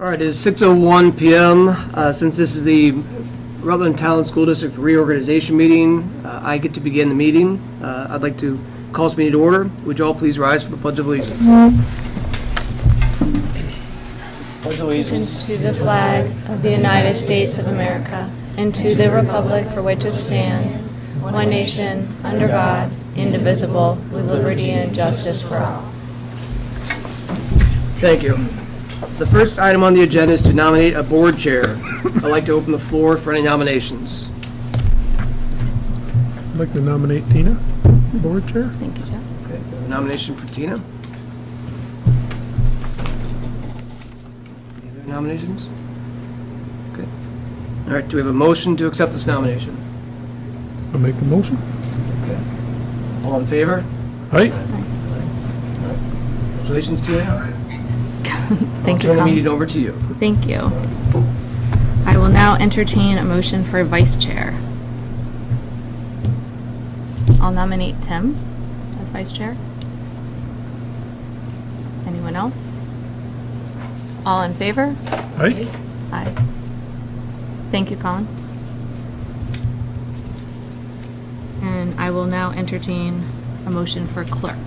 All right, it is 6:01 PM. Since this is the Rutland Town School District Reorganization meeting, I get to begin the meeting. I'd like to call this meeting to order. Would you all please rise for the Pledge of Allegiance? Pledge of Allegiance To the flag of the United States of America and to the republic for which it stands, one nation, under God, indivisible, with liberty and justice for all. Thank you. The first item on the agenda is to nominate a board chair. I'd like to open the floor for any nominations. I'd like to nominate Tina, board chair. Thank you, Jeff. Okay, nomination for Tina. Any other nominations? Okay. All right, do we have a motion to accept this nomination? I'll make the motion. Okay. All in favor? Aye. Congratulations, Tina. Thank you, Turn the Colin. meeting over to you. Thank you. I will now entertain a motion for vice chair. I'll nominate Tim as vice chair. Anyone else? All in favor? Aye. Aye. Thank you, Colin. And I will now entertain a motion for clerk.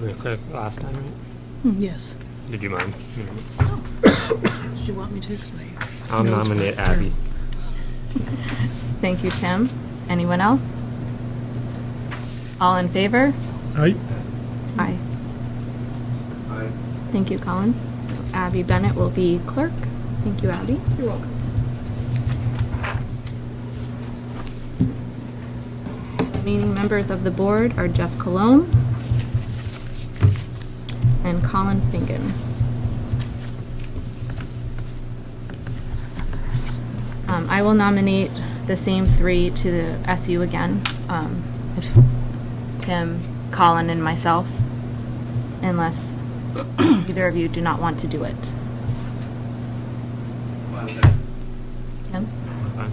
We were clear last time, right? Yes. Did you mind? Did you want me to explain? I'll No, it's nominate fine. Abby. Thank you, Tim. Anyone else? All in favor? Aye. Aye. Thank you, Colin. So Abby Bennett will be clerk. Thank you, Abby. You're welcome. Remaining members of the board are Jeff Cologne and Colin Fingan. I will nominate the same three to the SU again, if Tim, Colin, and myself, unless either of you do not want to do it. Tim? Fine.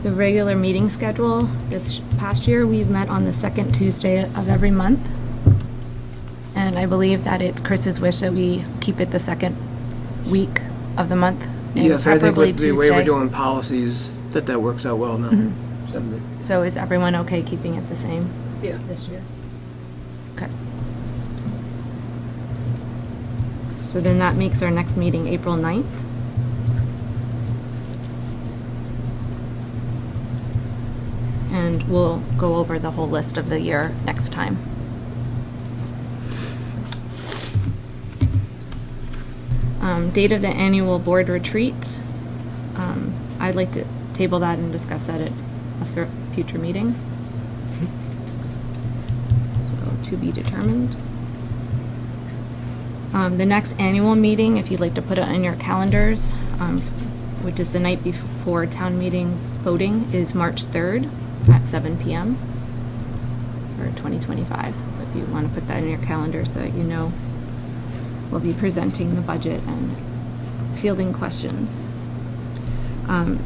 The regular meeting schedule, this past year, we've met on the second Tuesday of every month. And I believe that it's Chris's wish that we keep it the second week of the month. and Yes, I think preferably with the way we're Tuesday. doing policies, that works out well now. So is everyone okay keeping it the same Yeah. this year? Okay. So then that makes our next meeting April 9th. And we'll go over the whole list of the year next time. Date of the annual board retreat. I'd like to table that and discuss that at a future meeting. So to be determined. The next annual meeting, if you'd like to put it on your calendars, which is the night before town meeting voting, is March 3rd at 7 p.m. for 2025. So if you want to put that in your calendar so that you know we'll be presenting the budget and fielding questions.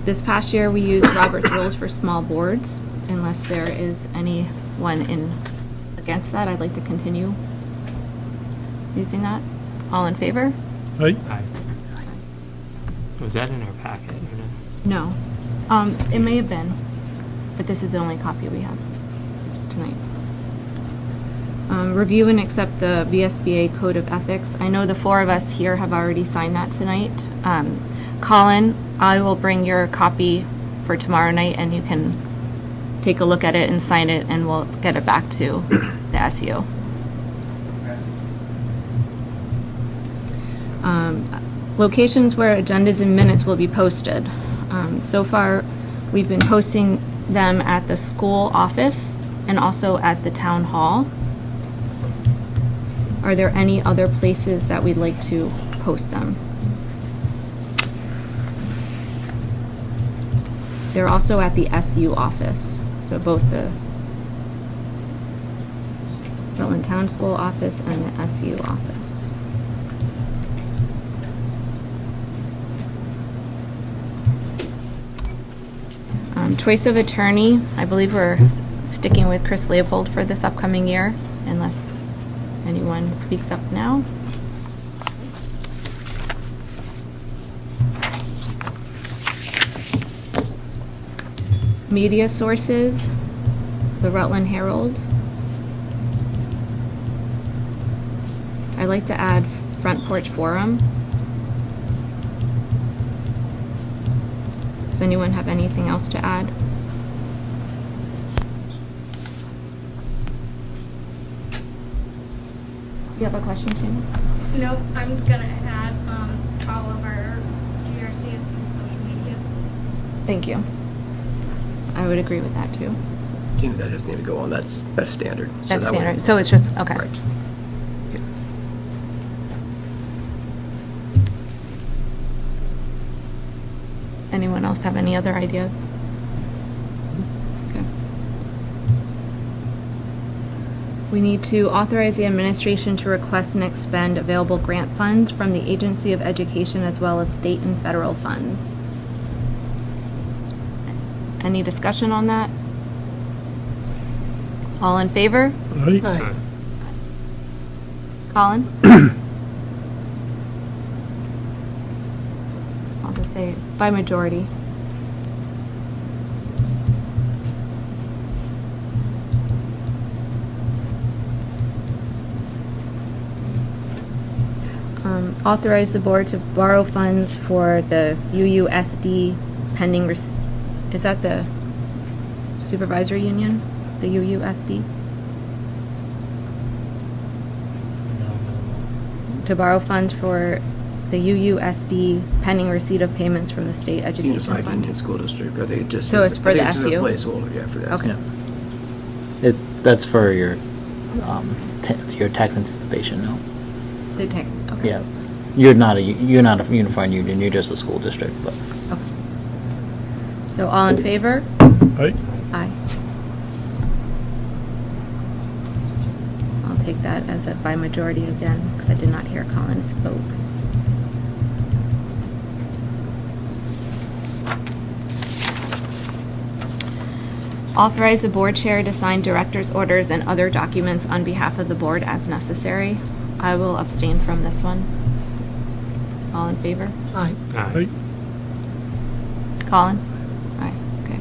This past year, we used Robert's rules for small boards. Unless there is anyone against that, I'd like to continue using that. All in favor? Aye. Aye. Was that in our packet or no? No. It may have been, but this is the only copy we have tonight. Review and accept the VSBA Code of Ethics. I know the four of us here have already signed that tonight. Colin, I will bring your copy for tomorrow night and you can take a look at it and sign it and we'll get it back to the SU. Locations where agendas and minutes will be posted. So far, we've been posting them at the school office and also at the town hall. Are there any other places that we'd like to post them? They're also at the SU office, so both the Rutland Town School office and the SU office. Choice of attorney, I believe we're sticking with Chris Leopold for this upcoming year, unless anyone speaks up now. Media sources, the Rutland Herald. I'd like to add Front Porch Forum. Does anyone have anything else to add? You have a question, Shannon? Nope, I'm gonna add, all of our GRCs and social media. Thank you. I would agree with that too. Tina, that doesn't need to go on, that's standard. So That's that would- standard, so it's just, okay. Right. Yeah. Anyone else have any other ideas? Okay. We need to authorize the administration to request and expend available grant funds from the Agency of Education as well as state and federal funds. Any discussion on that? All in favor? Aye. Aye. Colin? I'll just say by majority. Authorize the board to borrow funds for the UUSD pending, is that the supervisory union? The UUSD? To borrow funds for the UUSD pending receipt of payments from the state education Unified fund. Union School District, I think it just. So is- it's for I think the it's just a SU? placeholder, yeah, for that. Okay. That's for your, your tax anticipation note. The tech, okay. Yeah. You're not a unified union, you're just a school district, but. Okay. So all in favor? Aye. Aye. I'll take that as a by majority again, because I did not hear Colin's vote. Authorize the board chair to sign director's orders and other documents on behalf of the board as necessary. I will abstain from this one. All in favor? Aye. Aye. Colin? Aye, okay.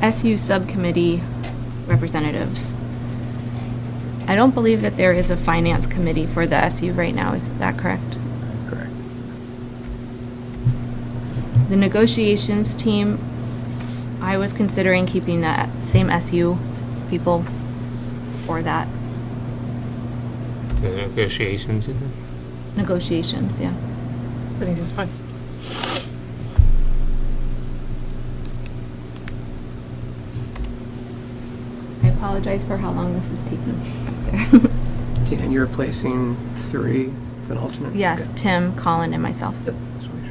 SU subcommittee representatives. I don't believe that there is a finance committee for the SU right now, is that correct? That's correct. The negotiations team, I was considering keeping that same SU people for that. The negotiations, is it? Negotiations, yeah. I think that's fine. I apologize for how long this is taking back there. Tina, and you're replacing 3 with an alternate? Yes, Okay. Tim, Colin, and myself. Yep. Just make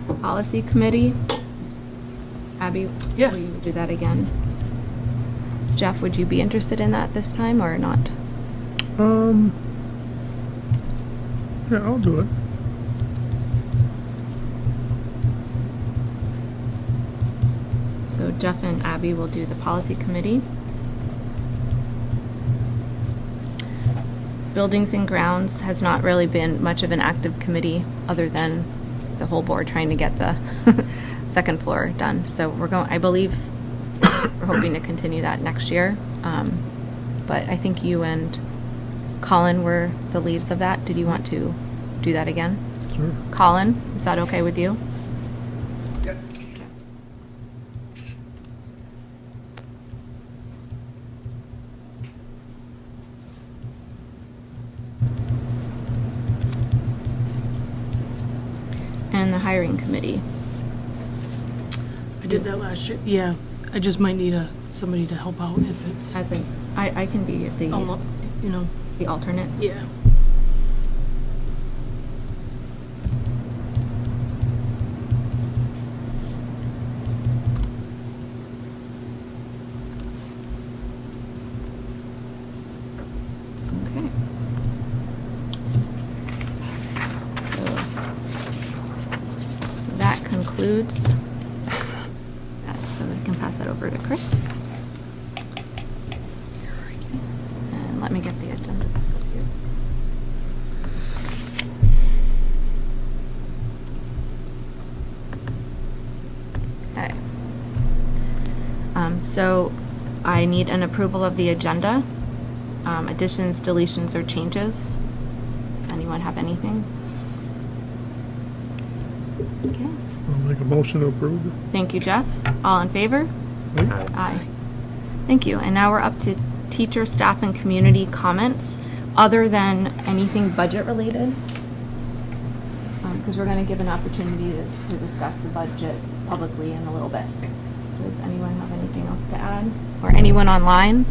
sure. Policy committee. Abby, Yeah. will you do that again? Jeff, would you be interested in that this time or not? Yeah, I'll do it. So Jeff and Abby will do the policy committee. Buildings and grounds has not really been much of an active committee other than the whole board trying to get the second floor done. So we're going, I believe, we're hoping to continue that next year. But I think you and Colin were the leads of that. Did you want to do that again? Sure. Colin, is that okay with you? And the hiring committee. I did that last year. Yeah, I just might need somebody to help out if it's, As in, I can be you know, the alternate. yeah. includes, so we can pass that over to Chris. And let me get the agenda. Okay. So I need an approval of the agenda. Additions, deletions, or changes. Does anyone have anything? Okay. I'll make a motion to approve it. Thank you, Jeff. All in favor? Aye. Thank you. And now we're up to teacher, staff, and community comments, other than anything budget related. Because we're going to give an opportunity to discuss the budget publicly in a little bit. Does anyone have anything else to add? Or anyone online?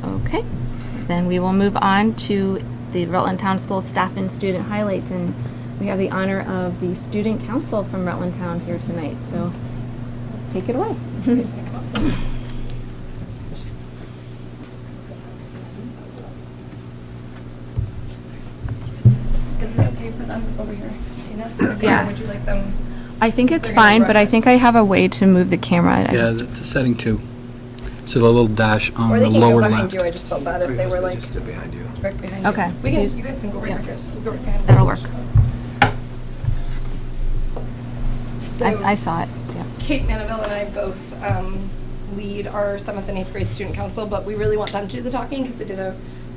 Okay. Then we will move on to the Rutland Town School staff and student highlights. And we have the honor of the student council from Rutland Town here tonight. So take it away. Is it okay for them over here, Tina? Okay, Yes. Would you like them? I think it's They're gonna fine, but I think I reference. have a way to move the camera. I Yeah, just- the setting 2. So the little dash on Or they the can go lower behind left. you. I just felt bad if they were like Just stood behind you. right behind you. Okay. We can. You guys can go right back here. We'll go right behind. That'll work. So I saw it. Yeah. Kate Manaville and I both lead our 7th and 8th grade student council, but we really want them to do the talking because they did a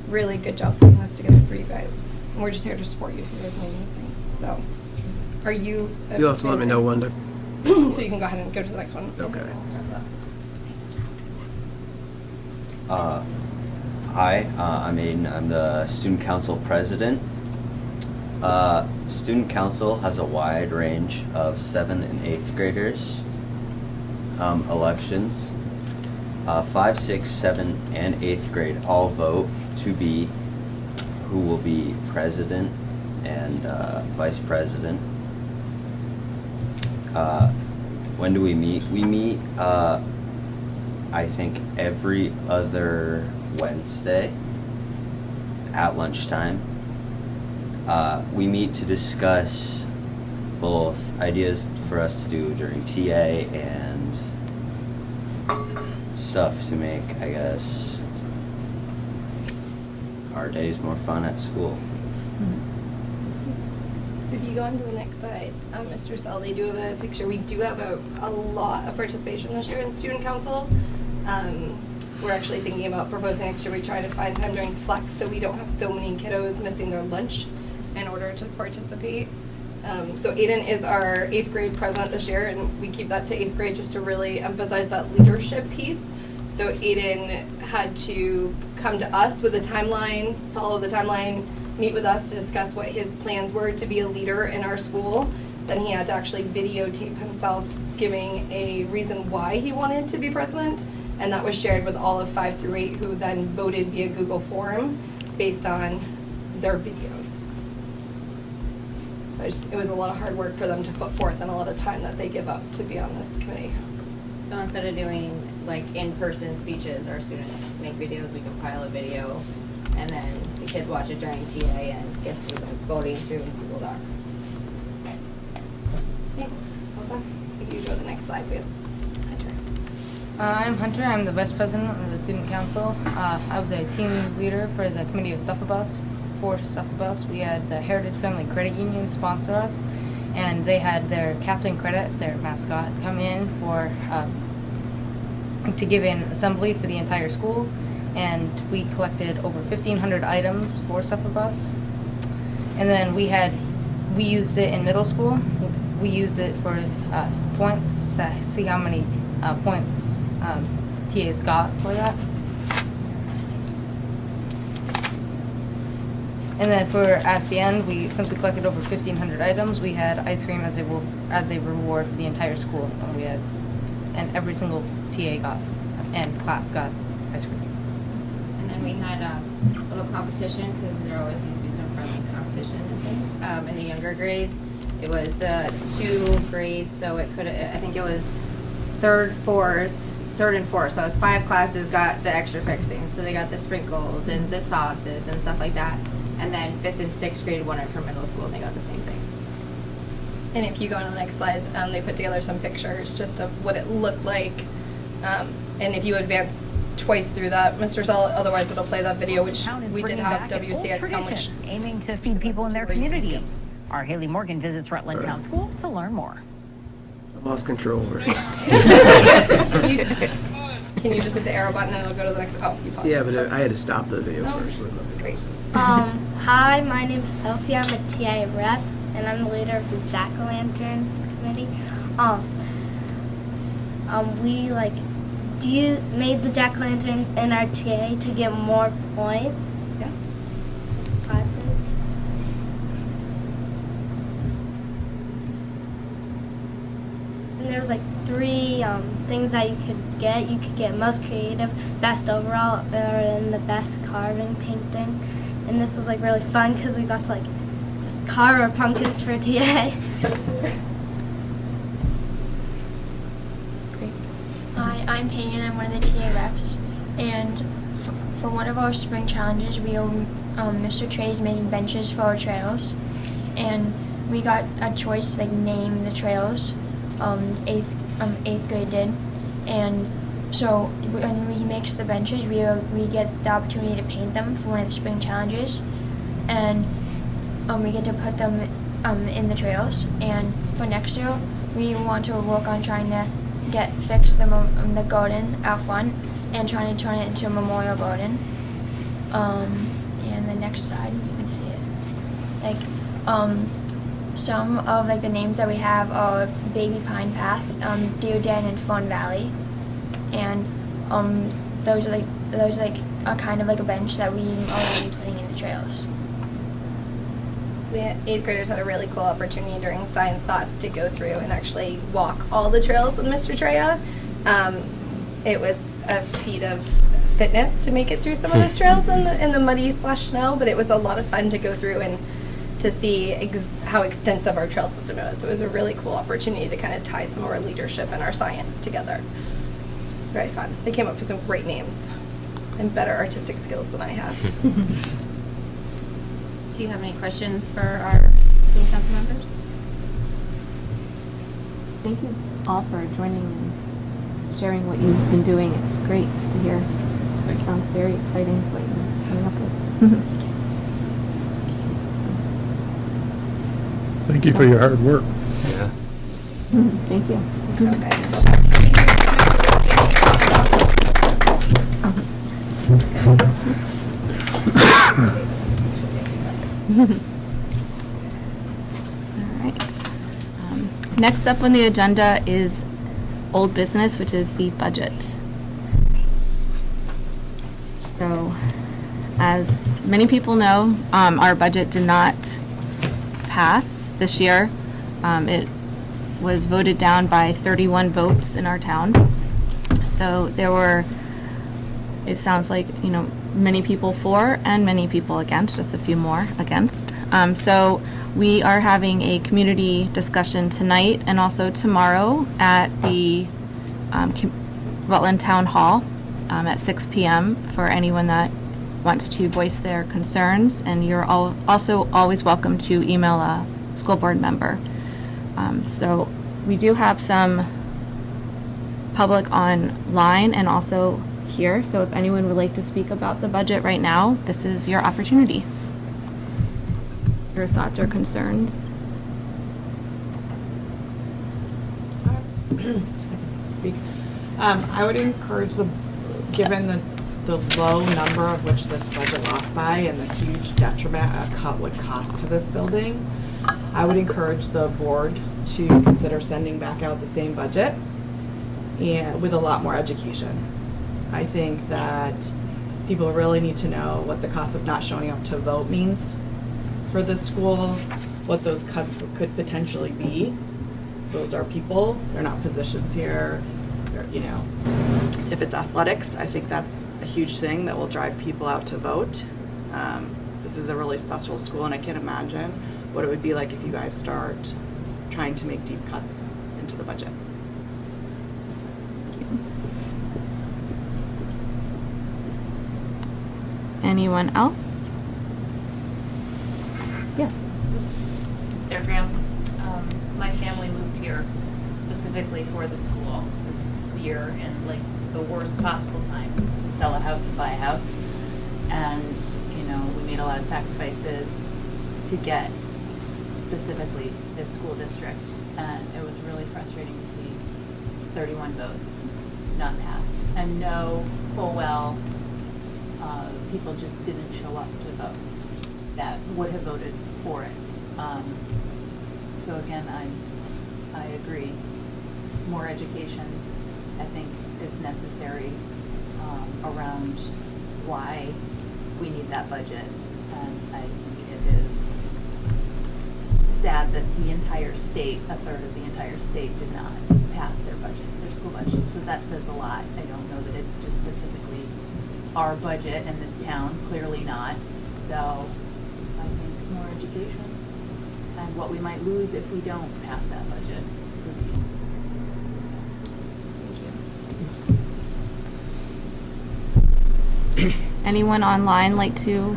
really good job putting this together for you guys. And we're just here to support you if you guys need anything. So, are you? You'll have to let me know when to. So you can go ahead and go to the next one. Okay. And we'll start with us. Hi, I'm Aiden. I'm the student council president. Student council has a wide range of 7th and 8th graders. Elections. 5, 6, 7, and 8th grade all vote to be who will be president and vice president. When do we meet? We meet, I think, every other Wednesday at lunchtime. We meet to discuss both ideas for us to do during TA and stuff to make, I guess, our days more fun at school. So if you go on to the next slide, Mr. Sell, they do have a picture. We do have a lot of participation this year in student council. We're actually thinking about proposing next year we try to find time during flex so we don't have so many kiddos missing their lunch in order to participate. So Aiden is our 8th grade president this year, and we keep that to 8th grade just to really emphasize that leadership piece. So Aiden had to come to us with a timeline, follow the timeline, meet with us to discuss what his plans were to be a leader in our school. Then he had to actually videotape himself giving a reason why he wanted to be president, and that was shared with all of 5 through 8 who then voted via Google form based on their videos. So it was a lot of hard work for them to put forth and a lot of time that they give up to be on this committee. So instead of doing like in-person speeches, our students make videos, we compile a video, and then the kids watch it during TA and get through the voting through Google Doc. Thanks. Elsa, if you go to the next slide, we have Hunter. I'm Hunter. I'm the vice president of the student council. I was a team leader for the committee of Stuffabus. For Stuffabus, we had the Heritage Family Credit Union sponsor us, and they had their Captain Credit, their mascot, come in for to give an assembly for the entire school, and we collected over 1,500 items for Stuffabus. And then we used it in middle school. We used it for points to see how many points TA's got for that. And then at the end, since we collected over 1,500 items, we had ice cream as a reward for the entire school, and every single TA got and class got ice cream. And then we had a little competition, because there always used to be some friendly competition and things. In the younger grades, it was the 2 grades, so I think it was 3rd and 4th. So it was 5 classes got the extra fixing. So they got the sprinkles and the sauces and stuff like that. And then 5th and 6th grade won it for middle school, and they got the same thing. And if you go on to the next slide, they put together some pictures just of what it looked like. And if you advance twice through that, Mr. Zell, otherwise it'll play that video, which we did have WCX, which aiming to feed people in their community. Our Haley Morgan visits Rutland Town School to learn more. I lost control over it. Can you just hit the arrow button and it'll go to the next? Oh, you paused. Yeah, but I had to stop the video first. That's great. Hi, my name's Sophia. I'm a TA rep, and I'm the leader of the Jack-o'-lantern committee. We made the jack-o'-lanterns in our TA to get more points. Yeah. And there's like 3 things that you could get. You could get most creative, best overall, or in the best carving painting. And this was like really fun because we got to like just carve our pumpkins for TA. Hi, I'm Peyton. I'm one of the TA reps. And for one of our spring challenges, we Mr. Trey's making benches for our trails. And we got a choice to name the trails. Eighth grade did. And so when he makes the benches, we get the opportunity to paint them for one of the spring challenges. And we get to put them in the trails. And for next year, we want to work on trying to fix the garden out front and trying to turn it into a memorial garden. And the next slide, you can see it. Some of the names that we have are Baby Pine Path, Deer Den, and Fun Valley. And those are a kind of a bench that we are be putting in the trails. So the 8th graders had a really cool opportunity during science class to go through and actually walk all the trails with Mr. Treya. It was a feat of fitness to make it through some of those trails in the muddy /snow, but it was a lot of fun to go through and to see how extensive our trail system is. So it was a really cool opportunity to kind of tie some of our leadership and our science together. It's very fun. They came up with some great names and better artistic skills than I have. Do you have any questions for our student council members? Thank you all for joining and sharing what you've been doing. It's great to hear. It sounds very exciting what you're coming up with. Thank you for your hard work. Yeah. Thank you. All right. Next up on the agenda is old business, which is the budget. So, as many people know, our budget did not pass this year. It was voted down by 31 votes in our town. So there were, it sounds like, many people for and many people against, just a few more against. So we are having a community discussion tonight and also tomorrow at the Rutland Town Hall at 6 p.m. for anyone that wants to voice their concerns, and you're also always welcome to email a school board member. So we do have some public online and also here, so if anyone would like to speak about the budget right now, this is your opportunity. Your thoughts or concerns? Speak. I would encourage given the low number of which this budget lost by and the huge detriment a cut would cost to this building, I would encourage the board to consider sending back out the same budget and with a lot more education. I think that people really need to know what the cost of not showing up to vote means for the school, what those cuts could potentially be. Those are people, they're not positions here. If it's athletics, I think that's a huge thing that will drive people out to vote. This is a really special school, and I can't imagine what it would be like if you guys start trying to make deep cuts into the budget. Anyone else? Yes. Sarah Graham. my family moved here specifically for the school this year in like the worst possible time to sell a house and buy a house. And, you know, we made a lot of sacrifices to get specifically this school district. And it was really frustrating to see 31 votes not pass and know full well people just didn't show up to vote that would have voted for it. So again, I agree. More education, I think, is necessary around why we need that budget. And I think it is sad that the entire state, a third of the entire state, did not pass their budgets, their school budgets. So that says a lot. I don't know that it's just specifically our budget in this town, clearly not. So I think more education and what we might lose if we don't pass that budget would be. Thank you. Anyone online like to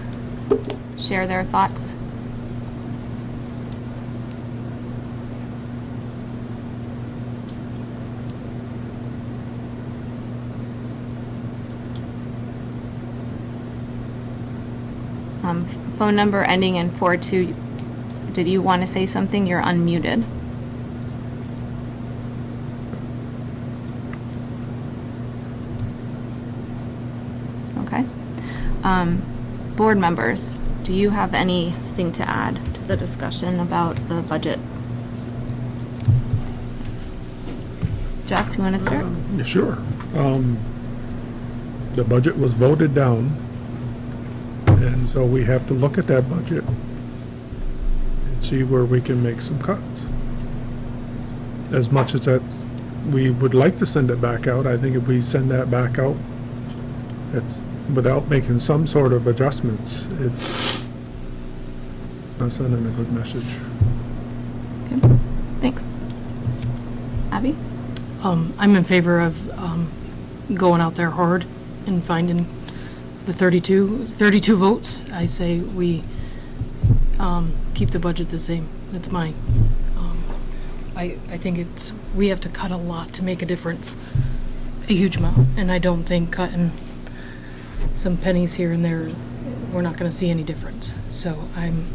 share their thoughts? Phone number ending in 42. Did you want to say something? You're unmuted. Okay. Board members, do you have anything to add to the discussion about the budget? Jack, do you want to start? Sure. The budget was voted down, and so we have to look at that budget and see where we can make some cuts. As much as that we would like to send it back out, I think if we send that back out, it's without making some sort of adjustments, it's not sending a good message. Okay. Thanks. Abby? I'm in favor of going out there hard and finding the 32 votes. I say we keep the budget the same. That's mine. I think we have to cut a lot to make a difference, a huge amount, and I don't think cutting some pennies here and there, we're not going to see any difference. So I'm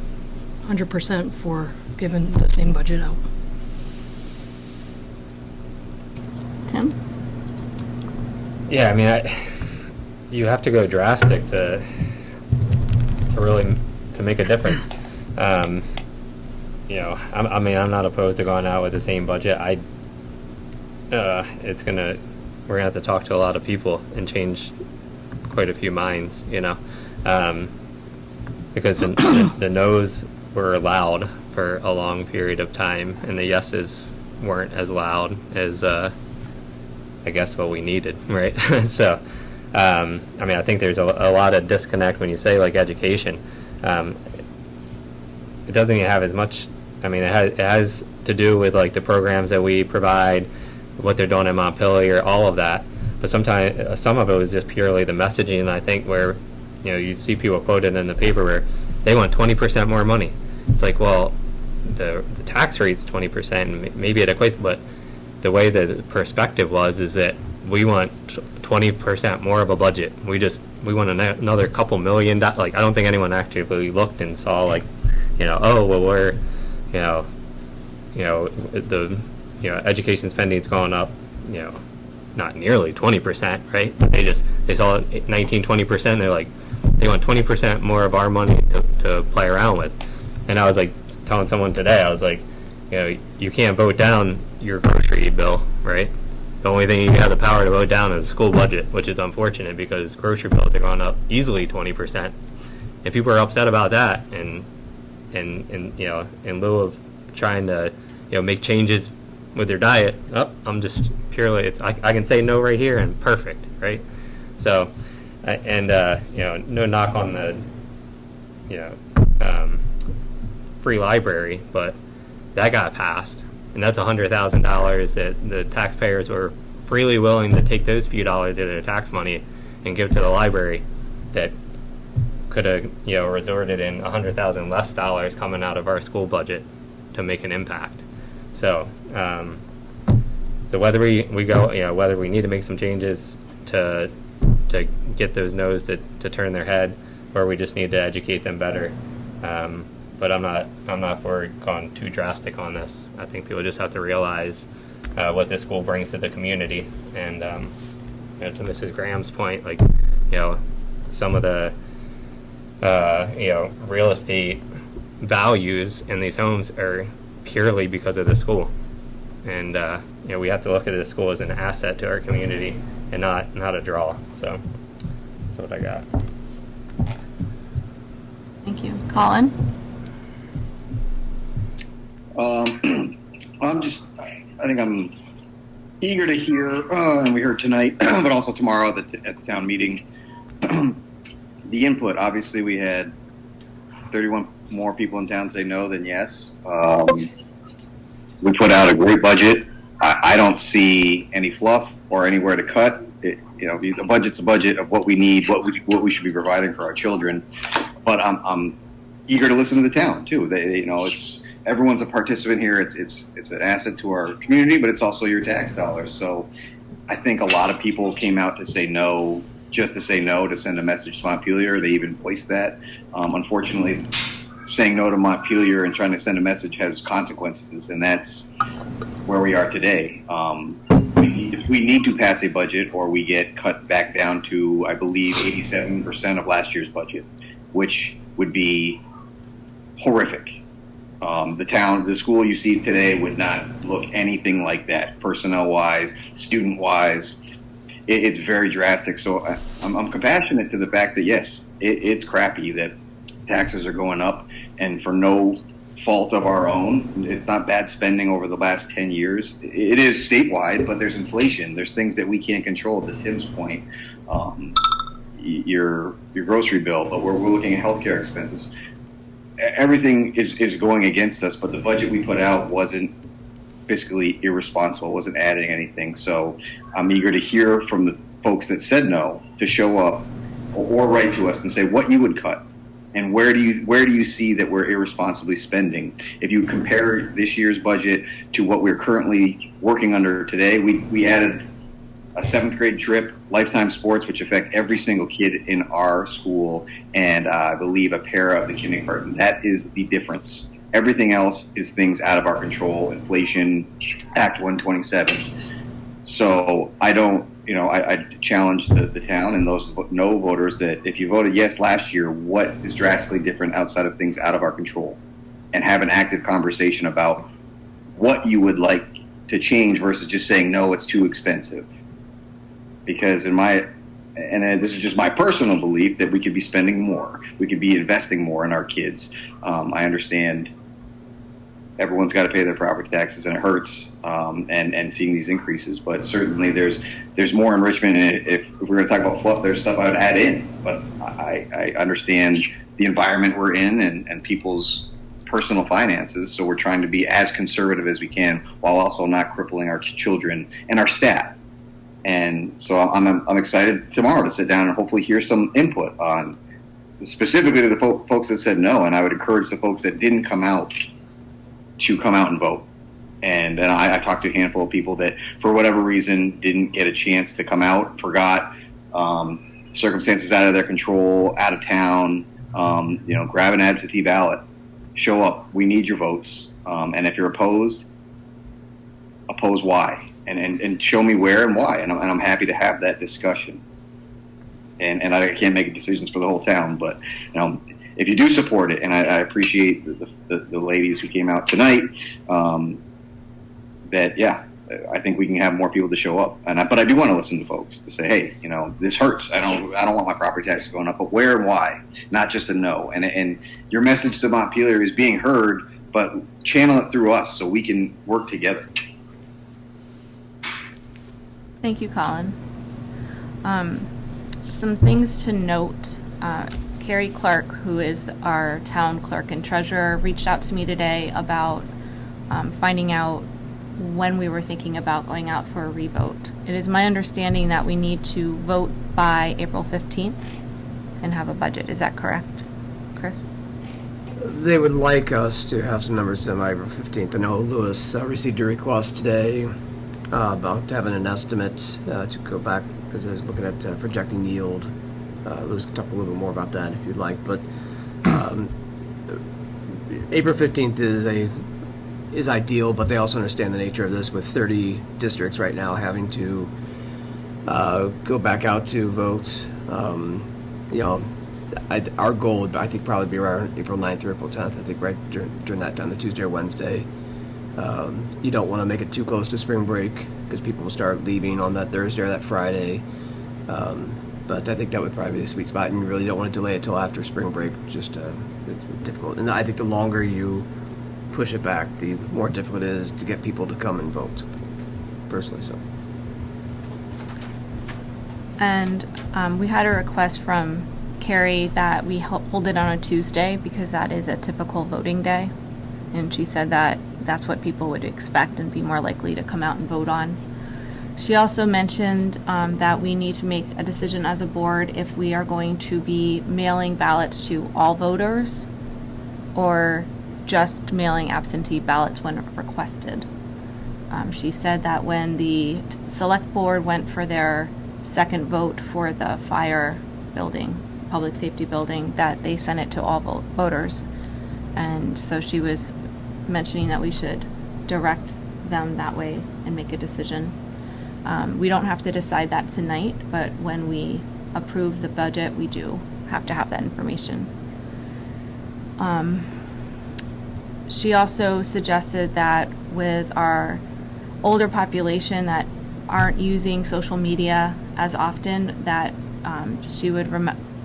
100% for giving the same budget out. Tim? Yeah, I mean, you have to go drastic to really to make a difference. You know, I mean, I'm not opposed to going out with the same budget. We're gonna have to talk to a lot of people and change quite a few minds, you know, because the no's were loud for a long period of time, and the yeses weren't as loud as I guess what we needed, right? So, I mean, I think there's a lot of disconnect when you say like education. It doesn't even have as much. I mean, it has to do with like the programs that we provide, what they're doing in Montpelier, all of that. But sometimes some of it was just purely the messaging. I think where, you know, you see people quoted in the paper where they want 20% more money. It's like, well, the tax rate's 20%, and maybe it equates, but the way the perspective is that we want 20% more of a budget. We want another couple $1 million. Like, I don't think anyone actually looked and saw like, you know, oh well, we're, the education spending's going up, you know, not nearly 20%, right? But they saw 19-20%. They're like, they want 20% more of our money to play around with. And I was like telling someone today, I was like, you know, you can't vote down your grocery bill, right? The only thing you have the power to vote down is the school budget, which is unfortunate because grocery bills are going up easily 20%. And people are upset about that, and you know, in lieu of trying to, you know, make changes with their diet, I'm just purely, I can say no right here and perfect, right? So, you know, no knock on the, you know, free library, but that got passed, and that's $100,000 that the taxpayers were freely willing to take those few dollars of their tax money and give to the library that could have, you know, resorted in $100,000 less dollars coming out of our school budget to make an impact. So, so whether we go, whether we need to make some changes to get those no's to turn their head, or we just need to educate them better. But I'm not for going too drastic on this. I think people just have to realize what this school brings to the community. And to Mrs. Graham's point, like, some of the real estate values in these homes are purely because of the school. And we have to look at the school as an asset to our community and not a draw. So that's what I got. Thank you. Colin? I think I'm eager to hear, and we heard tonight, but also tomorrow at the town meeting, the input. Obviously, we had 31 more people in town say no than yes. We put out a great budget. I don't see any fluff or anywhere to cut. The budget's a budget of what we need, what we should be providing for our children. But I'm eager to listen to the town too. It's everyone's a participant here. It's an asset to our community, but it's also your tax dollars. So I think a lot of people came out to say no, just to say no, to send a message to Montpelier. They even voiced that. Unfortunately, saying no to Montpelier and trying to send a message has consequences, and that's where we are today. We need to pass a budget, or we get cut back down to, I believe, 87% of last year's budget, which would be horrific. The school you see today would not look anything like that, personnel-wise, student-wise. It's very drastic. So I'm compassionate to the fact that, yes, it's crappy that taxes are going up, and for no fault of our own. It's not bad spending over the last 10 years. It is statewide, but there's inflation. There's things that we can't control, to Tim's point. Your grocery bill, but we're looking at healthcare expenses. Everything is going against us, but the budget we put out wasn't fiscally irresponsible, wasn't adding anything. So I'm eager to hear from the folks that said no to show up or write to us and say what you would cut. And where do you see that we're irresponsibly spending? If you compare this year's budget to what we're currently working under today, we added a 7th grade trip, lifetime sports, which affect every single kid in our school, and I believe a pair of the kindergarten. That is the difference. Everything else is things out of our control, inflation, Act 127. So I challenge the town and those no voters that if you voted yes last year, what is drastically different outside of things out of our control? And have an active conversation about what you would like to change versus just saying, no, it's too expensive. Because this is just my personal belief, that we could be spending more. We could be investing more in our kids. I understand everyone's got to pay their property taxes, and it hurts, and seeing these increases. But certainly there's more enrichment. And if we're going to talk about fluff, there's stuff I would add in. But I understand the environment we're in and people's personal finances. So we're trying to be as conservative as we can while also not crippling our children and our staff. And so I'm excited tomorrow to sit down and hopefully hear some input on specifically to the folks that said no. And I would encourage the folks that didn't come out to come out and vote. And I talked to a handful of people that, for whatever reason, didn't get a chance to come out, forgot, circumstances out of their control, out of town. Grab an absentee ballot, show up. We need your votes. And if you're opposed, oppose why, and show me where and why. And I'm happy to have that discussion. And I can't make decisions for the whole town, but if you do support it, and I appreciate the ladies who came out tonight, I think we can have more people to show up. But I do want to listen to folks to say, hey, this hurts. I don't want my property taxes going up, but where and why? Not just a no. And your message to Montpelier is being heard, but channel it through us so we can work together. Thank you, Colin. Some things to note. Carrie Clark, who is our town clerk and treasurer, reached out to me today about finding out when we were thinking about going out for a revote. It is my understanding that we need to vote by April 15th and have a budget. Is that correct, Chris? They would like us to have some numbers done by April 15th. I know Lewis received a request today about having an estimate to go back, because I was looking at projecting yield. Lewis can talk a little bit more about that if you'd like, but April 15th is ideal, but they also understand the nature of this with 30 districts right now having to go back out to vote. Our goal would, I think, probably be around April 9th or April 10th. I think right during that time, the Tuesday or Wednesday. You don't want to make it too close to spring break because people will start leaving on that Thursday or that Friday. But I think that would probably be the sweet spot, and you really don't want to delay it till after spring break. Just it's difficult. And I think the longer you push it back, the more difficult it is to get people to come and vote. Personally, so. And we had a request from Carrie that we hold it on a Tuesday because that is a typical voting day. And she said that that's what people would expect and be more likely to come out and vote on. She also mentioned that we need to make a decision as a board if we are going to be mailing ballots to all voters or just mailing absentee ballots when requested. She said that when the select board went for their second vote for the fire building, public safety building, that they sent it to all voters. And so she was mentioning that we should direct them that way and make a decision. We don't have to decide that tonight, but when we approve the budget, we do have to have that information. She also suggested that with our older population that aren't using social media as often, that she would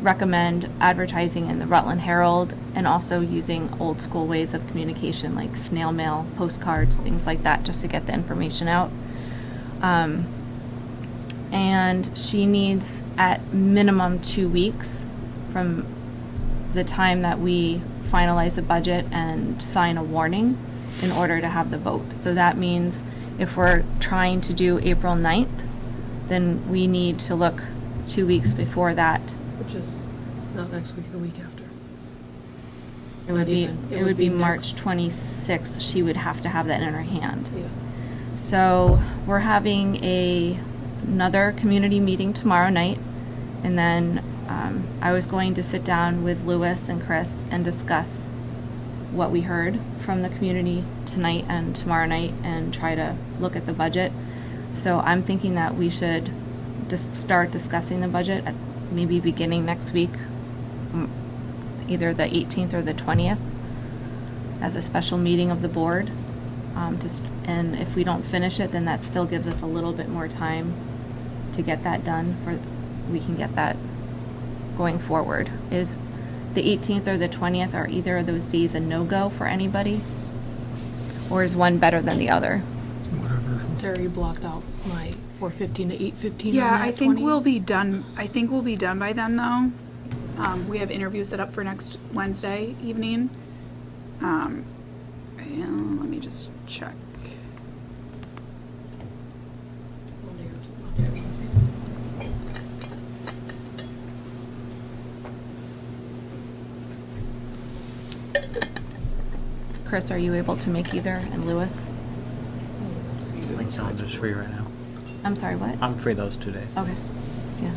recommend advertising in the Rutland Herald and also using old school ways of communication like snail mail, postcards, things like that, just to get the information out. And she needs at minimum 2 weeks from the time that we finalize the budget and sign a warning in order to have the vote. So that means if we're trying to do April 9th, then we need to look 2 weeks before that. Which is not next week, the week after. It would be March 26th. She would have to have that in her hand. Yeah. So we're having another community meeting tomorrow night, and then I was going to sit down with Lewis and Chris and discuss what we heard from the community tonight and tomorrow night and try to look at the budget. So I'm thinking that we should just start discussing the budget at maybe beginning next week, either the 18th or the 20th, as a special meeting of the board. And if we don't finish it, then that still gives us a little bit more time to get that done. We can get that going forward. Is the 18th or the 20th, are either of those days a no-go for anybody? Or is one better than the other? Whatever. Sarah, you blocked out my 4:15 to 8:15. Yeah, on that I think 20th. we'll be done. I think we'll be done by then, though. We have interviews set up for next Wednesday evening. And let me just check. Chris, are you able to make either? And Lewis? My calendar's free right now. I'm sorry, what? I'm free those 2 days. Okay, yeah.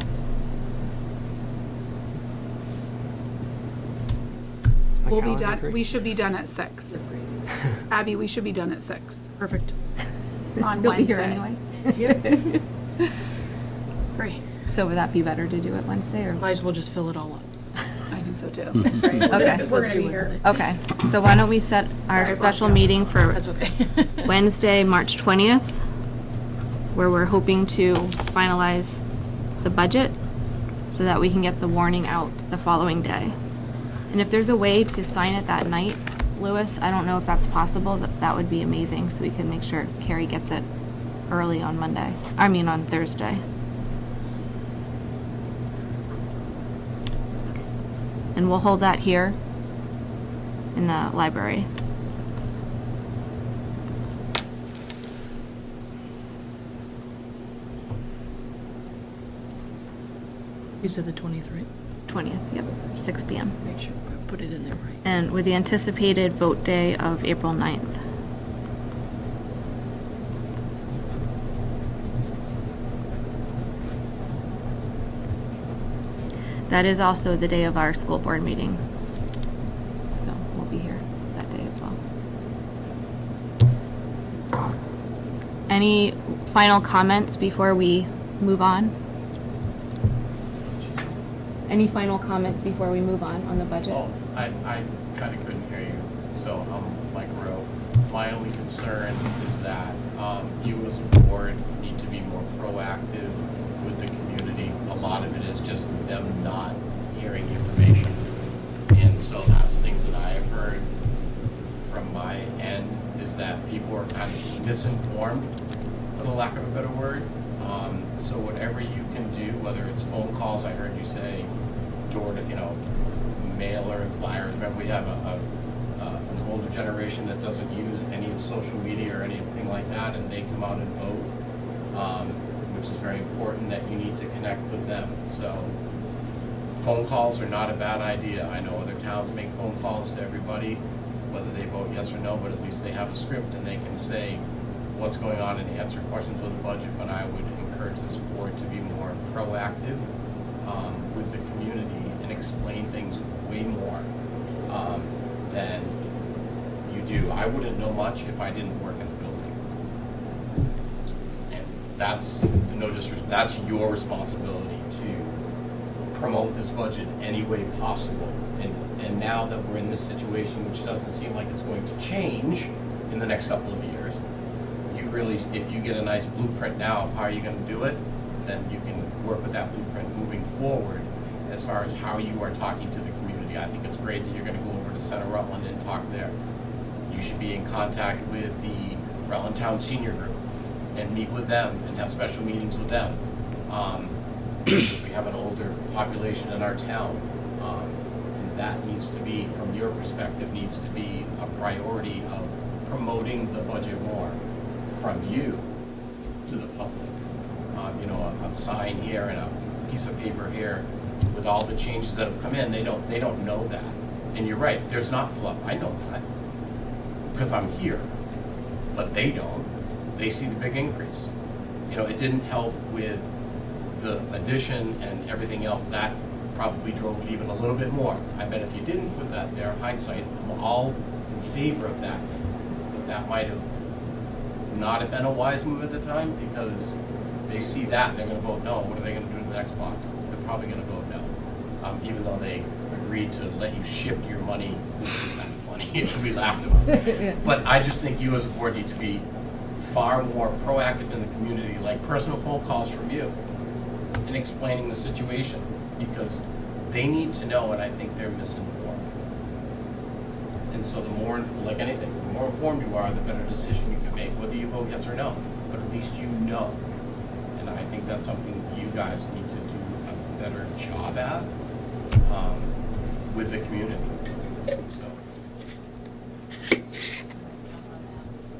We'll be done. We should be done at 6. Abby, we should be done at 6. Perfect. On You'll be here Wednesday. anyway. Great. So would that be better to do it Wednesday or? Might as well just fill it all up. I think so too. Okay. We're gonna be here. Okay, so why don't we set our Sorry, special Blanca. meeting for That's okay. Wednesday, March 20th, where we're hoping to finalize the budget so that we can get the warning out the following day. And if there's a way to sign it that night, Lewis, I don't know if that's possible, that would be amazing, so we can make sure Carrie gets it early on on Thursday. And we'll hold that here in the library. You said the 20th, right? 20th, yep, 6 p.m. Make sure I put it in there right. and with the anticipated vote day of April 9th. That is also the day of our school board meeting. So we'll be here that day as well. Any final comments before we move on? Any final comments before we move on the budget? Oh, I kind of couldn't hear you, so I'm Mike Rowe. My only concern is that you as a board need to be more proactive with the community. A lot of it is just them not hearing information. And so that's things that I have heard from my end, is that people are kind of misinformed, for the lack of a better word. So whatever you can do, whether it's phone calls, I heard you say, door to, mailer and flyers. Remember, we have an older generation that doesn't use any of social media or anything like that, and they come out and vote, which is very important, that you need to connect with them. So phone calls are not a bad idea. I know other towns make phone calls to everybody, whether they vote yes or no, but at least they have a script and they can say what's going on and answer questions with the budget. But I would encourage this board to be more proactive with the community and explain things way more than you do. I wouldn't know much if I didn't work in the building. And that's no disrespect. That's your responsibility to promote this budget any way possible. And now that we're in this situation, which doesn't seem like it's going to change in the next couple of years, you really, if you get a nice blueprint now of how you're going to do it, then you can work with that blueprint moving forward as far as how you are talking to the community. I think it's great that you're going to go over to Center Rutland and talk there. You should be in contact with the Rutland Town Senior Group and meet with them and have special meetings with them. We have an older population in our town, and that needs to be, from your perspective, needs to be a priority of promoting the budget more from you to the public. A sign here and a piece of paper here with all the changes that have come in, they don't know that. And you're right, there's not fluff. I know that because I'm here, but they don't. They see the big increase. It didn't help with the addition and everything else. That probably drove it even a little bit more. I bet if you didn't put that there, hindsight, I'm all in favor of that. But that might have not have been a wise move at the time, because they see that and they're going to vote no. What are they going to do in the next box? They're probably going to vote no, even though they agreed to let you shift your money, which is kind of funny to be laughed about. Yeah. But I just think you as a board need to be far more proactive in the community, like personal phone calls from you, in explaining the situation, because they need to know, and I think they're misinformed. And so the more, like anything, the more informed you are, the better decision you can make, whether you vote yes or no. But at least you know. And I think that's something you guys need to do a better job at with the community. So.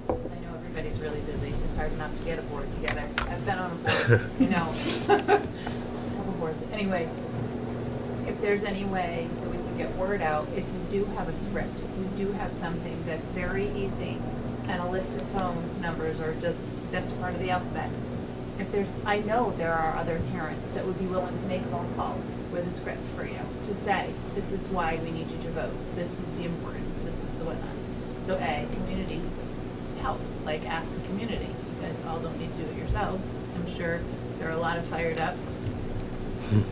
I know everybody's really busy. It's hard enough to get a board together. I've been on a board, couple boards. Anyway, if there's any way that we can get word out, if you do have a script, if you do have something that's very easy, and a list of phone numbers or just this part of the alphabet, I know there are other parents that would be willing to make phone calls with a script for you to say, this is why we need you to vote. This is the importance. This is the whatnot. So community help, ask the community. You guys all don't need to do it yourselves. I'm sure there are a lot of fired up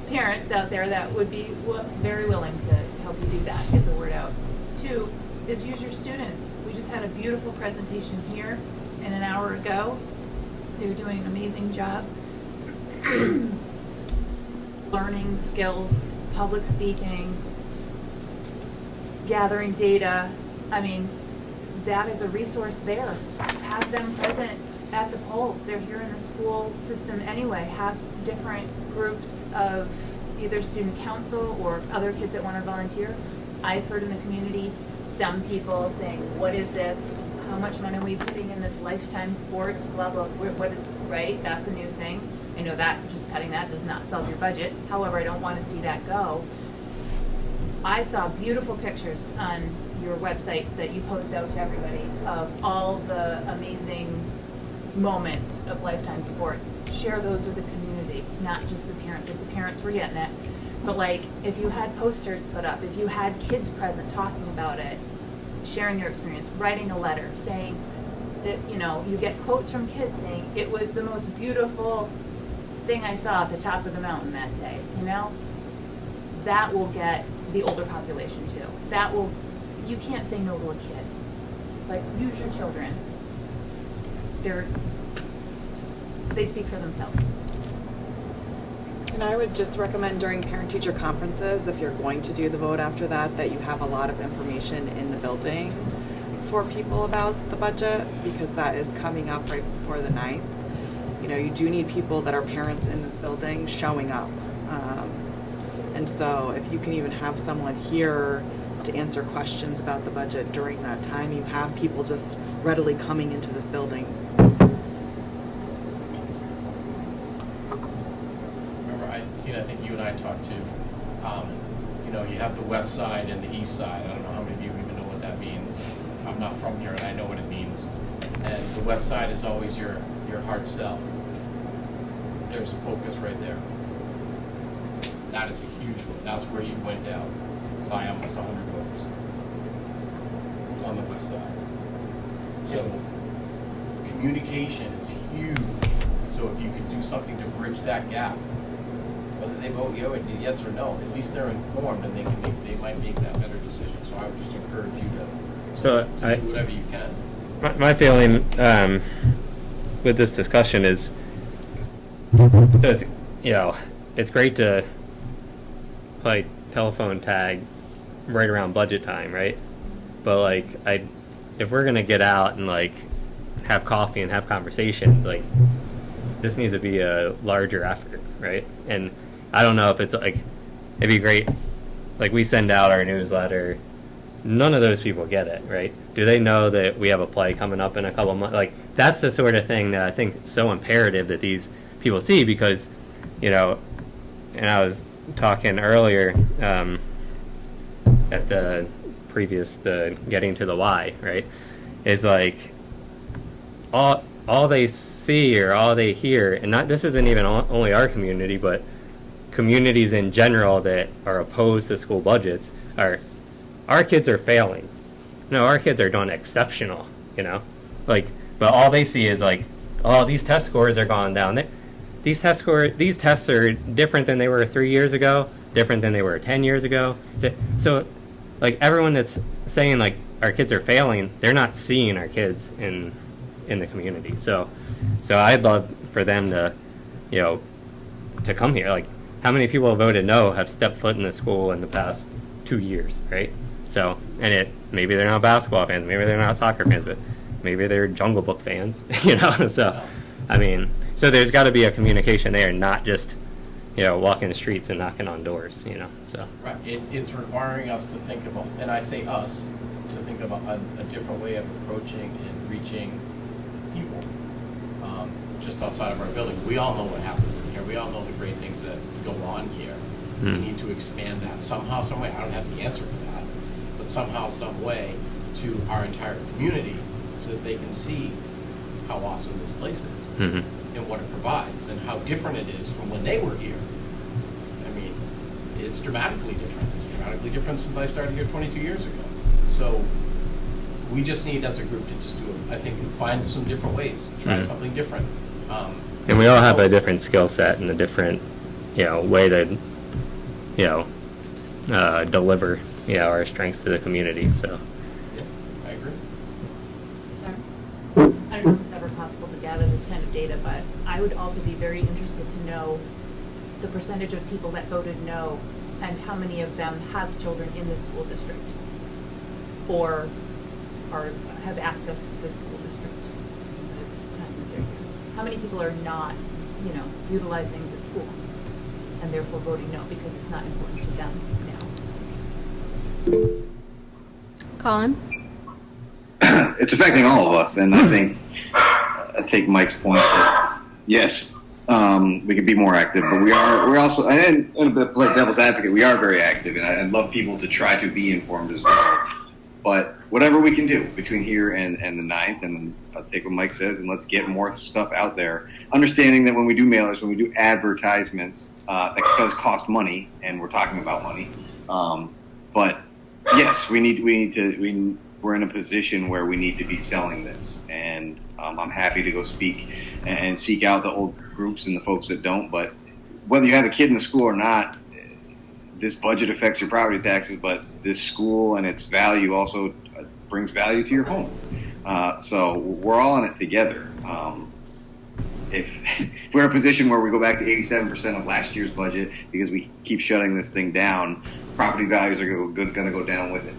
parents out there that would be very willing to help you do that, get the word out. 2 is use your students. We just had a beautiful presentation here, and an hour ago, they were doing an amazing job. Learning skills, public speaking, gathering data. I mean, that is a resource there. Have them present at the polls. They're here in the school system anyway. Have different groups of either student council or other kids that want to volunteer. I've heard in the community some people saying, what is this? How much money are we putting in this lifetime sports? Blah, blah, what is, right? That's a new thing. I know that just cutting that does not solve your budget. However, I don't want to see that go. I saw beautiful pictures on your websites that you post out to everybody of all the amazing moments of Lifetime Sports. Share those with the community, not just the parents. If the parents were getting it, but like if you had posters put up, if you had kids present talking about it, sharing their experience, writing a letter saying that, you know, you get quotes from kids saying it was the most beautiful thing I saw at the top of the mountain that day, you know? That will get the older population too. That will, you can't say no to a kid. Like, use your children. They speak for themselves. And I would just recommend during parent-teacher conferences, if you're going to do the vote after that, that you have a lot of information in the building for people about the budget, because that is coming up right before the 9th. You know, you do need people that are parents in this building showing up. And so if you can even have someone here to answer questions about the budget during that time, you have people just readily coming into this building. I think you and I talked to, you know, you have the west side and the east side. I don't know how many of you even know what that means. I'm not from here and I know what it means. And the west side is always your hard sell. There's a focus right there. That is a huge vote. That's where you went down by almost 100 votes. It's on the west side. So communication is huge. So if you could do something to bridge that gap, whether they vote yes or no, at least they're informed and they might make that better decision. So I would just encourage you to do whatever you can. My feeling with this discussion is, so it's, you know, it's great to play telephone tag right around budget time, right? But like, if we're gonna get out and like have coffee and have conversations, like this needs to be a larger effort, right? And I don't know if it's like, it'd be great, like we send out our newsletter, none of those people get it, right? Do they know that we have a play coming up in a couple months? Like, that's the sort of thing that I think is so imperative that these people see, because, you know, and I was talking earlier at the getting to the why, right? Is like, all they see or all they hear, and this isn't even only our community, but communities in general that are opposed to school budgets, are our kids are failing. No, our kids are doing exceptional, you know? Like, but all they see is like, oh, these test scores are going down. These tests are different than they were 3 years ago, different than they were 10 years ago. So, like, everyone that's saying like our kids are failing, they're not seeing our kids in the community. So I'd love for them to, you know, to come here. Like, how many people have voted no have stepped foot in the school in the past 2 years, right? So, and maybe they're not basketball fans, maybe they're not soccer fans, but maybe they're Jungle Book fans, you know? So, I mean, so there's got to be a communication there, not just, you know, walking the streets and knocking on doors, you know, so. Right, it's requiring us to think about, and I say us, to think about a different way of approaching and reaching people just outside of our building. We all know what happens in here. We all know the great things that go on here. We need to expand that somehow, some way. I don't have the answer for that, but somehow, some way to our entire community so that they can see how awesome this place is and what it provides and how different it is from when they were here. I mean, it's dramatically different. It's dramatically different since I started here 22 years ago. So we just need, as a group, to just do it. I think find some different ways, try something different. And we all have a different skill set and a different, you know, way to, you know, deliver, you know, our strengths to the community. So. Yeah, I agree. Sorry. I don't know if it's ever possible to gather this kind of data, but I would also be very interested to know the percentage of people that voted no and how many of them have children in the school district or have access to the school district. How many people are not, you know, utilizing the school and therefore voting no because it's not important to them now? Colin? It's affecting all of us, and I think I take Mike's point that yes, we can be more active, but we're also, and a bit like devil's advocate, we are very active, and I love people to try to be informed as well. But whatever we can do between here and the 9th, and I'll take what Mike says, and let's get more stuff out there. Understanding that when we do mailers, when we do advertisements, that does cost money, and we're talking about money. But yes, we're in a position where we need to be selling this, and I'm happy to go speak and seek out the old groups and the folks that don't. But whether you have a kid in the school or not, this budget affects your property taxes, but this school and its value also brings value to your home. So we're all in it together. If we're in a position where we go back to 87% of last year's budget because we keep shutting this thing down, property values are going to go down with it.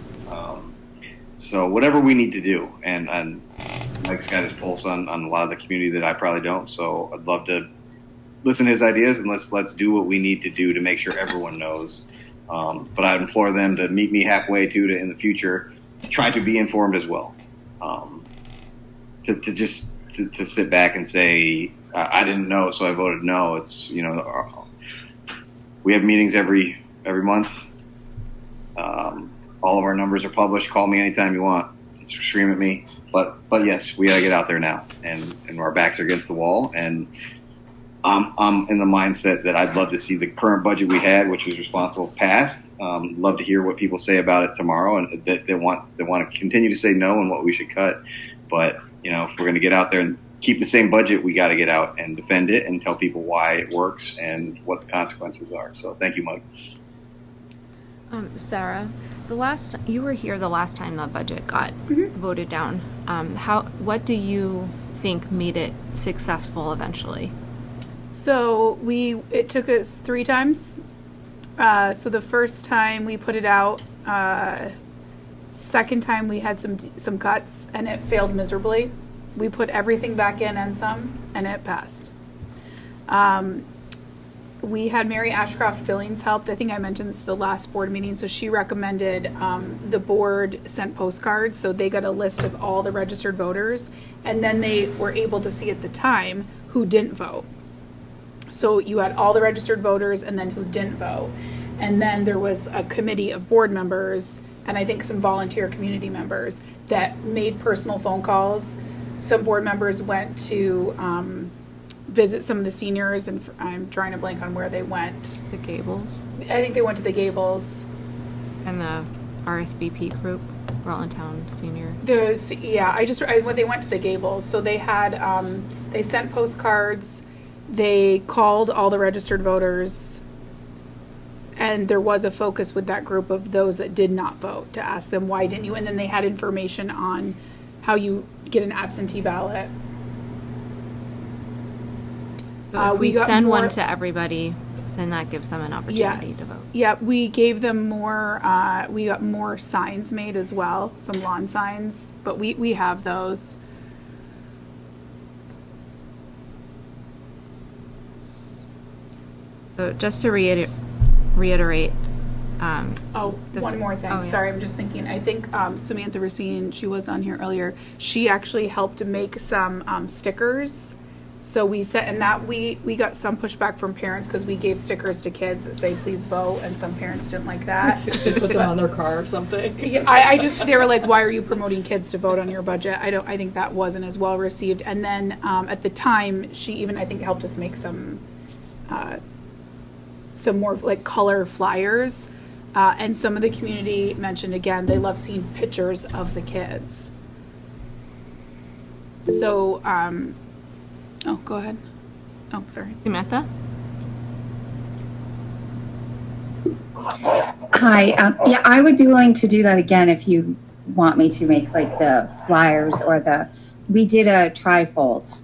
So whatever we need to do, and Mike's got his pulse on a lot of the community that I probably don't. So I'd love to listen to his ideas, and let's do what we need to do to make sure everyone knows. But I implore them to meet me halfway too, to in the future try to be informed as well. To sit back and say I didn't know, so I voted no. It's we have meetings every month. All of our numbers are published. Call me anytime you want. Scream at me. But yes, we gotta get out there now, and our backs are against the wall. And I'm in the mindset that I'd love to see the current budget we had, which was responsible, passed. Love to hear what people say about it tomorrow, and they want to continue to say no and what we should cut. But if we're going to get out there and keep the same budget, we got to get out and defend it and tell people why it works and what the consequences are. So thank you, Mike. Sarah, you were here the last time the budget got voted down. What do you think made it successful eventually? So it took us 3 times. So the first time we put it out, second time we had some cuts and it failed miserably. We put everything back in and some, and it passed. We had Mary Ashcroft Billings helped. I think I mentioned this at the last board meeting. So she recommended the board sent postcards. So they got a list of all the registered voters, and then they were able to see at the time who didn't vote. So you had all the registered voters and then who didn't vote. And then there was a committee of board members and I think some volunteer community members that made personal phone calls. Some board members went to visit some of the seniors, and I'm trying to blank on where they went. The Gables? I think they went to the Gables. And the RSVP group, Rutland Town Senior. When they went to the Gables. So they had, they sent postcards. They called all the registered voters, and there was a focus with that group of those that did not vote to ask them, why didn't you? And then they had information on how you get an absentee ballot. So if we send one to everybody, then that gives them an opportunity to vote. Yeah, we gave them more, we got more signs made as well, some lawn signs, but we have those. So just to reiterate. One more thing. Sorry, I'm just thinking. I think Samantha Racine, she was on here earlier. She actually helped make some stickers. So we got some pushback from parents because we gave stickers to kids that say "Please vote," and some parents didn't like that. They put them on their car or something. Yeah, they were like, "Why are you promoting kids to vote on your budget?" I think that wasn't as well received. And then at the time, she even I think helped us make some more like color flyers. And some of the community mentioned again, they love seeing pictures of the kids. So, go ahead. Oh, sorry. Samantha? Hi. I would be willing to do that again if you want me to make like the flyers or we did a trifold.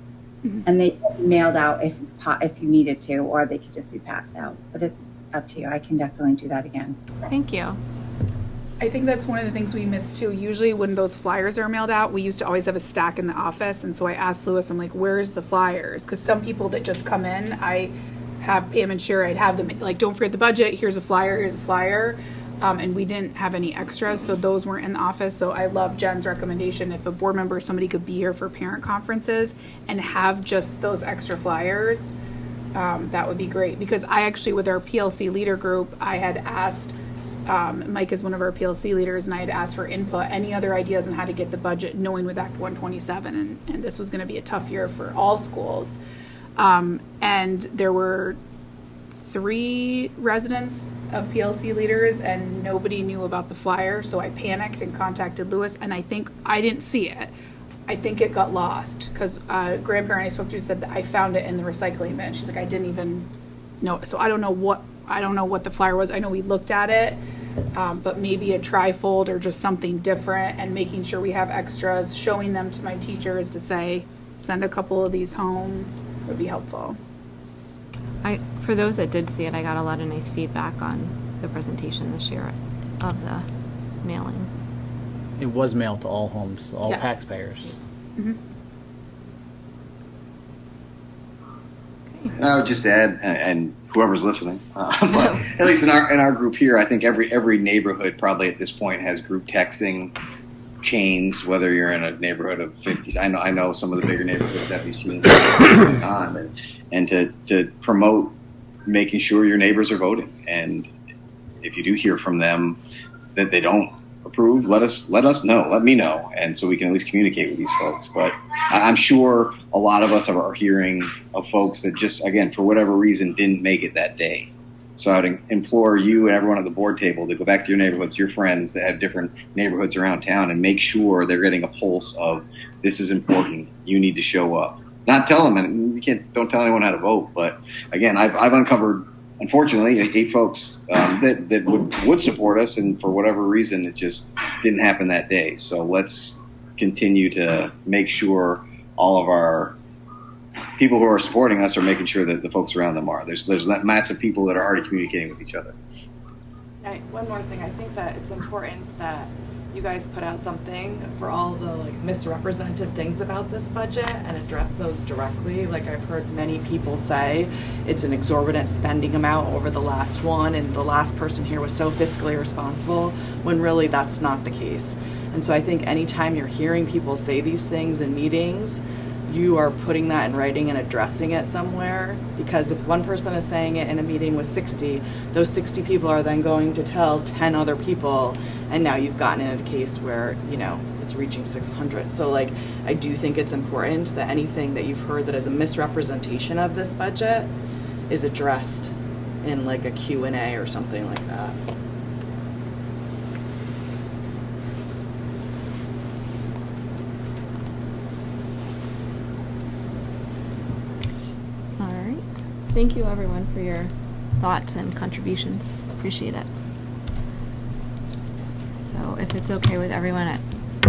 And they mailed out if you needed to, or they could just be passed out. But it's up to you. I can definitely do that again. Thank you. I think that's one of the things we miss too. Usually when those flyers are mailed out, we used to always have a stack in the office. And so I asked Lewis, I'm like, where's the flyers? Because some people that just come in, I have Pam and Sherry, I'd have them like, don't forget the budget. Here's a flyer. And we didn't have any extras, so those weren't in the office. So I love Jen's recommendation. If a board member, somebody could be here for parent conferences and have just those extra flyers, that would be great. Because I actually, with our PLC leader group, I had asked, Mike is one of our PLC leaders, and I had asked for input, any other ideas on how to get the budget, knowing with Act 127, and this was gonna be a tough year for all schools. And there were 3 residents of PLC leaders, and nobody knew about the flyer, so I panicked and contacted Lewis, and I think, I didn't see it. I think it got lost, because grandparent I spoke to said that I found it in the recycling bin. She's like, I didn't even know, so I don't know what the flyer was. I know we looked at it, but maybe a trifold or just something different, and making sure we have extras, showing them to my teachers to say, send a couple of these home would be helpful. For those that did see it, I got a lot of nice feedback on the presentation this year of the mailing. It was mailed to all homes, all Yeah. taxpayers. Mhm. And I would just add, and whoever's listening, but at least in our group here, I think every neighborhood probably at this point has group texting chains. Whether you're in a neighborhood of 50, I know some of the bigger neighborhoods have these chains going on, and to promote making sure your neighbors are voting. And if you do hear from them that they don't approve, let us know, let me know, and so we can at least communicate with these folks. But I'm sure a lot of us are hearing of folks that just, again, for whatever reason, didn't make it that day. So I'd implore you and everyone at the board table to go back to your neighborhoods, your friends that have different neighborhoods around town, and make sure they're getting a pulse of, this is important, you need to show up. Not tell them, and don't tell anyone how to vote, but again, I've uncovered, unfortunately, 8 folks that would support us, and for whatever reason, it just didn't happen that day. So let's continue to make sure all of our people who are supporting us are making sure that the folks around them are. There's that massive people that are already communicating with each other. One more thing, I think that it's important that you guys put out something for all the misrepresented things about this budget and address those directly. Like I've heard many people say it's an exorbitant spending amount over the last one, and the last person here was so fiscally responsible, when really that's not the case. And so I think anytime you're hearing people say these things in meetings, you are putting that in writing and addressing it somewhere, because if one person is saying it in a meeting with 60, those 60 people are then going to tell 10 other people, and now you've gotten in a case where, it's reaching 600. So I do think it's important that anything that you've heard that is a misrepresentation of this budget is addressed in a Q&A or something like that. All right. Thank you, everyone, for your thoughts and contributions. Appreciate it. So if it's okay with everyone,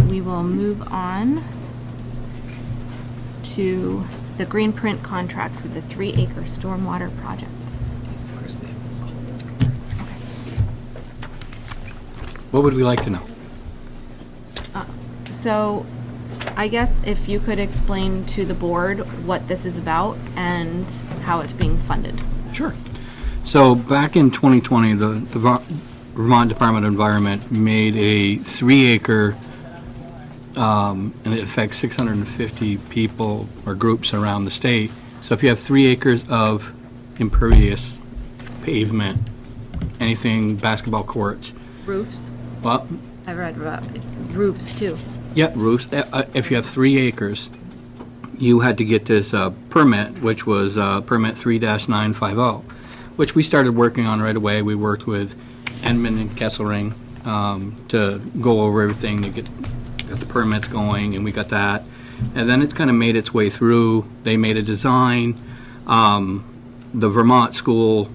we will move on to the Greenprint contract for the 3-acre stormwater project. What would we like to know? So I guess if you could explain to the board what this is about and how it's being funded. Sure. So back in 2020, the Vermont Department of Environment made a 3-acre, and it affects 650 people or groups around the state. So if you have 3 acres of impervious pavement, anything, basketball courts. Roofs? What? I read about roofs too. Yeah, roofs. If you have 3 acres, you had to get this permit, which was permit 3-950, which we started working on right away. We worked with Enman and Kesselring to go over everything to get the permits going, and we got that. And then it's kind of made its way through. They made a design. The Vermont School,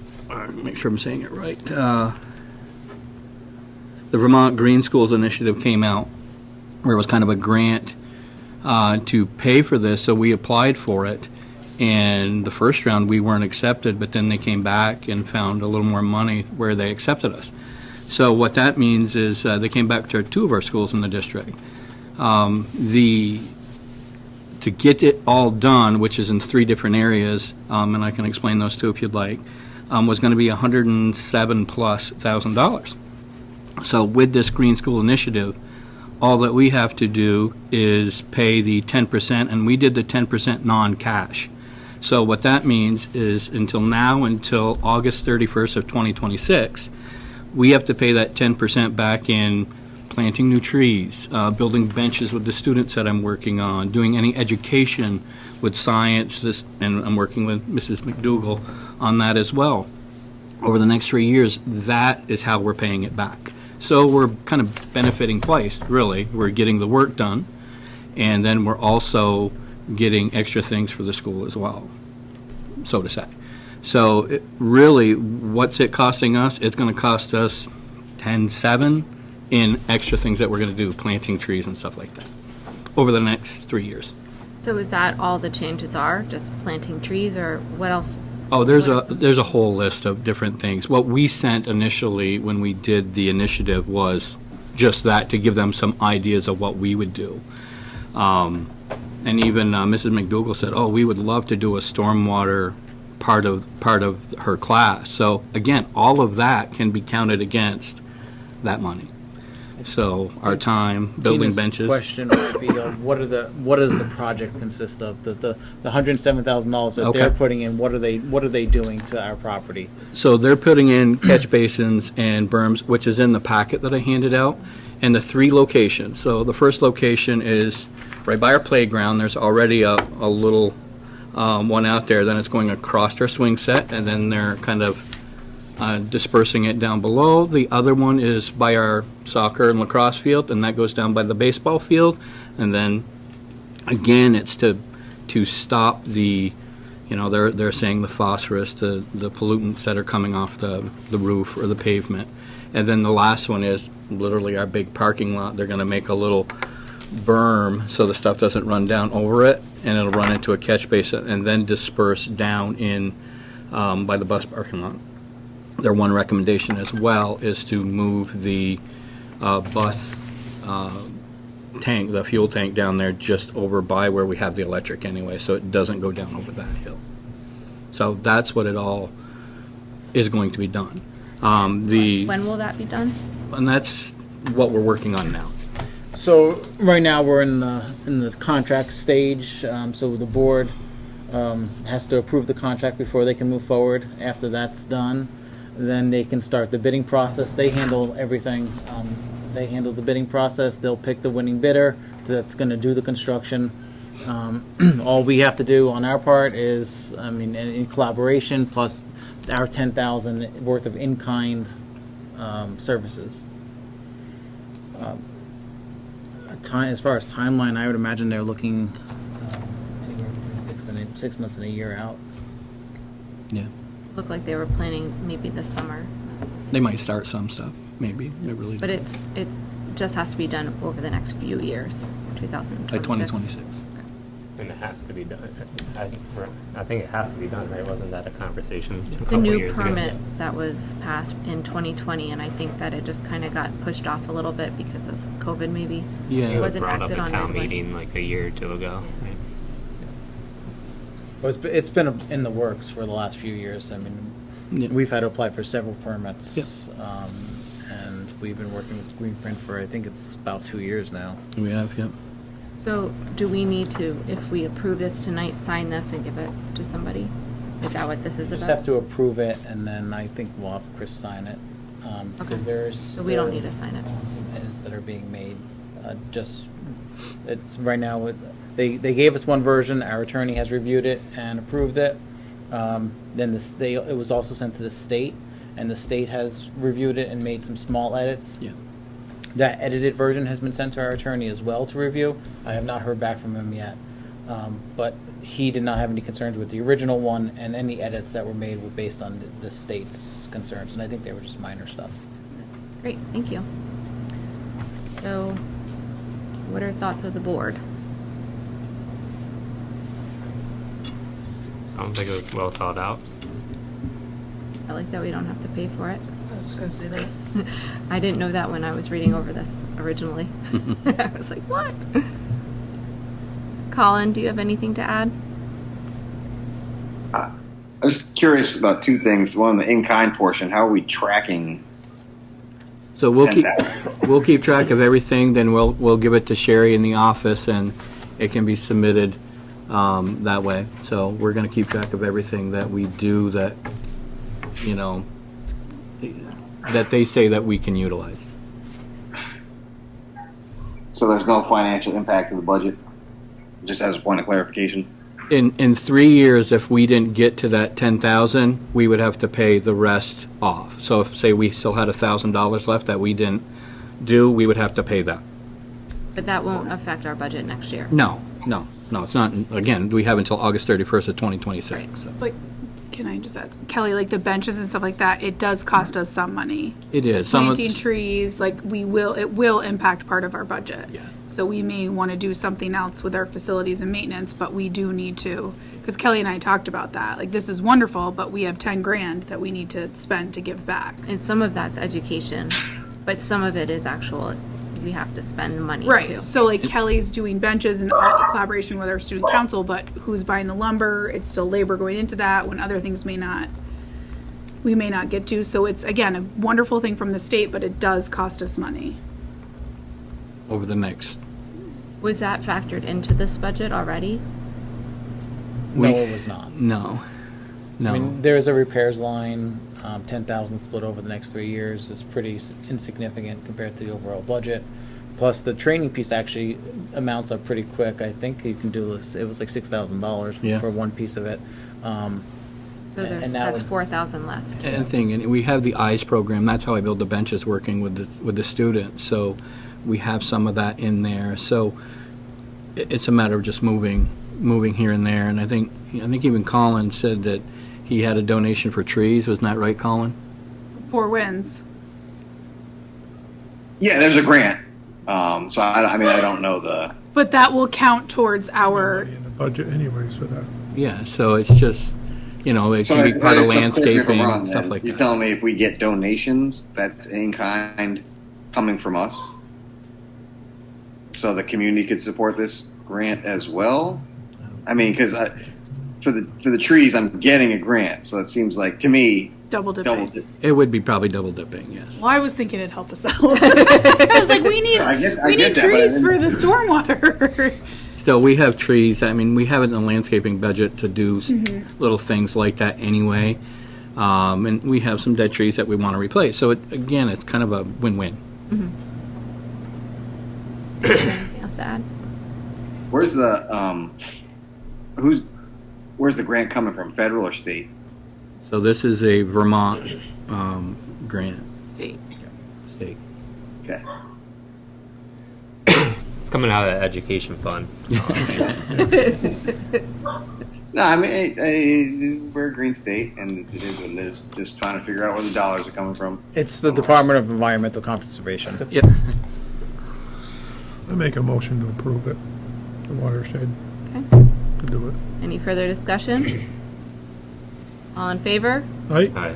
make sure I'm saying it right, the Vermont Green Schools Initiative came out, where it was kind of a grant to pay for this, so we applied for it. And the first round, we weren't accepted, but then they came back and found a little more money where they accepted us. So what that means is they came back to 2 of our schools in the district. To get it all done, which is in 3 different areas, and I can explain those 2 if you'd like, was going to be $107,000+. So with this Green School Initiative, all that we have to do is pay the 10%, and we did the 10% non-cash, So what that means is until August 31st of 2026, we have to pay that 10% back in planting new trees, building benches with the students that I'm working on, doing any education with science, and I'm working with Mrs. McDougall on that as well. Over the next 3 years, that is how we're paying it back. So we're kind of benefiting twice, really. We're getting the work done, and then we're also getting extra things for the school as well, so to say. So really, what's it costing us? It's going to cost us $10.7 in extra things that we're going to do, planting trees and stuff like that, over the next 3 years. So is that all the changes are, just planting trees, or what else? Oh, there's a whole list of different things. What we sent initially when we did the initiative was just that, to give them some ideas of what we would do. And even Mrs. McDougall said, "Oh, we would love to do a stormwater part of her class." So again, all of that can be counted against that money. So our time building Tina's benches. Question would be, what does the project consist of? The $107,000 that they're Okay. putting in, what are they doing to our property? So they're putting in catch basins and berms, which is in the packet that I handed out, and the 3 locations. So the first location is right by our playground. There's already a little one out there. Then it's going across our swing set, and then they're kind of dispersing it down below. The other one is by our soccer and lacrosse field, and that goes down by the baseball field. And then, again, it's to stop the, they're saying the phosphorus, the pollutants that are coming off the roof or the pavement. And then the last one is literally our big parking lot. They're going to make a little berm so the stuff doesn't run down over it, and it'll run into a catch basin and then disperse down in by the bus parking lot. Their one recommendation as well is to move the bus tank, the fuel tank down there just over by where we have the electric anyway, so it doesn't go down over that hill. So that's what it all is going to be done. When will that be done? And that's what we're working on now. So right now we're in the contract stage. So the board has to approve the contract before they can move forward. After that's done, then they can start the bidding process. They handle everything. They handle the bidding process. They'll pick the winning bidder that's going to do the construction. All we have to do on our part is, in collaboration, plus our $10,000 worth of in-kind services. As far as timeline, I would imagine they're looking anywhere between 6 months and a year out. Yeah. Looked like they were planning maybe this summer. They might start some stuff, maybe. It really But it just has to be done over the next few years, 2026. by 2026. And it has to be done. I think it has to be done, right? Wasn't that a conversation a The couple new years ago? permit that was passed in 2020, and I think that it just kind of got pushed off a little bit because of COVID, maybe. Yeah. It wasn't brought acted up on at town right away. meeting like a year or two ago. Right? Well, it's been in the works for the last few years. We've had to apply for several permits, and we've been working with Greenprint for, I think it's about 2 years now. We have, yep. So do we need to, if we approve this tonight, sign this and give it to somebody? Is that what this is Just about? have to approve it, and then I think we'll have Chris sign it. Okay. Because there's So we don't need to sign it. edits that are being made. It's right now, they gave us one version, our attorney has reviewed it and approved it. Then it was also sent to the state, and the state has reviewed it and made some small edits. Yeah. That edited version has been sent to our attorney as well to review. I have not heard back from him yet. But he did not have any concerns with the original one, and any edits that were made were based on the state's concerns, and I think they were just minor stuff. Great, thank you. So, what are thoughts of the board? Sounds like it was well thought out. I like that we don't have to pay for it. I was just going to say that. I didn't know that when I was reading over this originally. I was like, what? Colin, do you have anything to add? I was curious about 2 things. One, the in-kind portion. How are we tracking? So we'll keep track of everything, then we'll give it to Sherry in the office, and it can be submitted that way. So we're going to keep track of everything that we do that, you know, that they say that we can utilize. So there's no financial impact to the budget, just as a point of clarification? In 3 years, if we didn't get to that 10,000, we would have to pay the rest off. So if, say, we still had $1,000 left that we didn't do, we would have to pay that. But that won't affect our budget next year. No, it's not. Again, we have until August 31st of 2026. So. But can I just add, Kelly, like the benches and stuff like that, it does cost us some money. It is. Planting trees, like it will impact part of our budget. Yeah. So we may want to do something else with our facilities and maintenance, but we do need to, because Kelly and I talked about that. Like, this is wonderful, but we have 10 grand that we need to spend to give back. And some of that's education, but some of it is actual, we have to spend money too. Right, so like Kelly's doing benches in collaboration with our student council, but who's buying the lumber? It's still labor going into that when other things we may not get to. So it's, again, a wonderful thing from the state, but it does cost us money. Over the next. Was that factored into this budget already? No, it was not. No. I mean, there's a repairs line, 10,000 split over the next 3 years. It's pretty insignificant compared to the overall budget. Plus, the training piece actually amounts up pretty quick. I think you can do this. It was like $6,000 for one piece of it. So that's 4,000 left. And we have the EYES program. That's how I build the benches, working with the students. So we have some of that in there. So it's a matter of just moving here and there. And I think even Colin said that he had a donation for trees. Wasn't that right, Colin? 4 Winds. Yeah, there's a grant. So I mean, I don't know the. But that will count towards our In the budget anyways for that. Yeah. So it's just, you know, it can be part of landscaping, stuff like that. You're telling me if we get donations, that's in kind coming from us? So the community could support this grant as well? I mean, because for the trees, I'm getting a grant, so it seems like, to me, double dipping. It would be probably double dipping, yes. Well, I was thinking it'd help us out. I was like, we need trees for the stormwater. Still, we have trees. I mean, we have it in the landscaping budget to do little things like that anyway. And we have some dead trees that we want to replace. So, again, it's kind of a win-win. Anything else to add? Where's the where's the grant coming from, federal or state? So this is a Vermont grant. State. Okay. It's coming out of the education fund. No, I mean, we're a green state, and it is what it is. Just trying to figure out where the dollars are coming from. It's the Department of Environmental Conservation. Yep. I make a motion to approve it, the watershed, Okay. to do it. Any further discussion? All in favor? Aye.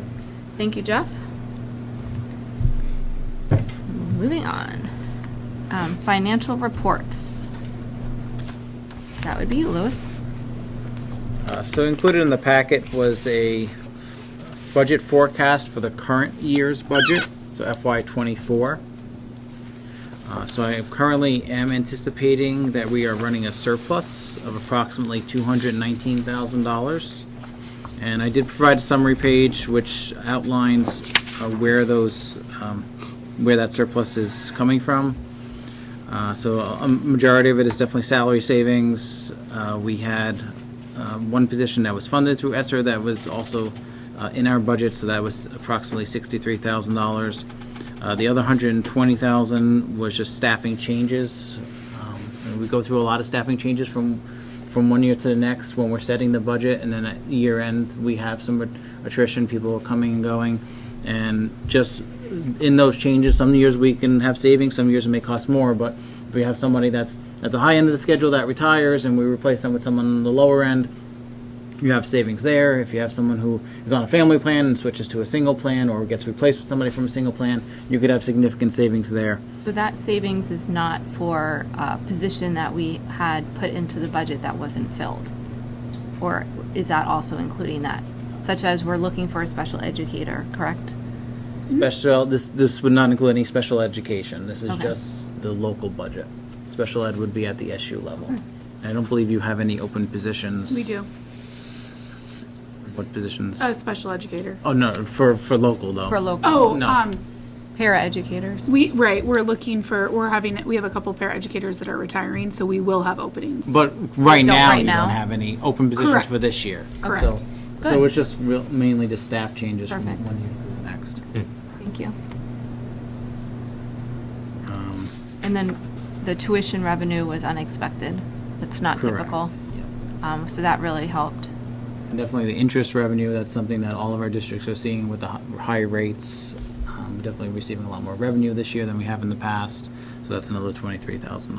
Thank you, Jeff. Moving on. Financial reports. That would be you, Louis. So included in the packet was a budget forecast for the current year's budget, so FY24. So I currently am anticipating that we are running a surplus of approximately $219,000. And I did provide a summary page which outlines where that surplus is coming from. So a majority of it is definitely salary savings. We had one position that was funded through ESSER that was also in our budget, so that was approximately $63,000. The other $120,000 was just staffing changes. And we go through a lot of staffing changes from one year to the next when we're setting the budget, and then at year end we have some attrition, people are coming and going, and just in those changes, some years we can have savings, some years it may cost more, but if we have somebody that's at the high end of the schedule that retires and we replace them with someone on the lower end, you have savings there. If you have someone who is on a family plan and switches to a single plan or gets replaced with somebody from a single plan, you could have significant savings there. So that savings is not for a position that we had put into the budget that wasn't filled? Or is that also including that? Such as we're looking for a special educator, correct? Special, this would not include any special education. This is Okay. just the local budget. Special ed would be at the SU level. I don't believe you have any open positions. We do. What positions? A special educator. Oh, no, for local, though. For local. Oh, No. Para-educators. we have a couple paraeducators that are retiring, so we will have openings. But right don't now, right you now? don't have any open positions Correct. for this year. Correct. So Good. it's just mainly just staff changes from Perfect. one year to the next. Thank you. Um, And then the tuition revenue was unexpected. That's not Correct. typical. So that really helped. And definitely the interest revenue, that's something that all of our districts are seeing with the high rates. Definitely receiving a lot more revenue this year than we have in the past. So that's another $23,000.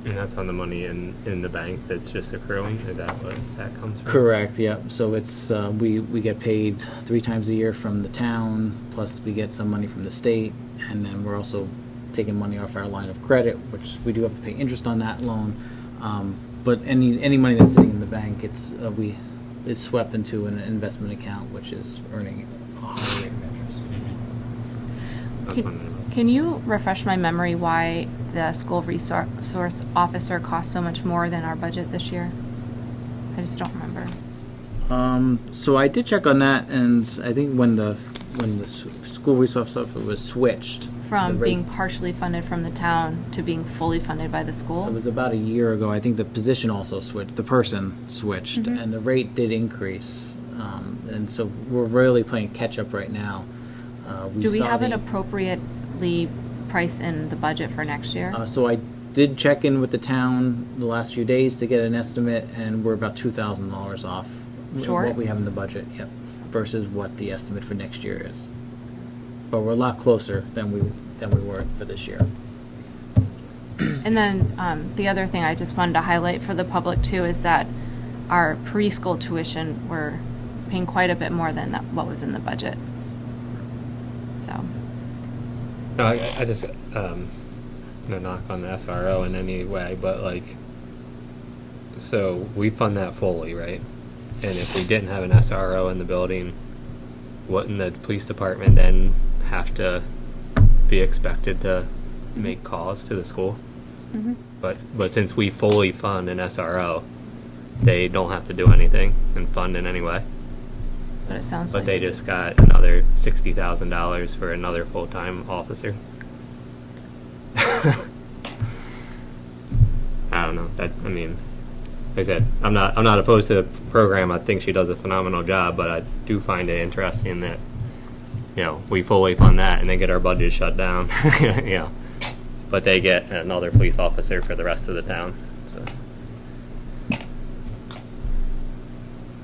And that's on the money in the bank that's just accruing? Is that what that comes from? Correct, yep. So it's, we get paid 3 times a year from the town, plus we get some money from the state, and then we're also taking money off our line of credit, which we do have to pay interest on that loan. But any money that's sitting in the bank, it's swept into an investment account, which is earning a higher rate of interest. Can you refresh my memory why the school resource officer costs so much more than our budget this year? I just don't remember. So I did check on that, and I think when the school resource officer was switched From the rate- being partially funded from the town to being fully funded by the school? It was about a year ago. I think the position also switched. The person switched, Mhm. and the rate did increase. And so we're really playing catch up right now. Do we saw have it the- appropriately priced in the budget for next year? So I did check in with the town the last few days to get an estimate, and we're about $2,000 off Short? what we have in the budget. Yep, versus what the estimate for next year is. But we're a lot closer than we were for this year. And then the other thing I just wanted to highlight for the public too is that our preschool tuition, we're paying quite a bit more than what was in the budget. So, No, I just, no knock on the SRO in any way, but like, so we fund that fully, right? And if we didn't have an SRO in the building, wouldn't the police department then have to be expected to make calls to the school? Mhm. But since we fully fund an SRO, they don't have to do anything and fund in any way. that's what it sounds But like. they just got another $60,000 for another full-time officer. I don't know. Like I said, I'm not opposed to the program. I think she does a phenomenal job, but I do find it interesting that, we fully fund that and then get our budget shut down. But they get another police officer for the rest of the town. So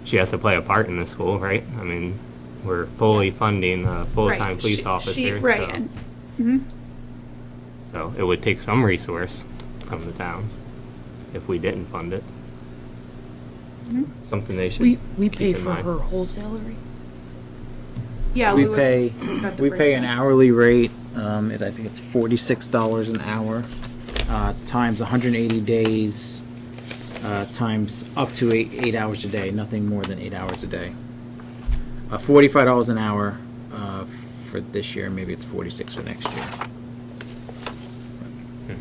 she has to play a part in the school, right? We're fully funding a full-time Right. police officer. Right. So. And, mhm. So it would take some resource from the town if we didn't fund it. Mhm. Something they should We keep pay in for mind. her whole salary? Yeah, we Louis pay got the we pay an breakdown. hourly rate. I think it's $46 an hour times 180 days times up to eight hours a day. Nothing more than 8 hours a day. $45 an hour for this year. Maybe it's 46 for next year.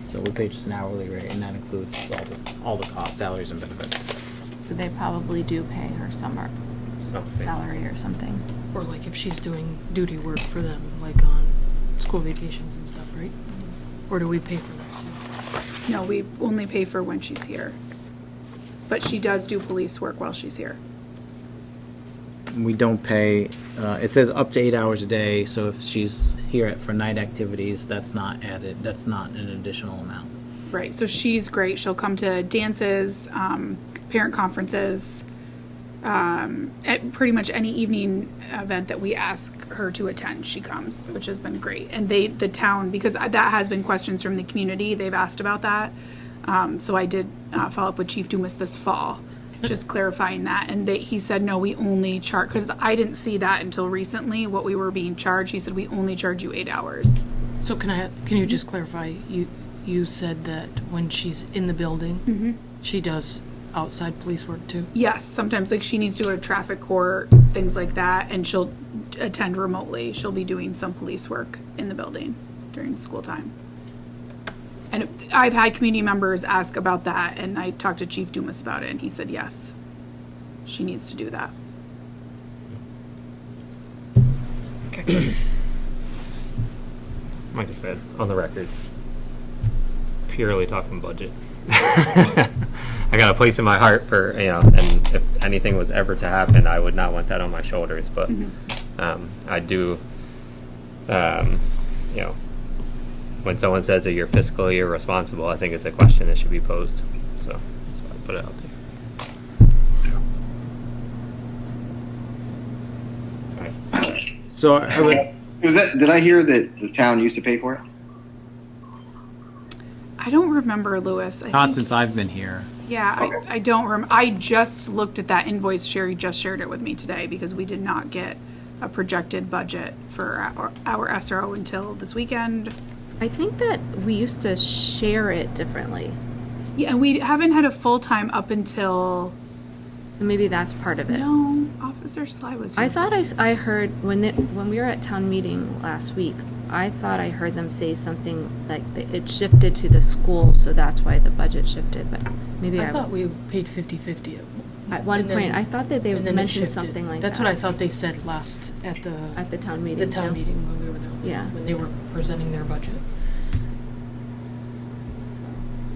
So we pay just an hourly rate, and that includes all the costs, salaries, and benefits. So they probably do pay her summer Something. salary or something. Or like if she's doing duty work for them, like on school vacations and stuff, right? Or do we pay for that too? No, we only pay for when she's here. But she does do police work while she's here. We don't pay, it says up to 8 hours a day, so if she's here for night activities, that's not added, that's not an additional amount. Right, so she's great. She'll come to dances, parent conferences, at pretty much any evening event that we ask her to attend, she comes, which has been great. And the town, because that has been questions from the community, they've asked about that. So I did follow up with Chief Dumas this fall, just clarifying that. And he said, no, we only charge, because I didn't see that until recently, what we were being charged. He said, we only charge you 8 hours. So can you just clarify, you said that when she's in the building, she does outside police work too? Yes, sometimes like she needs to go to traffic court, things like that, and she'll attend remotely. She'll be doing some police work in the building during school time. And I've had community members ask about that, and I talked to Chief Dumas about it, and he said, yes, she needs to do that. Like I said, on the record, purely talking budget. I got a place in my heart for, and if anything was ever to happen, I would not want that on my shoulders. But I do, when someone says that you're fiscally irresponsible, I think it's a question that should be posed. So that's why I put it out there. So I would. Did I hear that the town used to pay for it? I don't remember, Louis. Not since I've been here. Yeah, I don't I just looked at that invoice. Sherry just shared it with me today because we did not get a projected budget for our SRO until this weekend. I think that we used to share it differently. Yeah, and we haven't had a full-time up until... So maybe that's part of it. No, Officer Sly was here. I thought I heard, when we were at town meeting last week, I thought I heard them say something like that it shifted to the school, so that's why the budget shifted, but maybe I thought we paid 50/50 at one point. I thought that they and then it mentioned shifted. something like That's that. what I thought they said last at the town meeting. The town too. meeting when we were there. Yeah. When they were presenting their budget.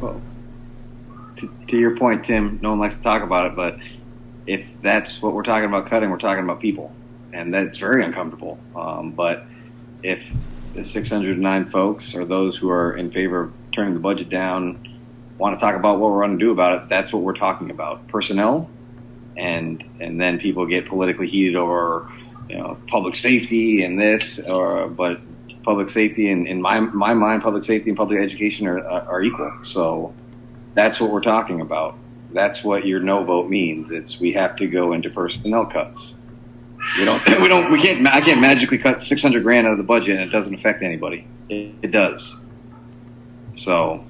Well, to your point, Tim, no one likes to talk about it, but if that's what we're talking about cutting, we're talking about people, and that's very uncomfortable. But if the 609 folks or those who are in favor of turning the budget down want to talk about what we're going to do about it, that's what we're talking about. Personnel, and then people get politically heated over, public safety and this, but public safety in my mind, public safety and public education are equal. So that's what we're talking about. That's what your no vote means. We have to go into personnel cuts. I can't magically cut $600,000 out of the budget and it doesn't affect anybody. It does. So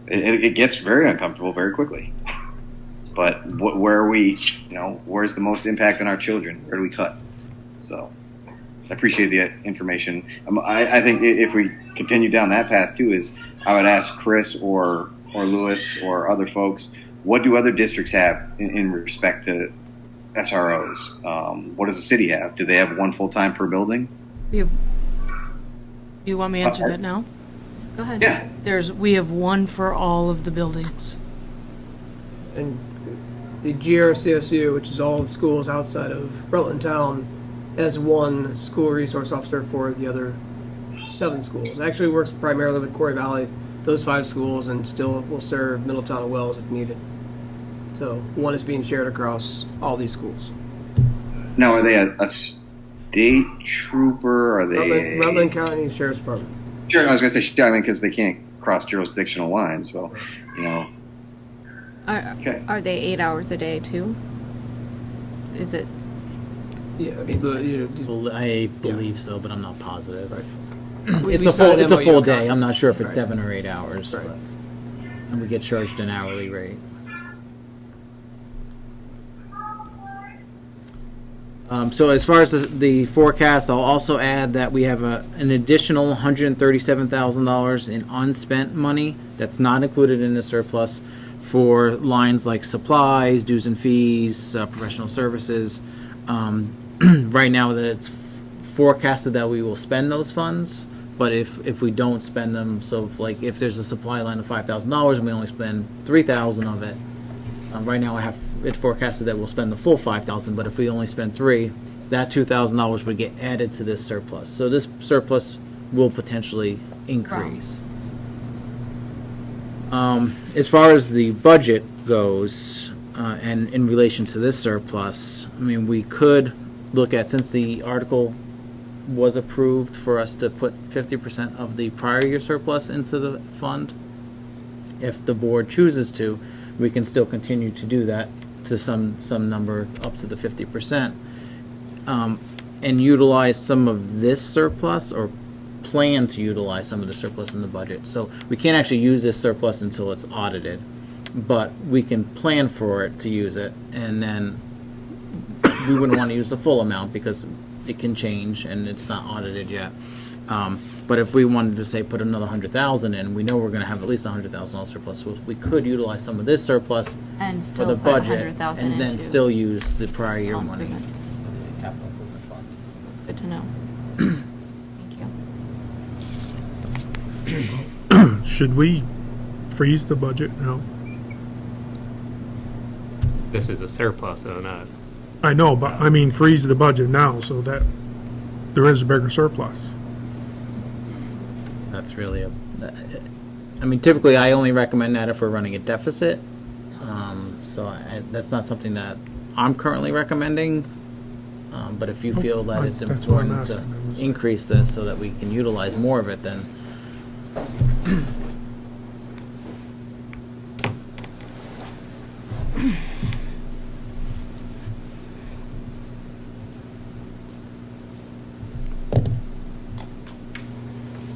it gets very uncomfortable very quickly. But where are we, where's the most impact on our children? Where do we cut? So I appreciate the information. I think if we continue down that path too, is I would ask Chris or Louis or other folks, what do other districts have in respect to SROs? What does the city have? Do they have one full-time per building? Do you want me to answer that now? Go ahead. Yeah. We have one for all of the buildings. And the GRCSU, which is all the schools outside of Rutland Town, has one school resource officer for the other 7 schools. It actually works primarily with Corey Valley, those 5 schools, and still will serve Middletown and Wells if needed. So one is being shared across all these schools. Now, are they a state trooper? Are they Rutland County Sheriff's Department? Sure, I was going to say, because they can't cross jurisdictional lines. So, Are they 8 hours a day too? Is it? Yeah, I mean, I believe so, but I'm not positive. We It's a signed an full MOU day. contract. I'm not sure if it's Right. 7 or 8 hours. Right. But- and we get charged an hourly rate. So as far as the forecast, I'll also add that we have an additional $137,000 in unspent money that's not included in the surplus for lines like supplies, dues and fees, professional services. Right now, that it's forecasted that we will spend those funds, but if we don't spend them, so if there's a supply line of $5,000 and we only spend $3,000 of it, right now I have it forecasted that we'll spend the full $5,000, but if we only spend $3,000, that $2,000 would get added to this surplus. So this surplus will potentially increase. As far as the budget goes, and in relation to this surplus, I mean, we could look at, since the article was approved for us to put 50% of the prior year surplus into the fund, if the board chooses to, we can still continue to do that to some number up to the 50%, and utilize some of this surplus, or plan to utilize some of the surplus in the budget. So we can't actually use this surplus until it's audited, but we can plan for it to use it, and then we wouldn't want to use the full amount because it can change and it's not audited yet. But if we wanted to say put another 100,000 in, we know we're gonna have at least $100,000 surplus, so we could utilize some of this surplus And for still the put budget, 100,000 and then into still use the prior year money. improvement. Capital improvement fund. Good to know. Thank you. Should we freeze the budget now? This is a surplus, though, not. I know, but I mean freeze the budget now so that there is a bigger surplus. That's really I mean, typically I only recommend that if we're running a deficit. So that's not something that I'm currently recommending. But if you feel that it's That's what I'm important to asking. increase this so that we can utilize more of it, then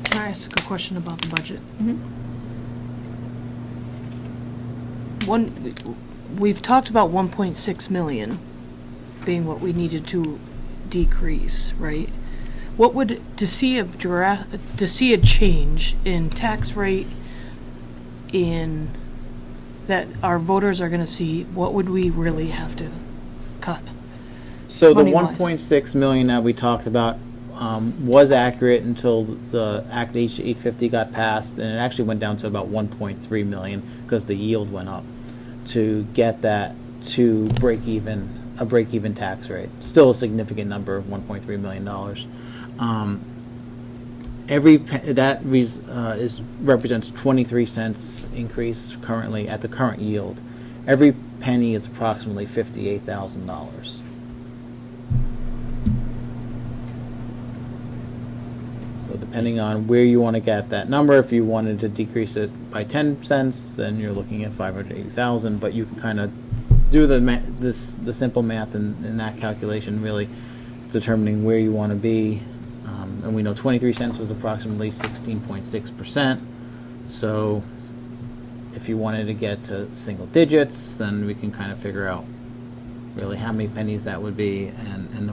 Can I ask a question about the budget? We've talked about 1.6 million being what we needed to decrease, right? What would, to see a change in tax rate in, that our voters are gonna see, what would we really have to cut? So the money-wise? 1.6 million that we talked about was accurate until the Act H 850 got passed, and it actually went down to about 1.3 million because the yield went up to get that to a break-even tax rate. Still a significant number of $1.3 million. Represents 23 cents increase currently at the current yield. Every penny is approximately $58,000. So depending on where you want to get that number, if you wanted to decrease it by 10 cents, then you're looking at 580,000. But you can kind of do the simple math in that calculation, really determining where you want to be. And we know 23 cents was approximately 16.6%. So if you wanted to get to single digits, then we can kind of figure out really how many pennies that would be and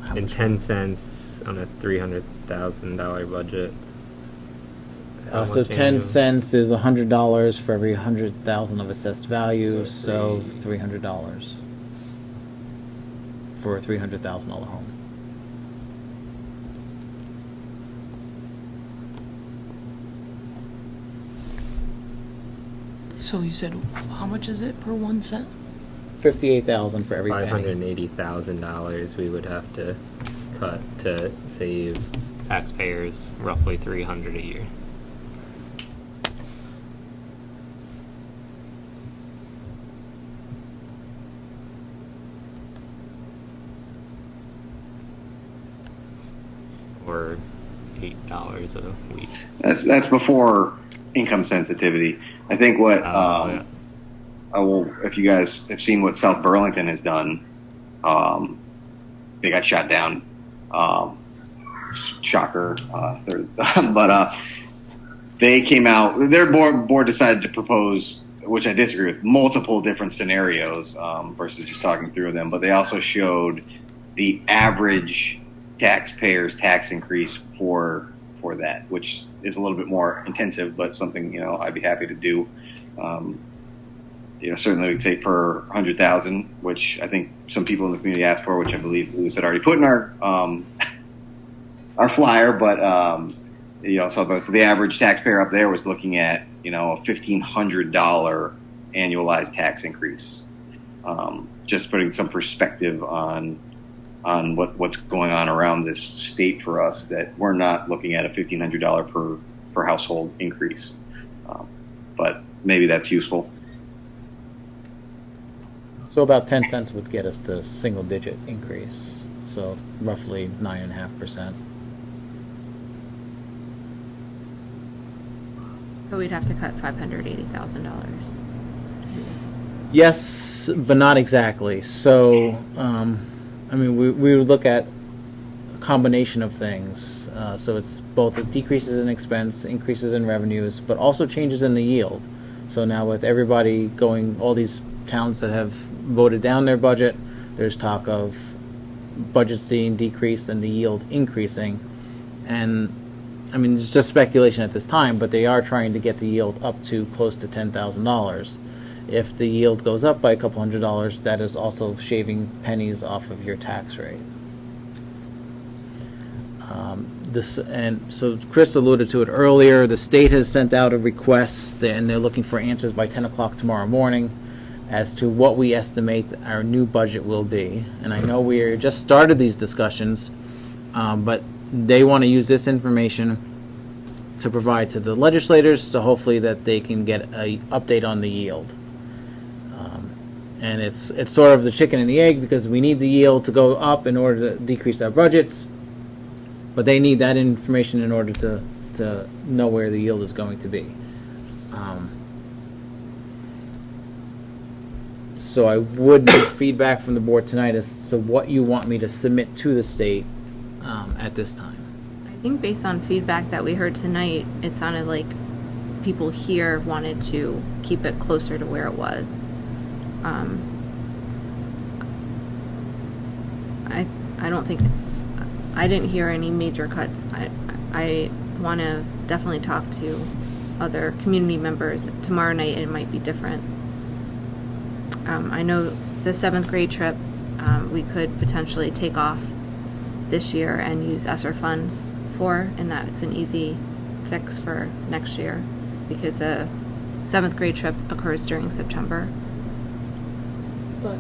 how And much 10 cents on a $300,000 budget. How so much 10 annual? cents is $100 for every 100,000 of assessed value, so $300 for a $300,000 home. So you said, how much is it per 1 cent? 58,000 for every penny. $580,000 we would have to cut to save taxpayers roughly $300 a year. Or $8 a week. That's before income sensitivity. I think what Yeah. I will, if you guys have seen what South Burlington has done, they got shot down. Shocker, but they came out. Their board decided to propose, which I disagree with, multiple different scenarios versus just talking through them. But they also showed the average taxpayer's tax increase for that, which is a little bit more intensive, but something I'd be happy to do. Certainly we could say per 100,000, which I think some people in the community asked for, which I believe Lewis had already put in our flyer. But so the average taxpayer up there was looking at a $1,500 annualized tax increase. Just putting some perspective on what's going on around this state for us, that we're not looking at a $1,500 per household increase. But maybe that's useful. So about 10 cents would get us to single digit increase. So roughly 9.5%. But we'd have to cut $580,000. Yes, but not exactly. So, we would look at a combination of things. So it's both the decreases in expense, increases in revenues, but also changes in the yield. So now with everybody going, all these towns that have voted down their budget, there's talk of budgets being decreased and the yield increasing. And I mean, it's just speculation at this time, but they are trying to get the yield up to close to $10,000. If the yield goes up by a couple $100, that is also shaving pennies off of your tax rate. And so Chris alluded to it earlier. The state has sent out a request, and they're looking for answers by 10 o'clock tomorrow morning as to what we estimate our new budget will be. And I know we just started these discussions, but they want to use this information to provide to the legislators, so hopefully that they can get an update on the yield. And it's sort of the chicken and the egg, because we need the yield to go up in order to decrease our budgets, but they need that information in order to know where the yield is going to be. So I would need feedback from the board tonight as to what you want me to submit to the state at this time. I think based on feedback that we heard tonight, it sounded like people here wanted to keep it closer to where it was. I don't think, I didn't hear any major cuts. I want to definitely talk to other community members. Tomorrow night it might be different. I know the 7th grade trip, we could potentially take off this year and use ESSER funds for, and that's an easy fix for next year, because the 7th grade trip occurs during September. But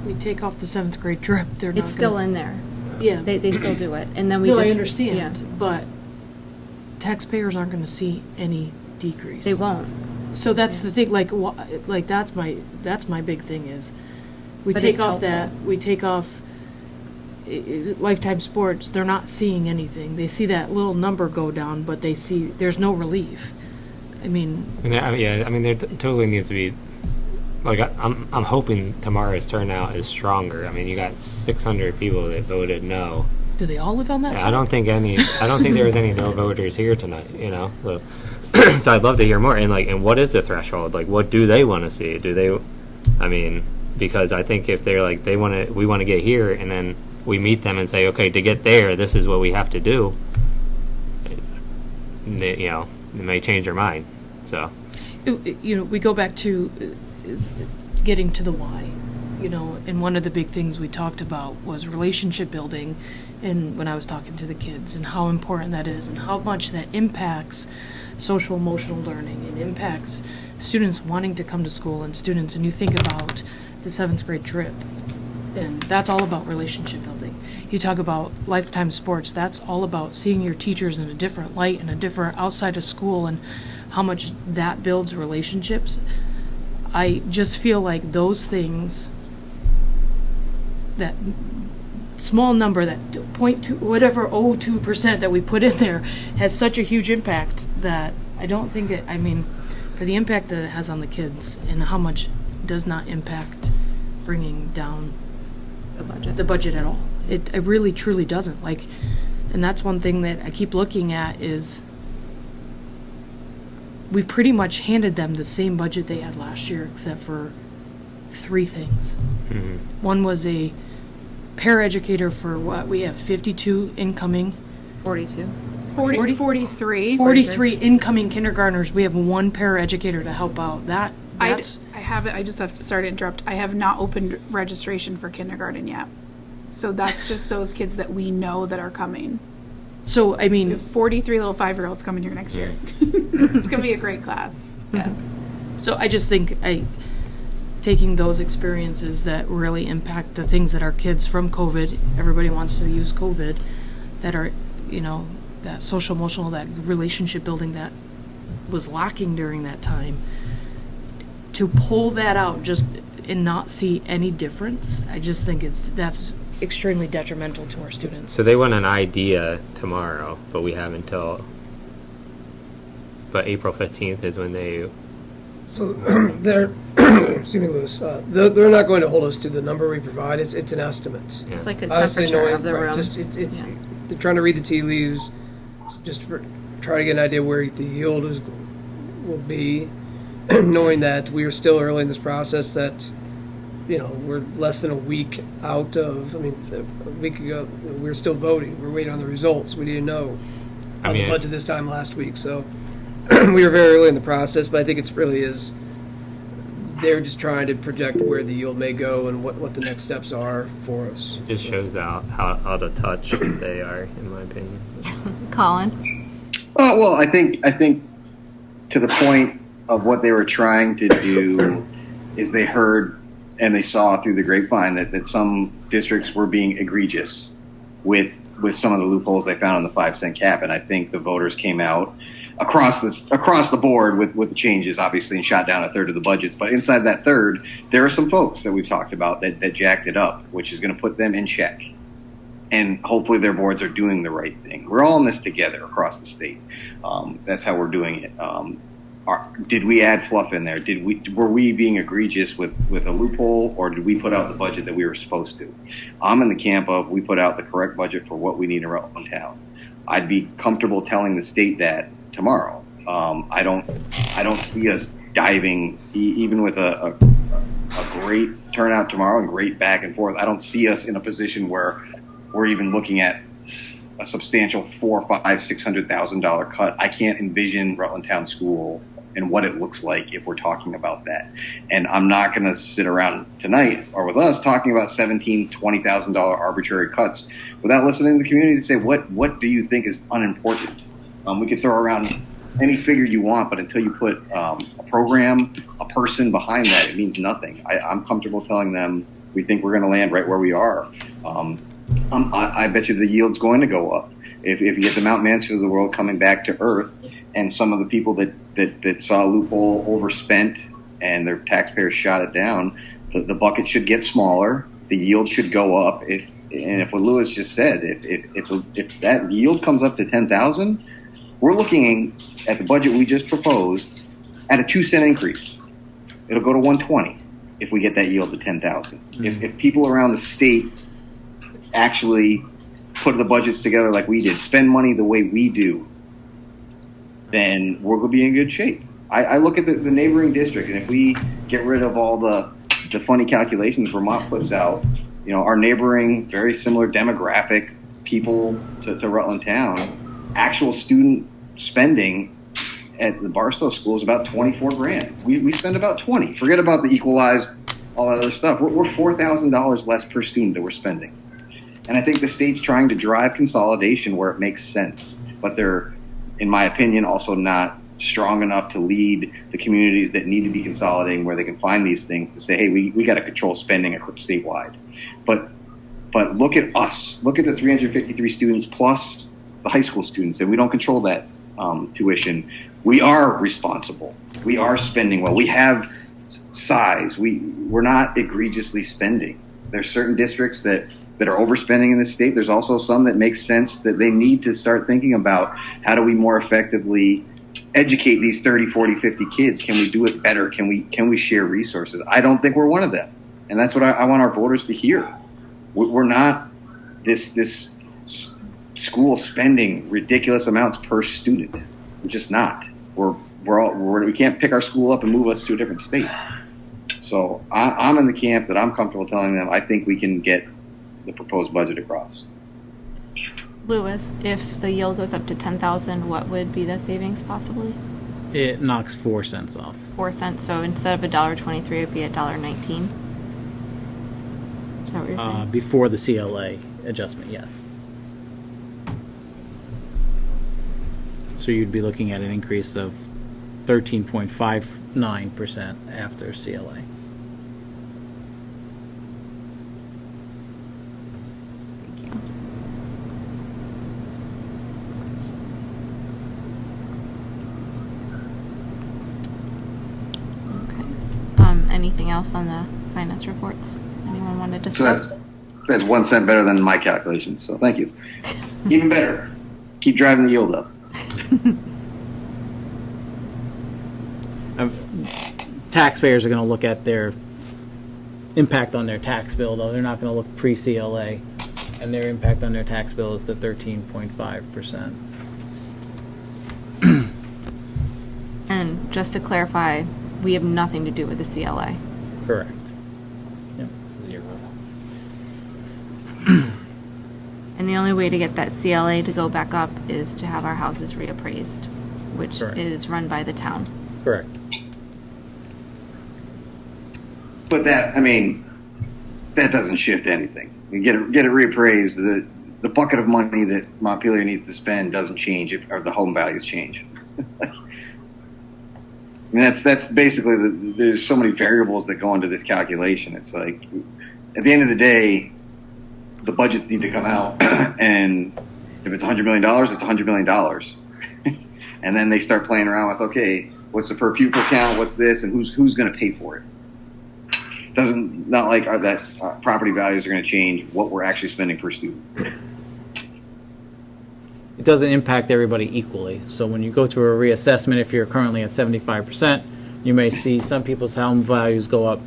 we take off the 7th grade trip, they're not It's still gonna- in there. Yeah. They still do it, and then we No, just. I understand, yeah. but taxpayers aren't gonna see any decrease. They won't. So that's the thing, like that's my big thing is, we But take it's off that, helpful. we take off Lifetime Sports, they're not seeing anything. They see that little number go down, but they see, there's no relief. I mean. There totally needs to be, like, I'm hoping tomorrow's turnout is stronger. I mean, you got 600 people that voted no. Do they all live on that side? I don't think there was any no voters here tonight, you know, so. So I'd love to hear more, and what is the threshold? Like, what do they want to see? Because I think if they're like, we want to get here, and then we meet them and say, okay, to get there, this is what we have to do, they may change their mind, so. We go back to getting to the why, and one of the big things we talked about was relationship building, and when I was talking to the kids, and how important that is, and how much that impacts social emotional learning, and impacts students wanting to come to school, and you think about the 7th grade trip, and that's all about relationship building. You talk about Lifetime Sports, that's all about seeing your teachers in a different light, and a different outside of school, and how much that builds relationships. I just feel like those things, that small number, that 0.2% that we put in there, has such a huge impact that I don't think it, for the impact that it has on the kids, and how much does not impact bringing down the budget at all. It really truly doesn't. And that's one thing that I keep looking at is, we pretty much handed them the same budget they had last year, except for 3 things. Mm-hmm. One was a paraeducator for what? We have 52 incoming. 42. 43. 43 incoming kindergartners. We have 1 paraeducator to help out. I just have to, sorry to interrupt. I have not opened registration for kindergarten yet. So that's just those kids that we know that are coming. So, We have 43 little 5-year-olds coming here next year. It's going to be a great class. Yeah. So I just think taking those experiences that really impact the things that our kids from COVID, everybody wants to use COVID, that are, that social emotional, that relationship building that was lacking during that time, to pull that out and not see any difference, I just think that's extremely detrimental to our students. So they want an idea tomorrow, but we have but April 15th is when they. So they're, excuse me, Louis, they're not going to hold us to the number we provide. It's an estimate. It's like a Honestly, temperature of the right, room. They're trying to read the tea leaves, just try to get an idea where the yield will be, knowing that we are still early in this process, that we're less than a week out of, a week ago, we were still voting. We're waiting on the results. We didn't know. on the mean, budget this time last week, so we were very early in the process, but I think it's really is, they're just trying to project where the yield may go and what the next steps are for us. Just shows out how out of touch they are, in my opinion. Colin? Oh, well, I think to the point of what they were trying to do is they heard and they saw through the grapevine that some districts were being egregious with some of the loopholes they found on the 5-cent cap, and I think the voters came out across the board with the changes, obviously, and shot down a third of the budgets. But inside that third, there are some folks that we've talked about that jacked it up, which is going to put them in check. And hopefully their boards are doing the right thing. We're all in this together across the state. That's how we're doing it. Did we add fluff in there? Were we being egregious with a loophole, or did we put out the budget that we were supposed to? I'm in the camp of we put out the correct budget for what we need in Rutland Town. I'd be comfortable telling the state that tomorrow. I don't see us diving even with a great turnout tomorrow and great back and forth. I don't see us in a position where we're even looking at a substantial $400,000, $500,000, $600,000 cut. I can't envision Rutland Town School and what it looks like if we're talking about that. And I'm not going to sit around tonight or with us talking about $17,000, $20,000 arbitrary cuts without listening to the community to say, what do you think is unimportant? We could throw around any figure you want, but until you put a program, a person behind that, it means nothing. I'm comfortable telling them we think we're going to land right where we are. I bet you the yield's going to go up. If you get the Mount Mansfield of the world coming back to earth, and some of the people that saw a loophole overspent and their taxpayers shot it down, the bucket should get smaller. The yield should go up. If what Lewis just said, if that yield comes up to 10,000, we're looking at the budget we just proposed at a 2-cent increase. It'll go to 120 if we get that yield to 10,000. If people around the state actually put the budgets together like we did, spend money the way we do, then we're going to be in good shape. I look at the neighboring district, and if we get rid of all the funny calculations Vermont puts out, our neighboring, very similar demographic people to Rutland Town, actual student spending at the Barstow School is about $24,000. We spend about 20. Forget about the equalized, all that other stuff. We're $4,000 less per student that we're spending. And I think the state's trying to drive consolidation where it makes sense, but they're, in my opinion, also not strong enough to lead the communities that need to be consolidating where they can find these things to say, hey, we got to control spending statewide. But look at us. Look at the 353 students plus the high school students, and we don't control that tuition. We are responsible. We are spending well. We have size. We're not egregiously spending. There's certain districts that are overspending in the state. There's also some that make sense that they need to start thinking about how do we more effectively educate these 30, 40, 50 kids? Can we do it better? Can we share resources? I don't think we're one of them. And that's what I want our voters to hear. We're not this school spending ridiculous amounts per student. We're just not. We can't pick our school up and move us to a different state. So I'm in the camp that I'm comfortable telling them I think we can get the proposed budget across. Lewis, if the yield goes up to 10,000, what would be the savings possibly? It knocks 4 cents off. 4 cents, so instead of $1.23, it'd be $1.19. Is that what you're saying? Before the CLA adjustment, yes. So you'd be looking at an increase of 13.59% after CLA. Anything else on the finance reports? Anyone want to discuss? So that's 1 cent better than my calculations. So thank you. Even better. Keep driving the yield up. Taxpayers are going to look at their impact on their tax bill, though. They're not going to look pre-CLA, and their impact on their tax bill is the 13.5%. And just to clarify, we have nothing to do with the CLA. Correct. Yep. And the only way to get that CLA to go back up is to have our houses reappraised, which Correct. is run by the town. Correct. But that, I mean, that doesn't shift anything. You get it reappraised. The bucket of money that Montpelier needs to spend doesn't change or the home values change. I mean, that's basically there's so many variables that go into this calculation. It's like, at the end of the day, the budgets need to come out, and if it's $100 million, it's $100 million. And then they start playing around with, okay, what's the per pupil count? What's this? And who's going to pay for it? Not like that property values are going to change what we're actually spending per student. It doesn't impact everybody equally. So when you go through a reassessment, if you're currently at 75%, you may see some people's home values go up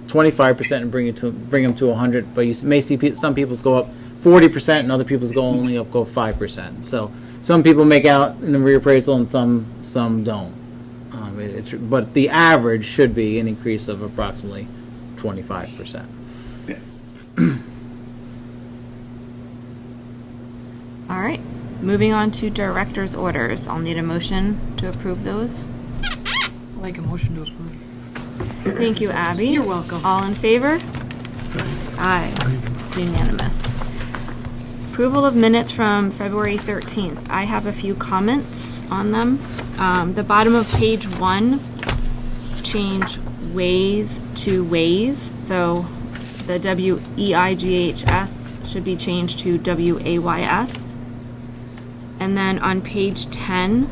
25% and bring them to 100, but you may see some people's go up 40% and other people's go 5%. So some people make out in the reappraisal and some don't. But the average should be an increase of approximately 25%. Yeah. All right, moving on to director's orders. I'll need a motion to approve those. I'd like a motion to approve. Thank you, Abby. You're welcome. All in favor? Aye. It's unanimous. Approval of minutes from February 13th. I have a few comments on them. The bottom of page 1, change ways to ways. So the WEIGHS should be changed to WAYS. And then on page 10,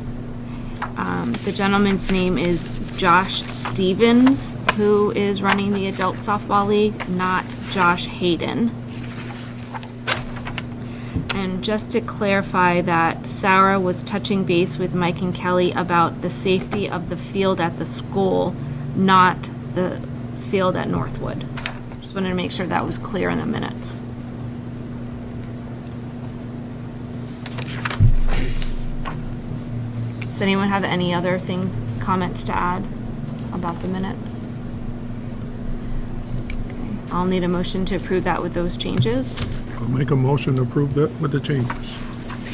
the gentleman's name is Josh Stevens, who is running the Adult Softball League, not Josh Hayden. And just to clarify that Sarah was touching base with Mike and Kelly about the safety of the field at the school, not the field at Northwood. Just wanted to make sure that was clear in the minutes. Does anyone have any other comments to add about the minutes? Okay, I'll need a motion to approve that with those changes. I'll make a motion to approve that with the changes.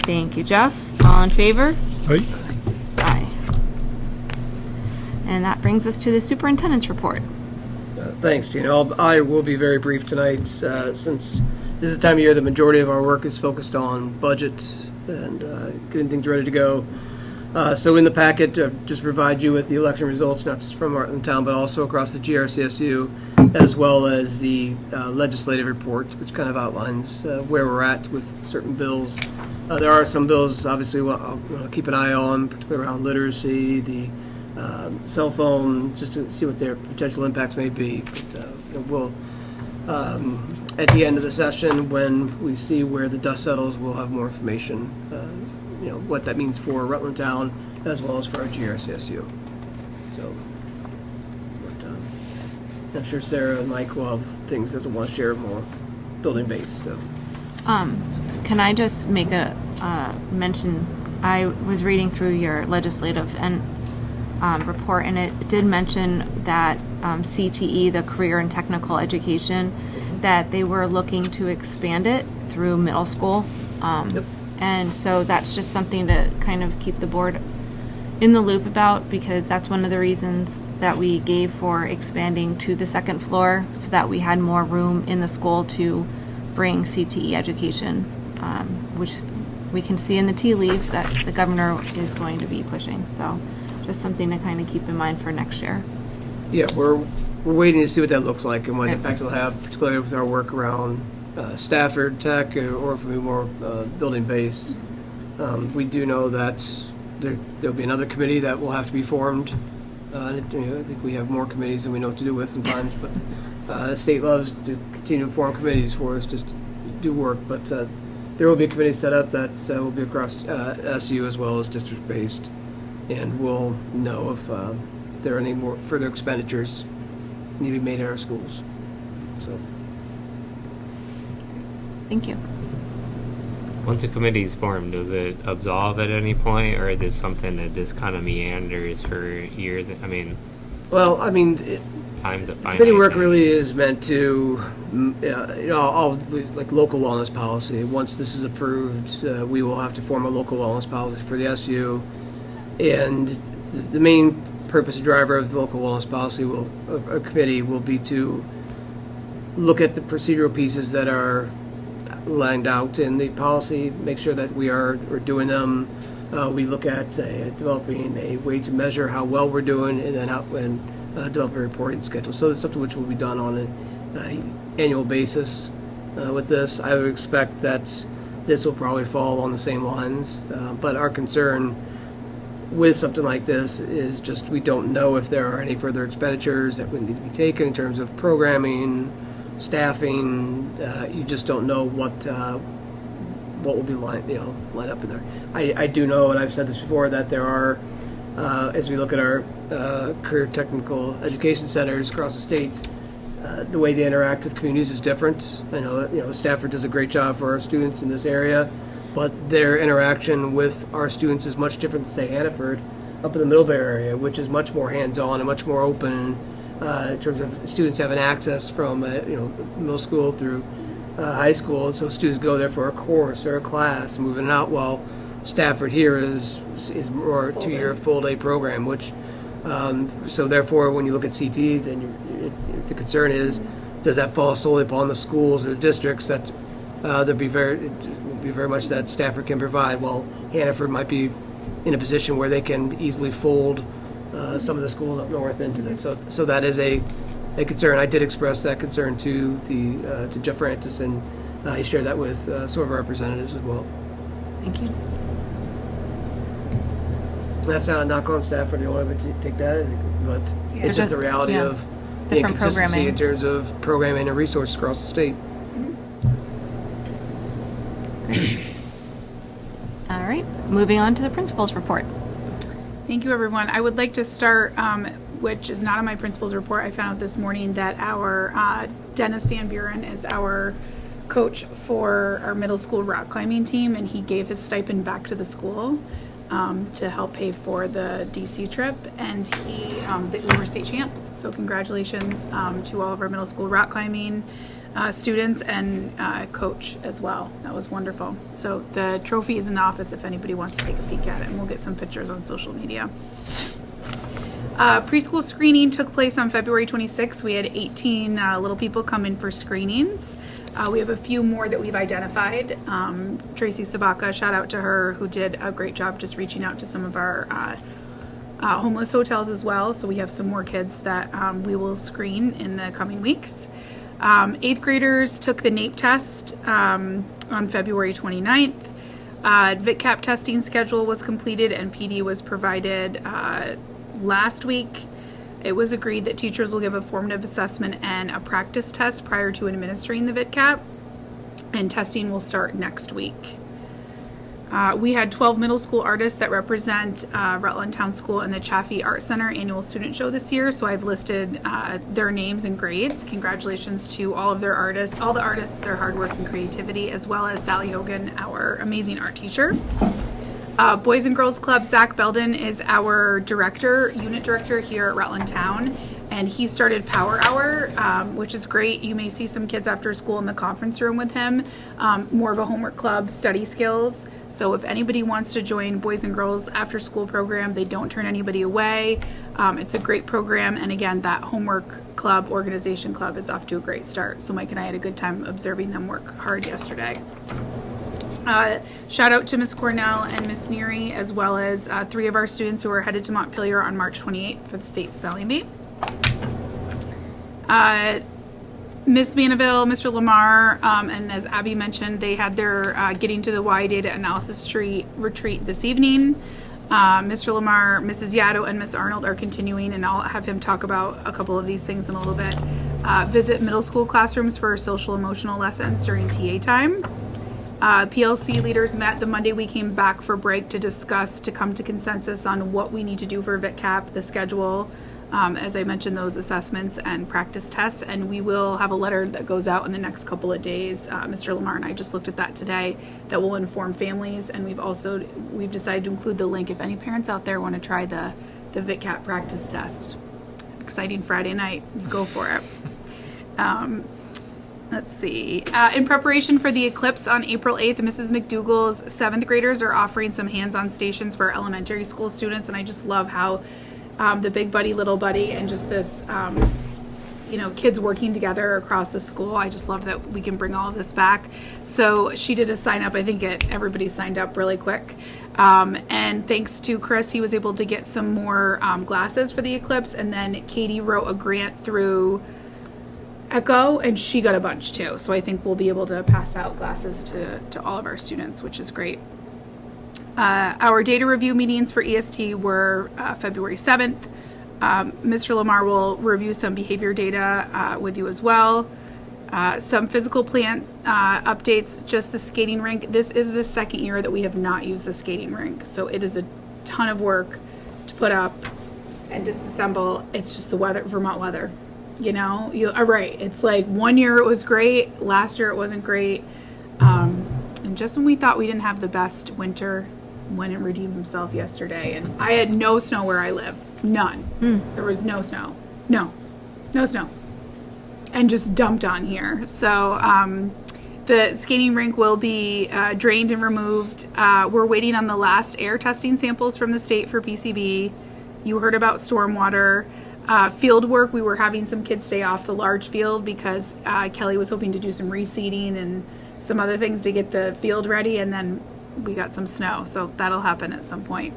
Thank you, Jeff. All in favor? Aye. Aye. And that brings us to the superintendent's report. Thanks, Tina. I will be very brief tonight, since this is the time of year the majority of our work is focused on budgets and getting things ready to go. So in the packet, just provide you with the election results, not just from Rutland Town, but also across the GRCSU, as well as the legislative report, which kind of outlines where we're at with certain bills. There are some bills, obviously, I'll keep an eye on, particularly around literacy, the cell phone, just to see what their potential impacts may be. But we'll, at the end of the session, when we see where the dust settles, we'll have more information, what that means for Rutland Town, as well as for our GRCSU. So, but, I'm sure Sarah and Mike will have things that they'll want to share more building-based stuff. Can I just make a mention? I was reading through your legislative report, and it did mention that CTE, the Career and Technical Education, that they were looking to expand it through middle school. Yep. And so that's just something to kind of keep the board in the loop about, because that's one of the reasons that we gave for expanding to the second floor, so that we had more room in the school to bring CTE education, which we can see in the tea leaves that the governor is going to be pushing. So just something to kind of keep in mind for next year. Yeah, we're waiting to see what that looks like and what impact it'll have, particularly with our work around Stafford Tech, or if we more building-based. We do know that there'll be another committee that will have to be formed. I think we have more committees than we know what to do with sometimes, but the state loves to continue to form committees for us, just do work. But there will be a committee set up that will be across SU as well as district-based, and we'll know if there are any more further expenditures need to be made at our schools. So. Thank you. Once a committee is formed, does it absolve at any point, or is it something that just kind of meanders for years? I mean, Well, time's a finite. Committee work thing. really is meant to, all like local wellness policy. Once this is approved, we will have to form a local wellness policy for the SU. And the main purpose and driver of the local wellness policy a committee will be to look at the procedural pieces that are lined out in the policy, make sure that we're doing them. We look at developing a way to measure how well we're doing, and then develop a reporting schedule. So it's something which will be done on an annual basis. With this, I would expect that this will probably fall on the same lines. But our concern with something like this is just we don't know if there are any further expenditures that would need to be taken in terms of programming, staffing. You just don't know what will be lined up in there. I do know, and I've said this before, that there are, as we look at our career technical education centers across the state, the way they interact with communities is different. I know that, Stafford does a great job for our students in this area, but their interaction with our students is much different than, say, Hannaford, up in the Middlebury area, which is much more hands-on and much more open in terms of students having access from middle school through high school. And so students go there for a course or a class, moving out, while Stafford here is more 2-year full-day program, which so therefore when you look at CT, then the concern is, does that fall solely upon the schools or districts that there'll be very much that Stafford can provide, while Hannaford might be in a position where they can easily fold some of the schools up north into that. So that is a concern. I did express that concern to Jeff Francis, and he shared that with some of our representatives as well. Thank you. That's not a knock on Stafford. You want to take that, but Yeah, it's just the reality of the different inconsistency programming. in terms of programming and resources across the state. All right, moving on to the principal's report. Thank you, everyone. I would like to start, which is not on my principal's report. I found out this morning that our Dennis Van Buren is our coach for our middle school rock climbing team, and he gave his stipend back to the school to help pay for the DC trip, and we were state champs. So congratulations to all of our middle school rock climbing students and coach as well. That was wonderful. So the trophy is in the office if anybody wants to take a peek at it, and we'll get some pictures on social media. Preschool screening took place on February 26th. We had 18 little people come in for screenings. We have a few more that we've identified. Tracy Sabaka, shout out to her, who did a great job just reaching out to some of our homeless hotels as well. So we have some more kids that we will screen in the coming weeks. 8th graders took the NAEP test on February 29th. VITCAP testing schedule was completed and PD was provided last week. It was agreed that teachers will give a formative assessment and a practice test prior to administering the VITCAP, and testing will start next week. We had 12 middle school artists that represent Rutland Town School and the Chaffee Art Center annual student show this year, so I've listed their names and grades. Congratulations to all of the artists, their hard work and creativity, as well as Sally Hogan, our amazing art teacher. Boys and Girls Club, Zach Belden is our unit director here at Rutland Town, and he started Power Hour, which is great. You may see some kids after school in the conference room with him. More of a homework club, study skills. So if anybody wants to join Boys and Girls after school program, they don't turn anybody away. It's a great program, and again, that homework club, organization club, is off to a great start. So Mike and I had a good time observing them work hard yesterday. Shout out to Miss Cornell and Miss Neary, as well as 3 of our students who are headed to Montpelier on March 28th for the state spelling bee. Miss Vanaville, Mr. Lamar, and as Abby mentioned, they had their Getting to the Why data analysis retreat this evening. Mr. Lamar, Mrs. Yaddo, and Miss Arnold are continuing, and I'll have him talk about a couple of these things in a little bit. Visit middle school classrooms for social emotional lessons during TA time. PLC leaders met the Monday we came back for break to come to consensus on what we need to do for VITCAP, the schedule, as I mentioned, those assessments and practice tests, and we will have a letter that goes out in the next couple of days. Mr. Lamar and I just looked at that today, that will inform families, and we've decided to include the link if any parents out there want to try the VITCAP practice test. exciting Friday night. Go for it. Let's see. In preparation for the eclipse on April 8th, Mrs. McDougall's 7th graders are offering some hands-on stations for elementary school students, and I just love how the big buddy, little buddy, and just this, kids working together across the school. I just love that we can bring all of this back. So she did a sign up. I think everybody signed up really quick. And thanks to Chris, he was able to get some more glasses for the eclipse, and then Katie wrote a grant through Echo, and she got a bunch too. So I think we'll be able to pass out glasses to all of our students, which is great. Our data review meetings for EST were February 7th. Mr. Lamar will review some behavior data with you as well. Some physical plant updates, just the skating rink. This is the second year that we have not used the skating rink. So it is a ton of work to put up and disassemble. It's just the weather, Vermont weather. You are right. It's like 1 year it was great, last year it wasn't great. And just when we thought we didn't have the best winter, went and redeemed himself yesterday. And I had no snow where I live. None. There was no snow. No snow. And just dumped on here. So the skating rink will be drained and removed. We're waiting on the last air testing samples from the state for PCB. You heard about stormwater. Field work, we were having some kids stay off the large field because Kelly was hoping to do some reseeding and some other things to get the field ready, and then we got some snow, so that'll happen at some point.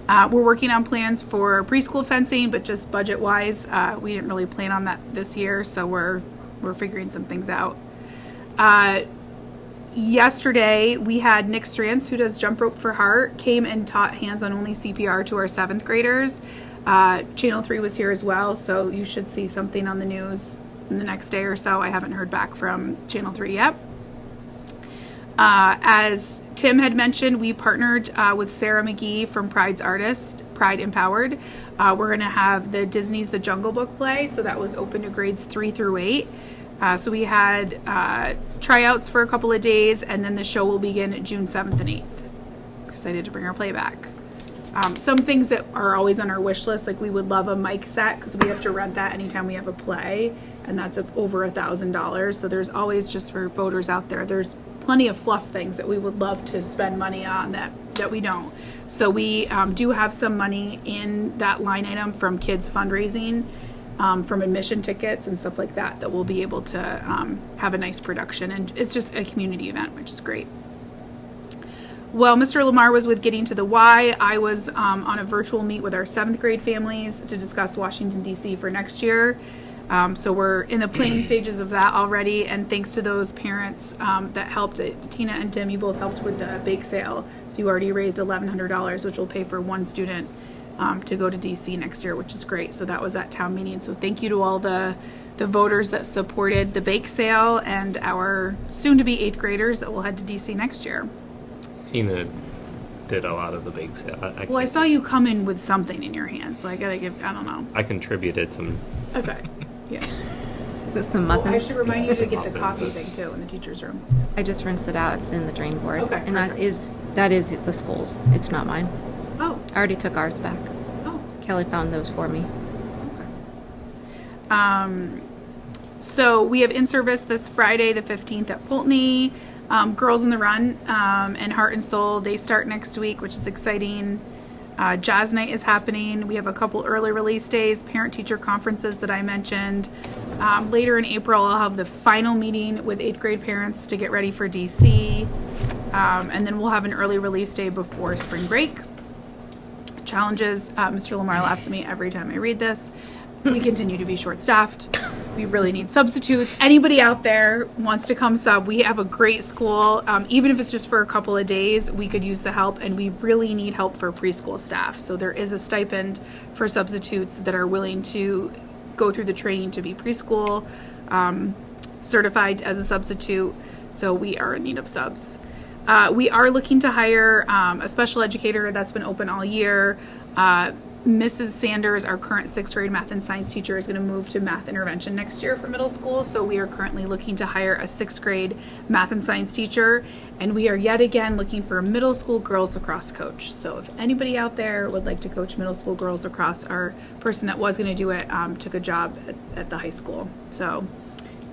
We're working on plans for preschool fencing, but just budget-wise, we didn't really plan on that this year, so we're figuring some things out. Yesterday, we had Nick Strantz, who does Jump Rope for Heart, came and taught hands-on only CPR to our 7th graders. Channel 3 was here as well, so you should see something on the news in the next day or so. I haven't heard back from Channel 3 yet. As Tim had mentioned, we partnered with Sarah McGee from Pride's Artist, Pride Empowered. We're going to have the Disney's The Jungle Book play, so that was open to grades 3 through 8. So we had tryouts for a couple of days, and then the show will begin June 7th and 8th. Excited to bring our play back. Some things that are always on our wish list, like we would love a mic set because we have to rent that anytime we have a play, and that's over $1,000. So there's always, just for voters out there, there's plenty of fluff things that we would love to spend money on that we don't. So we do have some money in that line item from kids fundraising, from admission tickets and stuff like that we'll be able to have a nice production, and it's just a community event, which is great. Well, Mr. Lamar was with Getting to the Why. I was on a virtual meet with our 7th grade families to discuss Washington, D.C. for next year. So we're in the planning stages of that already, and thanks to those parents that helped, Tina and Tim, you both helped with the bake sale. So you already raised $1,100, which will pay for one student to go to D.C. next year, which is great. So that was at town meeting. So thank you to all the voters that supported the bake sale and our soon-to-be 8th graders that will head to D.C. next year. Tina did a lot of the bake sale. I saw you come in with something in your hand, so I gotta I don't know. I contributed some. Okay, yeah. This the muffins? I should remind you to get the coffee thing too in the teacher's room. I just rinsed it out. It's in the drain board. Okay, and that is the school's. It's not mine. Oh. I already took ours back. Oh. Kelly found those for me. Okay. So we have in-service this Friday, the 15th at Pulteney. Girls in the Run and Heart and Soul, they start next week, which is exciting. Jazz Night is happening. We have a couple early release days, parent-teacher conferences that I mentioned. Later in April, I'll have the final meeting with 8th grade parents to get ready for DC. And then we'll have an early release day before spring break. Challenges, Mr. Lamar laughs at me every time I read this. We continue to be short-staffed. We really need substitutes. Anybody out there wants to come sub, we have a great school. Even if it's just for a couple of days, we could use the help, and we really need help for preschool staff. So there is a stipend for substitutes that are willing to go through the training to be preschool certified as a substitute. So we are in need of subs. We are looking to hire a special educator that's been open all year. Mrs. Sanders, our current sixth grade math and science teacher, is going to move to math intervention next year for middle school. So we are currently looking to hire a sixth grade math and science teacher. And we are yet again looking for a middle school girls lacrosse coach. So if anybody out there would like to coach middle school girls lacrosse, our person that was going to do it took a job at the high school. So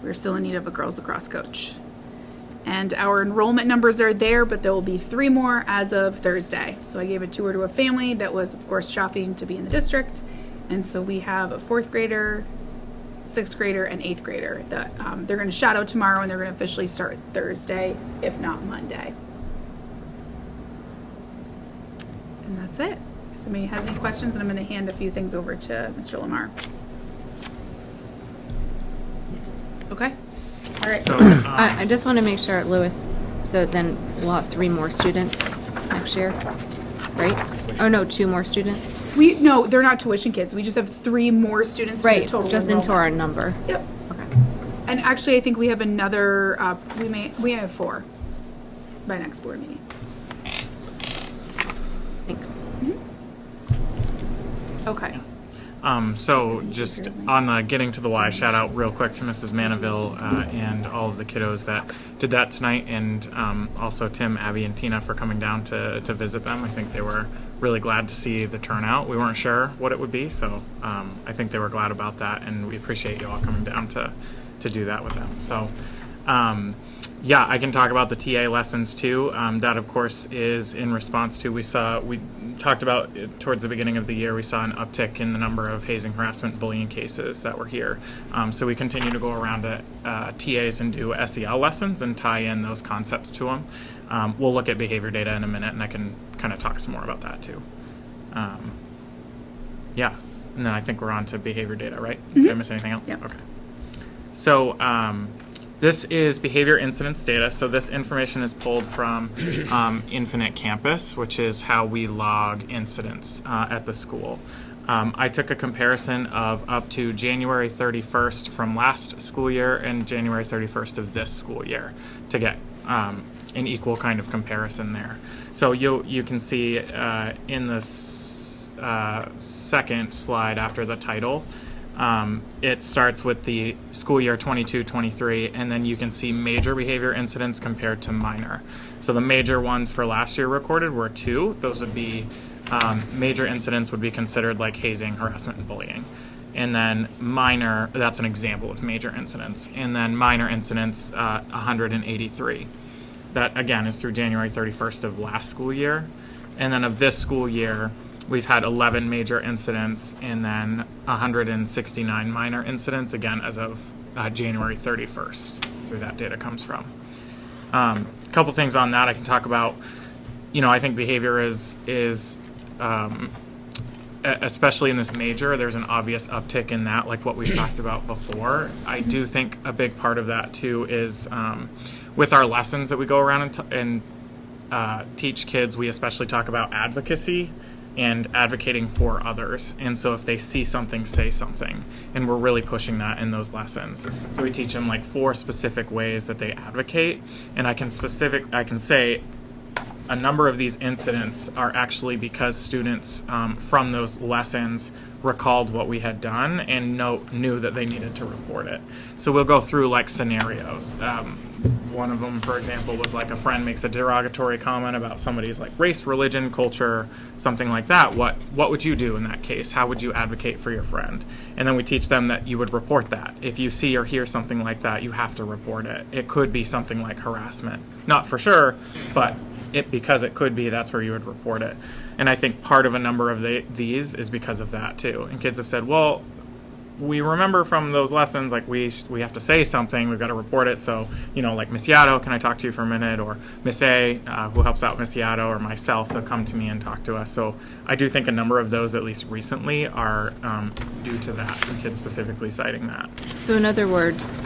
we're still in need of a girls lacrosse coach. And our enrollment numbers are there, but there will be 3 more as of Thursday. So I gave a tour to a family that was, of course, shopping to be in the district. And so we have a 4th grader, 6th grader, and 8th grader that they're going to shadow tomorrow, and they're going to officially start Thursday, if not Monday. And that's it. If somebody has any questions, and I'm going to hand a few things over to Mr. Lamar. Okay. All right. I just want to make sure, Louis, so then we'll have 3 more students next year, right? Oh, no, 2 more students? No, they're not tuition kids. We just have 3 more students to the Right, total just into our number. Yep. Okay. And actually, I think we have another, we have 4 by next board meeting. Thanks. Okay. So just on getting to the why, shout out real quick to Mrs. Manaville and all of the kiddos that did that tonight, and also Tim, Abby, and Tina for coming down to visit them. I think they were really glad to see the turnout. We weren't sure what it would be, so I think they were glad about that, and we appreciate you all coming down to do that with them. So yeah, I can talk about the TA lessons too. That, of course, is in response to, we talked about towards the beginning of the year, we saw an uptick in the number of hazing, harassment, bullying cases that were here. So we continue to go around to TAs and do SEL lessons and tie in those concepts to them. We'll look at behavior data in a minute, and I can kind of talk some more about that too. Yeah, and then I think we're on to behavior data, right? Did I miss anything else? Yep. Okay. So this is behavior incidence data. So this information is pulled from Infinite Campus, which is how we log incidents at the school. I took a comparison of up to January 31st from last school year and January 31st of this school year to get an equal kind of comparison there. So you can see in this second slide after the title, it starts with the school year 22-23, and then you can see major behavior incidents compared to minor. So the major ones for last year recorded were 2. Those would be major incidents would be considered like hazing, harassment, and bullying. And then minor, that's an example of major incidents. And then minor incidents, 183. That, again, is through January 31st of last school year. And then of this school year, we've had 11 major incidents and then 169 minor incidents, again, as of January 31st. Through that data comes from. A couple things on that I can talk about. I think behavior is especially in this major, there's an obvious uptick in that, like what we've talked about before. I do think a big part of that, too, is with our lessons that we go around and teach kids, we especially talk about advocacy and advocating for others. And so if they see something, say something. And we're really pushing that in those lessons. So we teach them like 4 specific ways that they advocate. And I can say a number of these incidents are actually because students from those lessons recalled what we had done and knew that they needed to report it. So we'll go through like scenarios. One of them, for example, was like a friend makes a derogatory comment about somebody's like race, religion, culture, something like that. What would you do in that case? How would you advocate for your friend? And then we teach them that you would report that. If you see or hear something like that, you have to report it. It could be something like harassment. Not for sure, but because it could be, that's where you would report it. And I think part of a number of these is because of that too. And kids have said, well, we remember from those lessons, like we have to say something, we've got to report it. So, like Miss Yato, can I talk to you for a minute? Or Miss A, who helps out Miss Yato, or myself, they'll come to me and talk to us. So I do think a number of those, at least recently, are due to that, and kids specifically citing that. So in other words,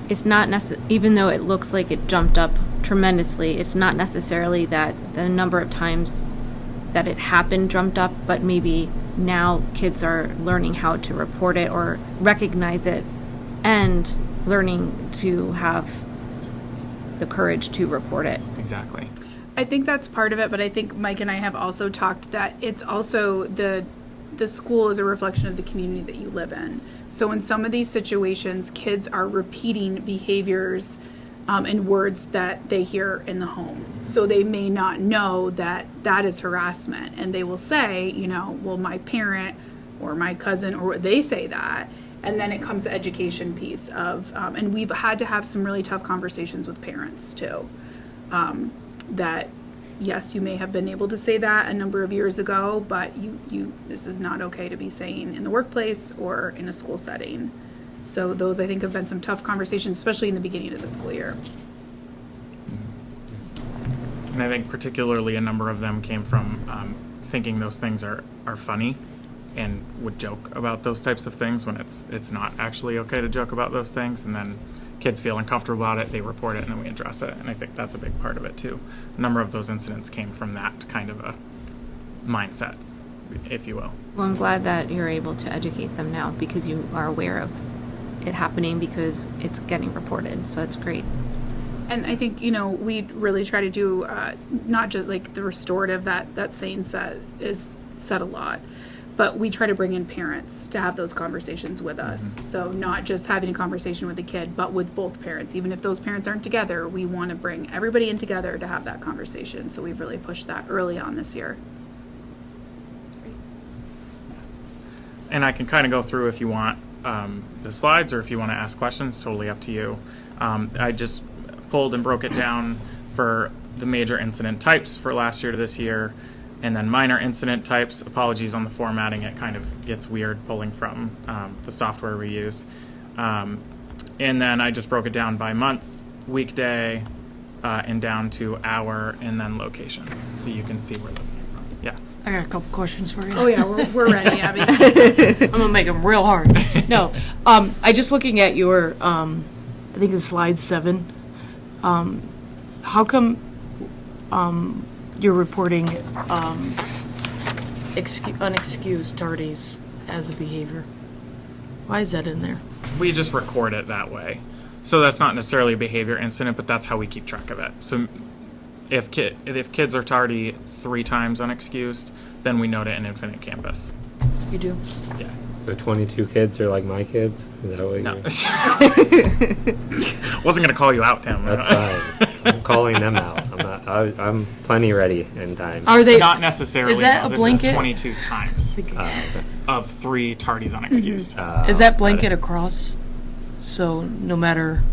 it's not even though it looks like it jumped up tremendously, it's not necessarily that the number of times that it happened jumped up, but maybe now kids are learning how to report it or recognize it and learning to have the courage to report it. Exactly. I think that's part of it, but I think Mike and I have also talked that it's also the the school is a reflection of the community that you live in. So in some of these situations, kids are repeating behaviors and words that they hear in the home. So they may not know that that is harassment, and they will say, you know, well, my parent or my cousin, or they say that. And then it comes the education piece of, and we've had to have some really tough conversations with parents too. That, yes, you may have been able to say that a number of years ago, but this is not okay to be saying in the workplace or in a school setting. So those, I think, have been some tough conversations, especially in the beginning of the school year. And I think particularly a number of them came from thinking those things are funny and would joke about those types of things when it's not actually okay to joke about those things. And then kids feel uncomfortable about it, they report it, and then we address it. And I think that's a big part of it too. A number of those incidents came from that kind of a mindset, if you will. Well, I'm glad that you're able to educate them now because you are aware of it happening because it's getting reported. So that's great. And I think, you know, we really try to do not just like the restorative that saying is said a lot, but we try to bring in parents to have those conversations with us. So not just having a conversation with the kid, but with both parents. Even if those parents aren't together, we want to bring everybody in together to have that conversation. So we've really pushed that early on this year. And I can kind of go through if you want the slides or if you want to ask questions, totally up to you. I just pulled and broke it down for the major incident types for last year to this year, and then minor incident types. Apologies on the formatting, it kind of gets weird pulling from the software we use. And then I just broke it down by month, weekday, and down to hour, and then location. So you can see where those came from. Yeah. I got a couple questions for you. Oh yeah, we're ready, Abby. I'm gonna make them real hard. No, I just looking at your, I think it's slide 7. How come you're reporting unexcused tardies as a behavior? Why is that in there? We just record it that way. So that's not necessarily a behavior incident, but that's how we keep track of it. So if kids are tardy 3 times unexcused, then we note it in Infinite Campus. You do? Yeah. So 22 kids are like my kids? Is that what No. you're... Wasn't going to call you out, Tim. That's fine. I'm calling them out. I'm plenty ready in time. Are they? Not necessarily. Is that no. a blanket? This is 22 times of 3 tardies unexcused. Is that blanket across? So no matter.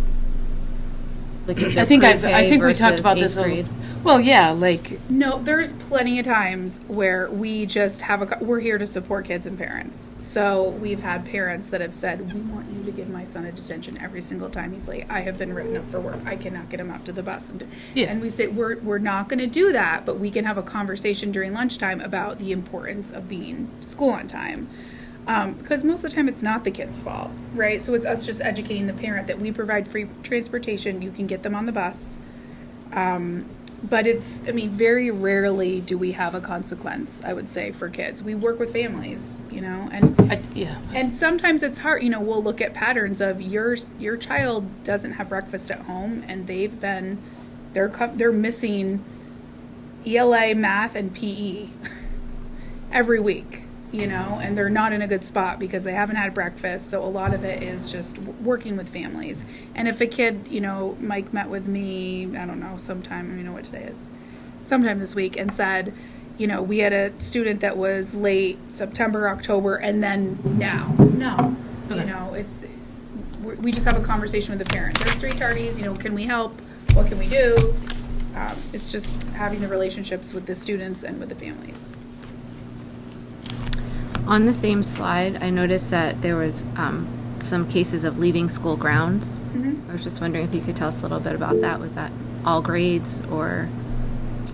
Like if I think we talked about this. Grade. Well, yeah, like No, there's plenty of times where we just we're here to support kids and parents. So we've had parents that have said, we want you to give my son a detention every single time he's late. I have been written up for work. I cannot get him up to the bus. And we say, we're not going to do that, but we can have a conversation during lunchtime about the importance of being to school on time. Because most of the time it's not the kid's fault, right? So it's us just educating the parent that we provide free transportation. You can get them on the bus. But very rarely do we have a consequence, I would say, for kids. We work with families, you know, and sometimes it's hard, you know, we'll look at patterns of your child doesn't have breakfast at home and they're missing ELA, math, and PE every week, you know, and they're not in a good spot because they haven't had breakfast. So a lot of it is just working with families. And if a kid, you know, Mike met with me, I don't know, sometime, you know what today is, sometime this week, and said, you know, we had a student that was late September, October, and then now. No. Okay. You know, we just have a conversation with the parent. There's 3 tardies, you know, can we help? What can we do? It's just having the relationships with the students and with the families. On the same slide, I noticed that there was some cases of leaving school grounds. I was just wondering if you could tell us a little bit about that. Was that all grades or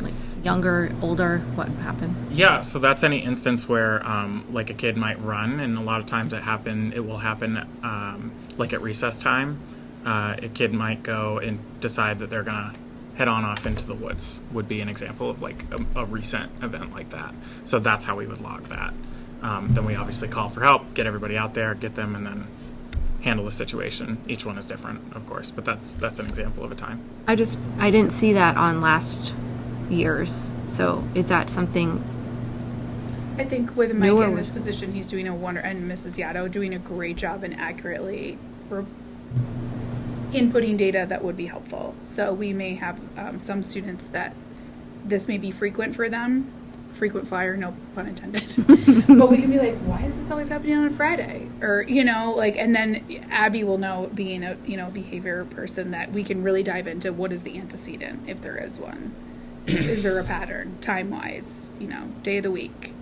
like younger, older? What happened? Yeah, so that's any instance where like a kid might run, and a lot of times it will happen like at recess time. A kid might go and decide that they're gonna head on off into the woods, would be an example of like a recent event like that. So that's how we would log that. Then we obviously call for help, get everybody out there, get them, and then handle the situation. Each one is different, of course, but that's an example of a time. I didn't see that on last year's. So is that something I think with Mike Newer in this was- position, he's doing and Mrs. Yaddo doing a great job in accurately inputting data that would be helpful. So we may have some students that this may be frequent for them, frequent flyer, no pun intended. But we can be like, why is this always happening on a Friday? Or, and then Abby will know, being a, behavior person, that we can really dive into what is the antecedent, if there is one. Is there a pattern, time-wise, day of the week?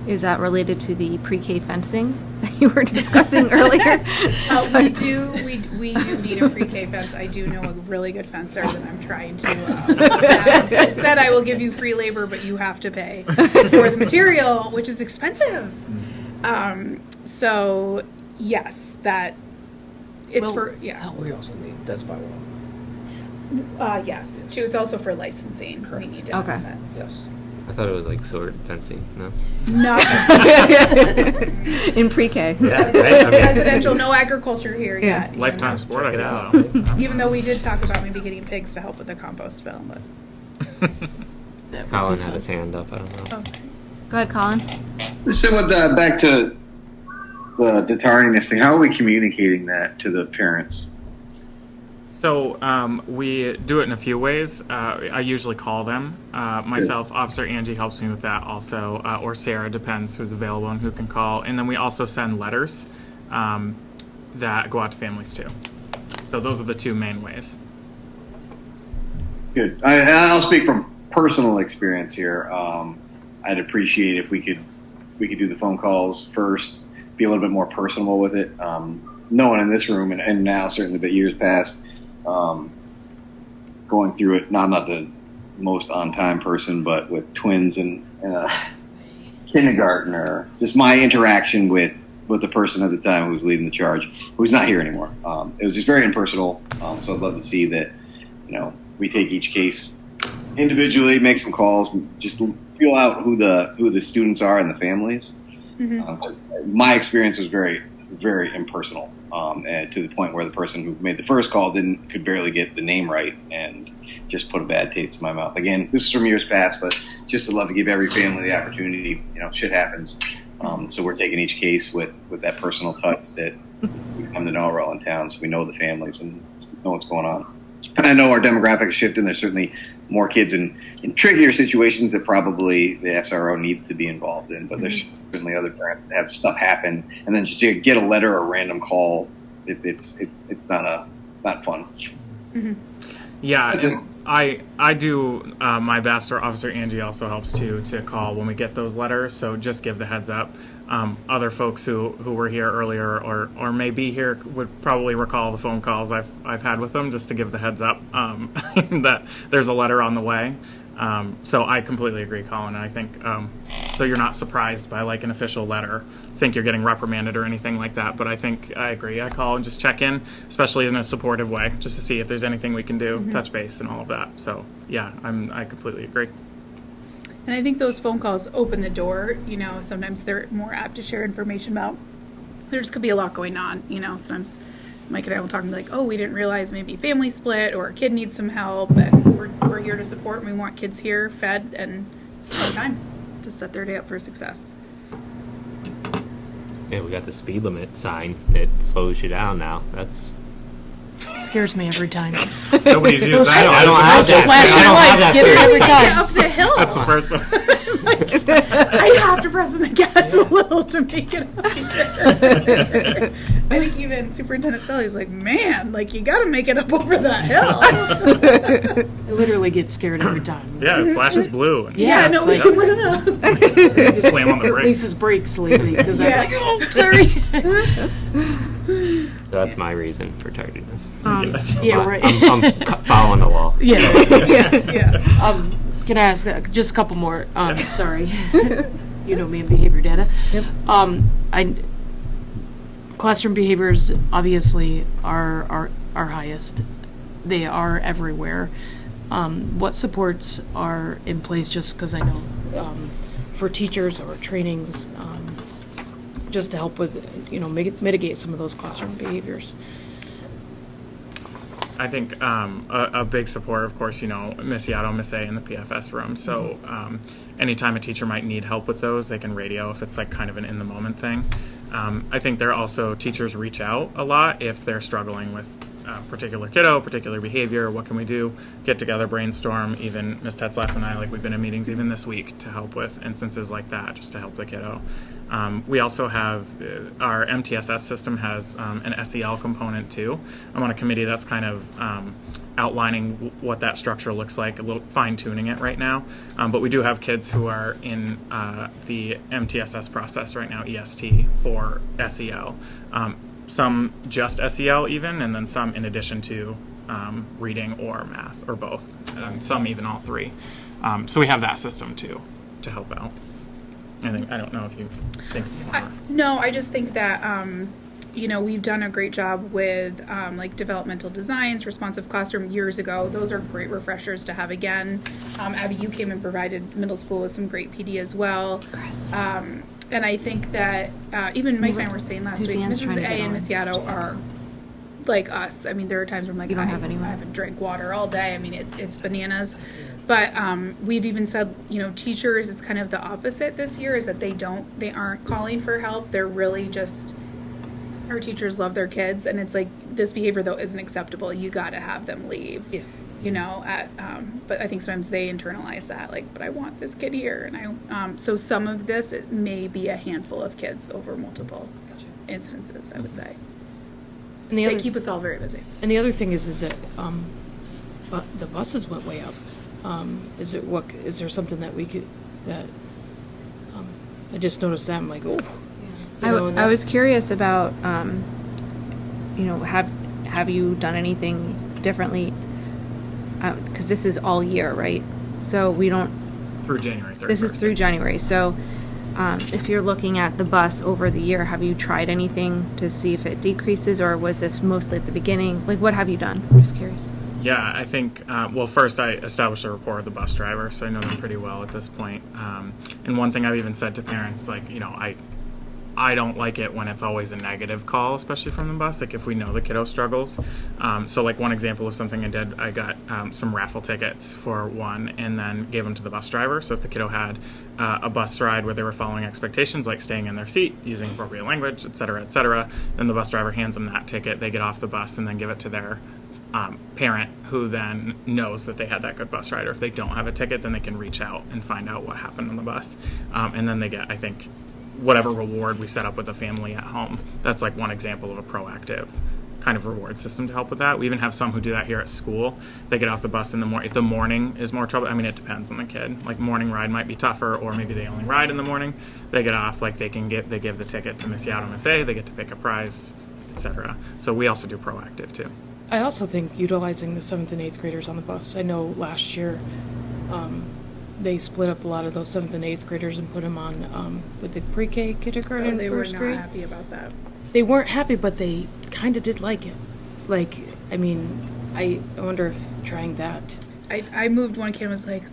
Is that related to the pre-K fencing that you were discussing earlier? We do need a pre-K fence. I do know a really good fencer that I'm trying to, said I will give you free labor, but you have to pay for the material, which is expensive. So, yes, that, it's We also need, that's by law. yes, too, it's also for licensing. We need to have a fence. Yes. I thought it was like sword fencing, no? No. In pre-K. Yeah, right? I mean- Residential, no agriculture here yet. even Lifetime though- sport, I guess. Even though we did talk about maybe getting pigs to help with the compost bill, but. Colin had his hand up, I don't know. Oh, sorry. Go ahead, Colin. So with back to the tardiness thing, how are we communicating that to the parents? So we do it in a few ways. I usually call them. Myself, Officer Angie helps me with that also, or Sarah, depends who's available and who can call. And then we also send letters that go out to families too. So those are the two main ways. Good. I'll speak from personal experience here. I'd appreciate if we could do the phone calls first, be a little bit more personal with it. No one in this room, and now certainly, but years past, going through it. No, I'm not the most on-time person, but with twins and kindergartner, just my interaction with the person at the time who was leading the charge, who's not here anymore. It was just very impersonal. So I'd love to see that, we take each case individually, make some calls, just feel out who the students are and the families. Mm-hmm. My experience was very, very impersonal, and to the point where the person who made the first call could barely get the name right, and just put a bad taste in my mouth. Again, this is from years past, but just to love to give every family the opportunity. Shit happens. So we're taking each case with that personal touch that we come to know Rutland Town, so we know the families and know what's going on. And I know our demographic is shifting. There's certainly more kids in trickier situations that probably the SRO needs to be involved in, but there's certainly other parents that have stuff happen, and then just to get a letter or a random call, it's not fun. Mm-hmm. Yeah, and I do my best, or Officer Angie also helps too, to call when we get those letters, so just give the heads up. Other folks who were here earlier or may be here would probably recall the phone calls I've had with them, just to give the heads up that there's a letter on the way. So I completely agree, Colin. And I think so you're not surprised by like an official letter, think you're getting reprimanded or anything like that. But I think I agree. I call and just check in, especially in a supportive way, just to see if there's anything we can do, touch base and all of that. So yeah, I completely agree. And I think those phone calls open the door. Sometimes they're more apt to share information about. There just could be a lot going on. Sometimes Mike and I will talk and be like, oh, we didn't realize maybe family split or a kid needs some help, and we're here to support. And we want kids here, fed, and on time to set their day up for success. Yeah, we got the speed limit sign that slows you down now. That's Scares me every time. Nobody's used that. I don't have that. Flashing lights, get it every time. Up the hill. That's the first one. I have to press on the gas a little to make it up here. I think even Superintendent Sully's like, man, you got to make it up over that hill. I literally get scared every time. Yeah, it flashes blue. And Yeah, no, it's we like- can slam on the brakes. Lisa's brakes lately because Yeah. I'm like, oh, sorry. So that's my reason for tardiness. Yeah, right. I'm following the law. Yeah. Can I ask just a couple more? Sorry. You know me and behavior data. Yep. Classroom behaviors obviously are highest. They are everywhere. What supports are in place, just because I know for teachers or trainings, just to help with, mitigate some of those classroom behaviors? I think a big support, of course, Miss Yaddo, Miss A in the PFS room. So anytime a teacher might need help with those, they can radio if it's like kind of an in the moment thing. I think there are also teachers reach out a lot if they're struggling with particular kiddo, particular behavior. What can we do? Get together, brainstorm. Even Ms. Tetzlaff and I, like, we've been in meetings even this week to help with instances like that, just to help the kiddo. We also have our MTSS system has an SEL component too. I'm on a committee that's kind of outlining what that structure looks like, a little fine tuning it right now. But we do have kids who are in the MTSS process right now, EST for SEL. Some just SEL even, and then some in addition to reading or math or both, and some even all three. So we have that system too to help out. I don't know if you think more. No, I just think that, we've done a great job with like developmental designs, responsive classroom years ago. Those are great refreshers to have again. Abby, you came and provided middle school with some great PD as well. And I think that even Mike and I were saying last week, Mrs. A and Miss Yaddo are like us. I mean, there are times where I'm like, I haven't drank water all day. I mean, it's bananas. But we've even said, teachers, it's kind of the opposite this year, is that they aren't calling for help. They're really just, our teachers love their kids. And it's like, this behavior, though, isn't acceptable. You got to have them leave. Yeah. But I think sometimes they internalize that, like, but I want this kid here. And so some of this, it may be a handful of kids over multiple instances, I would say. And they keep us all very busy. And the other thing is that the buses went way up. Is there something that we could, I just noticed that, I'm like, oh. I was curious about, have you done anything differently? Because this is all year, right? So we don't. Through January 31st. This is through January. So if you're looking at the bus over the year, have you tried anything to see if it decreases, or was this mostly at the beginning? Like, what have you done? I'm just curious. Yeah, I think, first I established a rapport with the bus driver, so I know them pretty well at this point. And one thing I've even said to parents, like, I don't like it when it's always a negative call, especially from the bus, like if we know the kiddo struggles. So like one example of something I did, I got some raffle tickets for one and then gave them to the bus driver. So if the kiddo had a bus ride where they were following expectations, like staying in their seat, using appropriate language, et cetera, then the bus driver hands them that ticket, they get off the bus and then give it to their parent, who then knows that they had that good bus ride. Or if they don't have a ticket, then they can reach out and find out what happened on the bus. And then they get, I think, whatever reward we set up with the family at home. That's like one example of a proactive kind of reward system to help with that. We even have some who do that here at school. They get off the bus in the morning. If the morning is more trouble, I mean, it depends on the kid. Like morning ride might be tougher, or maybe they only ride in the morning. They get off, like they give the ticket to Miss Yaddo, Miss A, they get to pick a prize, etc. So we also do proactive too. I also think utilizing the 7th and 8th graders on the bus. I know last year they split up a lot of those 7th and 8th graders and put them on with the pre-K, kindergarten, they first were grade. not happy about that. They weren't happy, but they kind of did like it. Like, I mean, I wonder if trying that. I moved one kid and was like,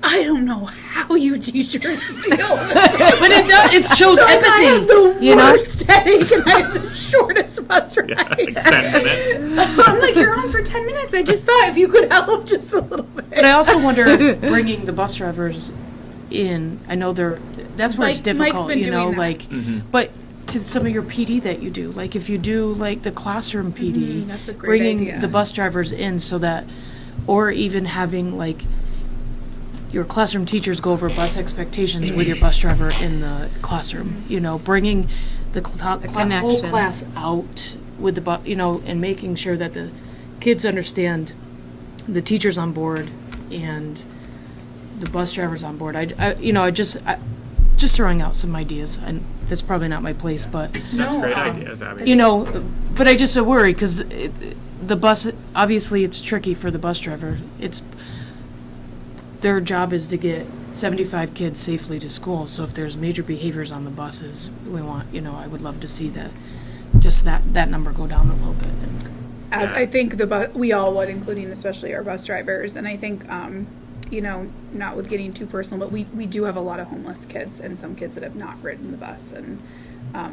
I don't know how you teachers deal with it. But it shows empathy. I have the worst headache and I have the shortest bus ride. Yeah, like 10 minutes. I'm like, you're on for 10 minutes. I just thought if you could help just a little bit. But I also wonder if bringing the bus drivers in, I know that's where it's difficult, Mike's been doing that. like, but to some of your PD that you do, like if you do like the classroom PD, that's a great bringing idea. the bus drivers in so that, or even having like your classroom teachers go over bus expectations with your bus driver in the classroom, bringing the whole class out with the bus, and making sure that the kids understand the teachers on board and the bus drivers on board. I just throwing out some ideas, and that's probably not my place, but That's great ideas, Abby. but I just worry because the bus, obviously it's tricky for the bus driver. Their job is to get 75 kids safely to school. So if there's major behaviors on the buses, we want, I would love to see that number go down a little bit. I think we all would, including especially our bus drivers. And I think, not with getting too personal, but we do have a lot of homeless kids and some kids that have not ridden the bus. And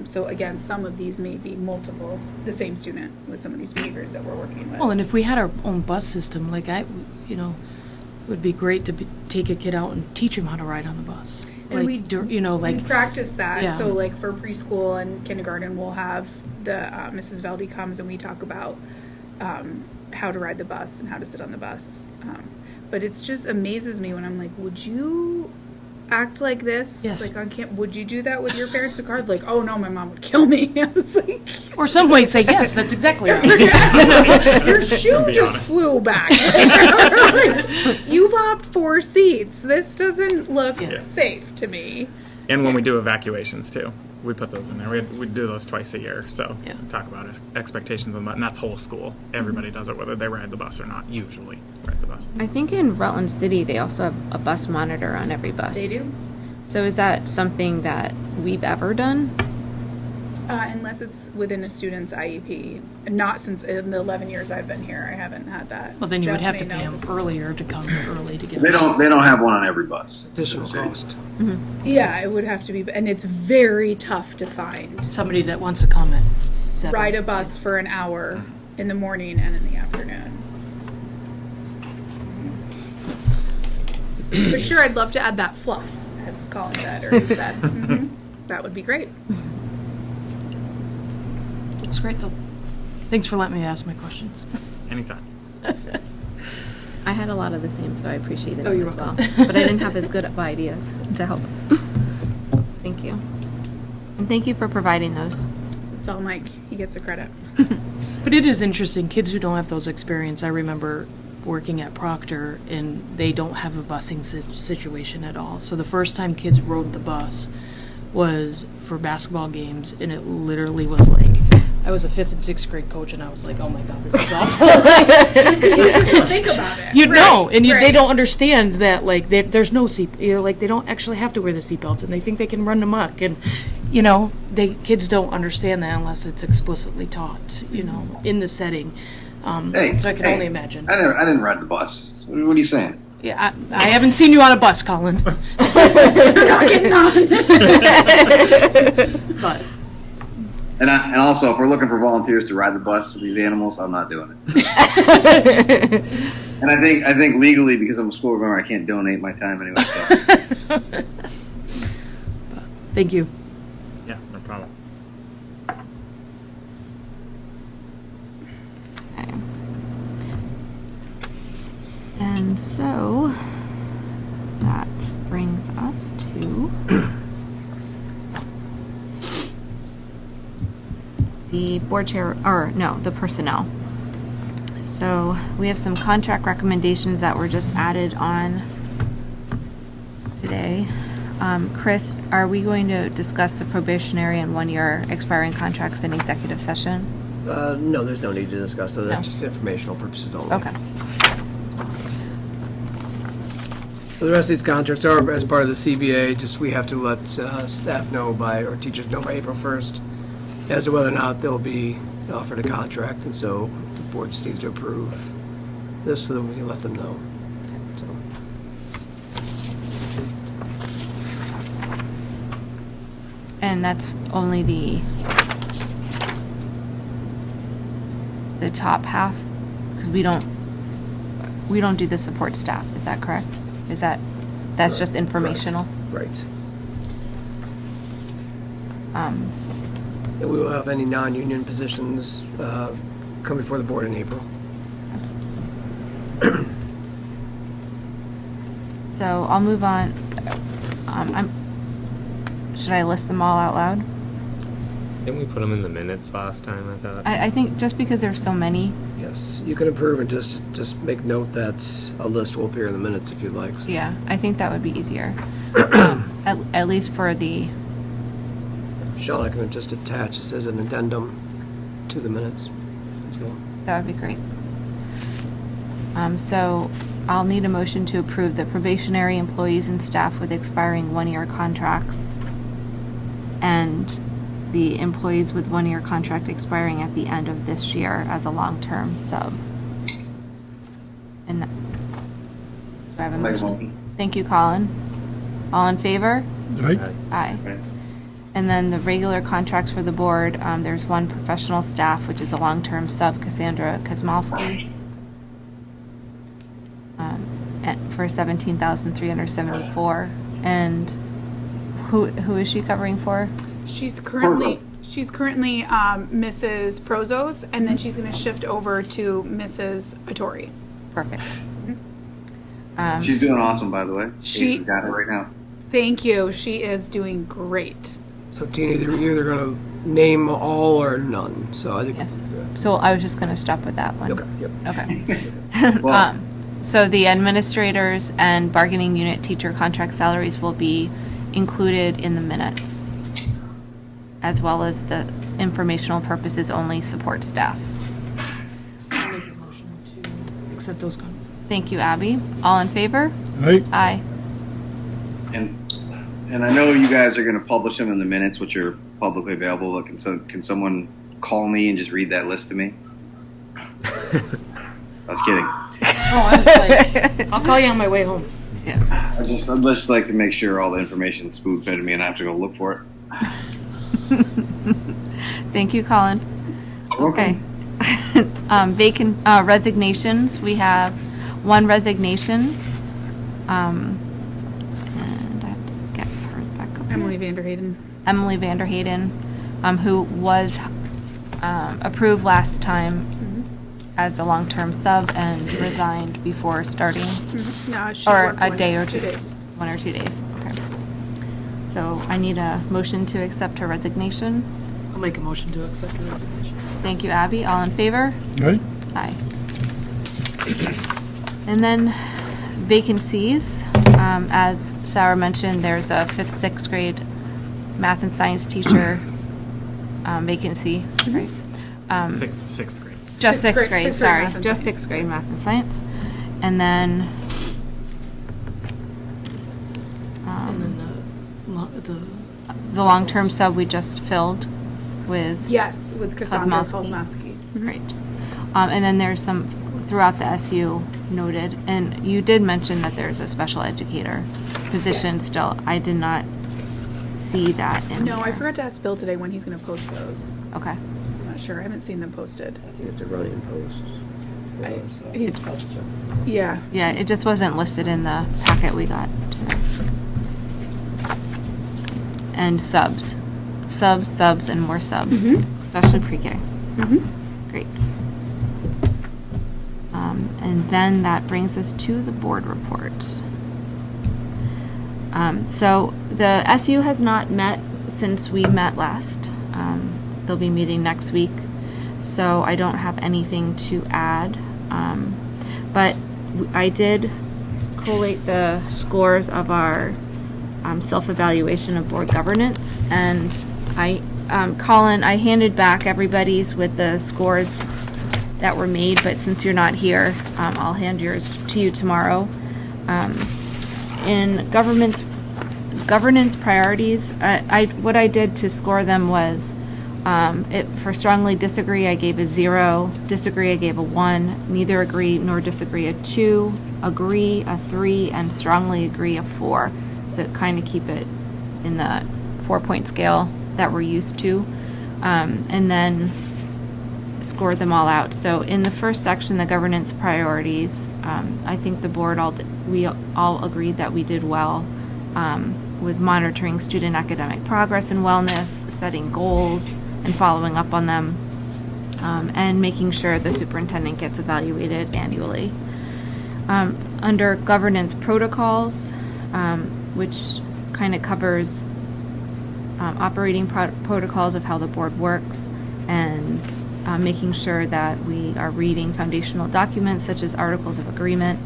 so again, some of these may be the same student with some of these behaviors that we're working with. Well, and if we had our own bus system, like It would be great to take a kid out and teach him how to ride on the bus. And Like, we, you know, like. we practice that. Yeah. So like for preschool and kindergarten, we'll have the, Mrs. Velde comes and we talk about, how to ride the bus and how to sit on the bus. But it's just amazes me when I'm like, would you act like this? Yes. Like on camp, would you do that with your parents in the car? Like, oh no, my mom would kill me. I was like. Or some might say, yes, that's exactly right. Your shoe Be just honest. flew back. Like, you've opted 4 seats. This doesn't look Yeah. safe to me. And when we do evacuations too, we put those in there. We do those twice a year. So Yeah. talk about expectations on that, and that's whole school. Everybody does it, whether they ride the bus or not. Usually ride the bus. I think in Rutland City, they also have a bus monitor on every bus. They do? So is that something that we've ever done? Unless it's within a student's IEP. Not since in the 11 years I've been here, I haven't had that. Well, then you would Jeff have to may pay know him this. earlier to come early to get. They don't have one on every bus. Additional cost. Yeah, it would have to be, and it's very tough to find. Somebody that wants to come at 7. Ride a bus for an hour in the morning and in the afternoon. But sure, I'd love to add that fluff, as Colin said, or he said. That would be great. It's great though. Thanks for letting me ask my questions. Anytime. I had a lot of the same, so I appreciated Oh, it you're as well. welcome. But I didn't have as good of ideas to help. So, thank you. And thank you for providing those. It's all Mike. He gets a credit. But it is interesting, kids who don't have those experience, I remember working at Proctor and they don't have a busing situation at all. So the first time kids rode the bus was for basketball games and it literally was like, I was a 5th and 6th grade coach and I was like, oh my God, this is awful. Because you just don't think about it. You know, and they right. don't understand that like there's no seat, like they don't actually have to wear the seatbelts and they think they can run amok and you know, kids don't understand that unless it's explicitly taught, you know, in the setting. So I can only imagine. I didn't ride the bus. What are you saying? Yeah, I haven't seen you on a bus, Colin. Not getting on. But And also, if we're looking for volunteers to ride the bus with these animals, I'm not doing it. And I think legally, because I'm a school member, I can't donate my time anyway. So. Thank you. Yeah, no problem. Okay. And so that brings us to the board chair, or no, the personnel. So we have some contract recommendations that were just added on today. Chris, are we going to discuss the probationary and 1-year expiring contracts in executive session? No, there's no need to discuss that. No. That's just informational purposes only. Okay. So the rest of these contracts are as part of the CBA, just we have to let staff know or teachers know by April 1st as to whether or not they'll be offered a contract, and so the board just needs to approve this so that we can let them know. So. And that's only the top half, because we don't do the support staff, is that correct? That's just informational? Right. Um, And we will have any non-union positions come before the board in April. So I'll move on. Should I list them all out loud? Didn't we put them in the minutes last time, I thought? I think just because there's so many. Yes, you can approve and just make note that a list will appear in the minutes if you'd like. Yeah, I think that would be easier. At least for the, Sean, I can just attach, it says an addendum to the minutes as well. that would be great. So I'll need a motion to approve the probationary employees and staff with expiring 1-year contracts and the employees with 1-year contract expiring at the end of this year as a long-term sub. And do I have a motion? Thank you, Colin. All in favor? Aye. Aye. And then the regular contracts for the board, there's one professional staff, which is a long-term sub, Cassandra Kosmalski, for 17,374. And who is she covering for? She's currently Mrs. Prozos, and then she's going to shift over to Mrs. Atori. Perfect. She's doing awesome, by the way. She- Ace's got it right now. Thank you. She is doing great. So Tina, you're either going to name all or none. So I think. Yes. So I was just going to stop with that one. Okay. Yep. Okay. So the administrators and bargaining unit teacher contract salaries will be included in the minutes, as well as the informational purposes only support staff. I'll make a motion to accept those comments. Thank you, Abby. All in favor? Aye. Aye. And I know you guys are going to publish them in the minutes, which are publicly available. But can someone call me and just read that list to me? I was kidding. Oh, I was like, I'll call you on my way home. Yeah. I'd just like to make sure all the information is spoon-fed to me and I have to go look for it. Thank you, Colin. Okay. Vacant resignations. We have one resignation. And I have to get hers back up. Emily Vanderhayden. Emily Vanderhayden, who was approved last time as a long-term sub and resigned before starting. No, she Or worked a one- day or 2 two. days. 1 or 2 days. Okay. So I need a motion to accept her resignation. I'll make a motion to accept the resignation. Thank you, Abby. All in favor? Aye. Aye. And then vacancies. As Sarah mentioned, there's a 5th, 6th grade math and science teacher vacancy, right? Sixth grade. Just Sixth 6th grade- grade, sixth grade sorry. math and Just science. 6th grade math and science. And then And then the long-term sub we just filled with. Yes, with Cassandra Kozmowski. Kozmowski. Great. And then there's some throughout the SU noted, and you did mention that there's a special educator position Yes. still. I did not see that in No, I here. forgot to ask Bill today when he's going to post those. Okay. I'm not sure. I haven't seen them posted. I think it's a running post. He's, yeah. Yeah, it just wasn't listed in the packet we got today. And subs, and more subs, especially pre-K. Great. And then that brings us to the board report. So the SU has not met since we met last. They'll be meeting next week, so I don't have anything to add. But I did collate the scores of our self-evaluation of board governance, and Colin, I handed back everybody's with the scores that were made, but since you're not here, I'll hand yours to you tomorrow. In governance priorities, what I did to score them was, for strongly disagree, I gave a 0, disagree, I gave a 1, neither agree nor disagree, a 2, agree, a 3, and strongly agree, a 4. So kind of keep it in the 4-point scale that we're used to. And then score them all out. So in the first section, the governance priorities, I think the board we all agreed that we did well with monitoring student academic progress and wellness, setting goals and following up on them, and making sure the superintendent gets evaluated annually. Under governance protocols, which kind of covers operating protocols of how the board works, and making sure that we are reading foundational documents such as articles of agreement.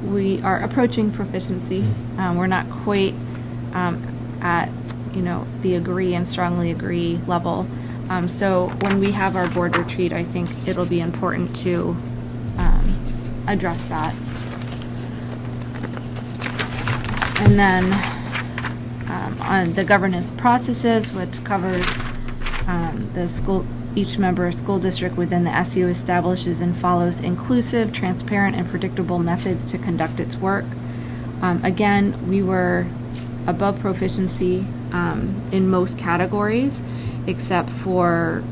We are approaching proficiency. We're not quite at the agree and strongly agree level. So when we have our board retreat, I think it'll be important to address that. And then on the governance processes, which covers each member school district within the SU establishes and follows inclusive, transparent, and predictable methods to conduct its work. Again, we were above proficiency in most categories, except for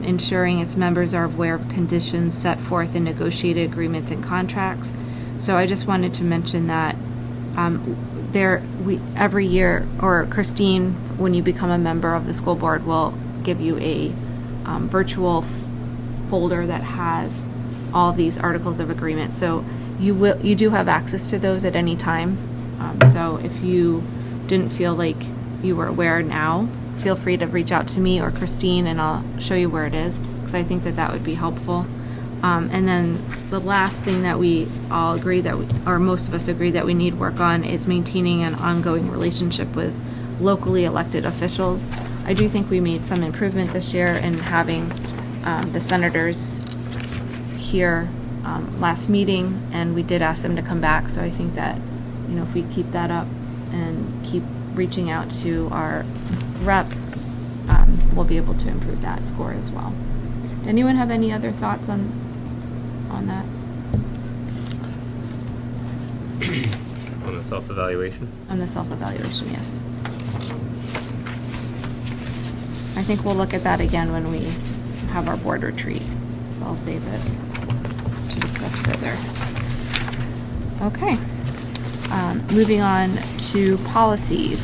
ensuring its members are aware of conditions set forth in negotiated agreements and contracts. So I just wanted to mention that every year, or Christine, when you become a member of the school board, will give you a virtual folder that has all these articles of agreement. So you do have access to those at any time. So if you didn't feel like you were aware now, feel free to reach out to me or Christine, and I'll show you where it is, because I think that would be helpful. And then the last thing that we all agree or most of us agree that we need work on is maintaining an ongoing relationship with locally elected officials. I do think we made some improvement this year in having the senators here last meeting, and we did ask them to come back. So I think that, if we keep that up and keep reaching out to our rep, we'll be able to improve that score as well. Anyone have any other thoughts on that? On the self-evaluation? On the self-evaluation, yes. I think we'll look at that again when we have our board retreat, so I'll save it to discuss further. Okay. Moving on to policies.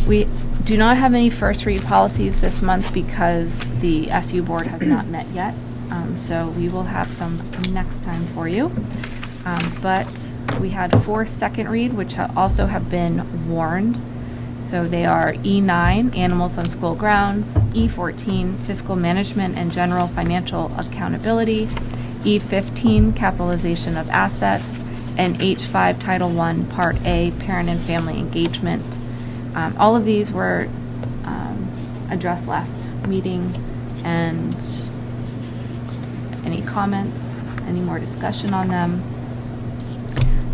We do not have any first read policies this month because the SU board has not met yet. So we will have some next time for you. But we had 4 second read, which also have been warned. So they are E9, Animals on School Grounds, E14, Fiscal Management and General Financial Accountability, E15, Capitalization of Assets, and H5, Title I, Part A, Parent and Family Engagement. All of these were addressed last meeting, and any comments, any more discussion on them?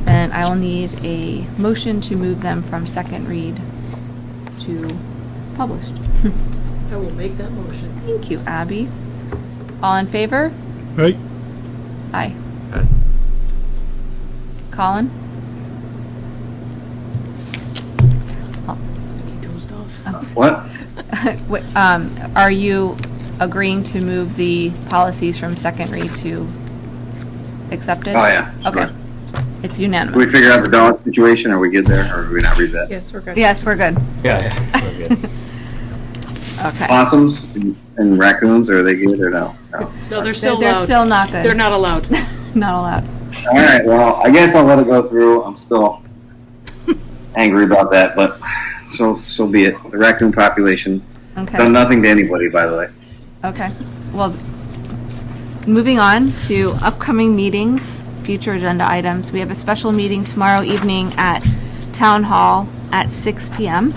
Then I will need a motion to move them from second read to published. I will make that motion. Thank you, Abby. All in favor? Aye. Aye. Aye. Colin? He dozed off. What? Wait, are you agreeing to move the policies from second read to accepted? Oh, yeah. Okay. Sure. It's Did we unanimous. figure out the dog situation? Are we good there, or did we not read that? Yes, we're good. Yes, we're good. Yeah. We're good. Okay. Possums and raccoons, are they good or no? No. No, they're still They're allowed. still not good. They're not allowed. Not allowed. All right, well, I guess I'll let it go through. I'm still angry about that, but so be it. The raccoon population Okay. done nothing to anybody, by the way. Okay. Well, moving on to upcoming meetings, future agenda items. We have a special meeting tomorrow evening at Town Hall at 6 p.m.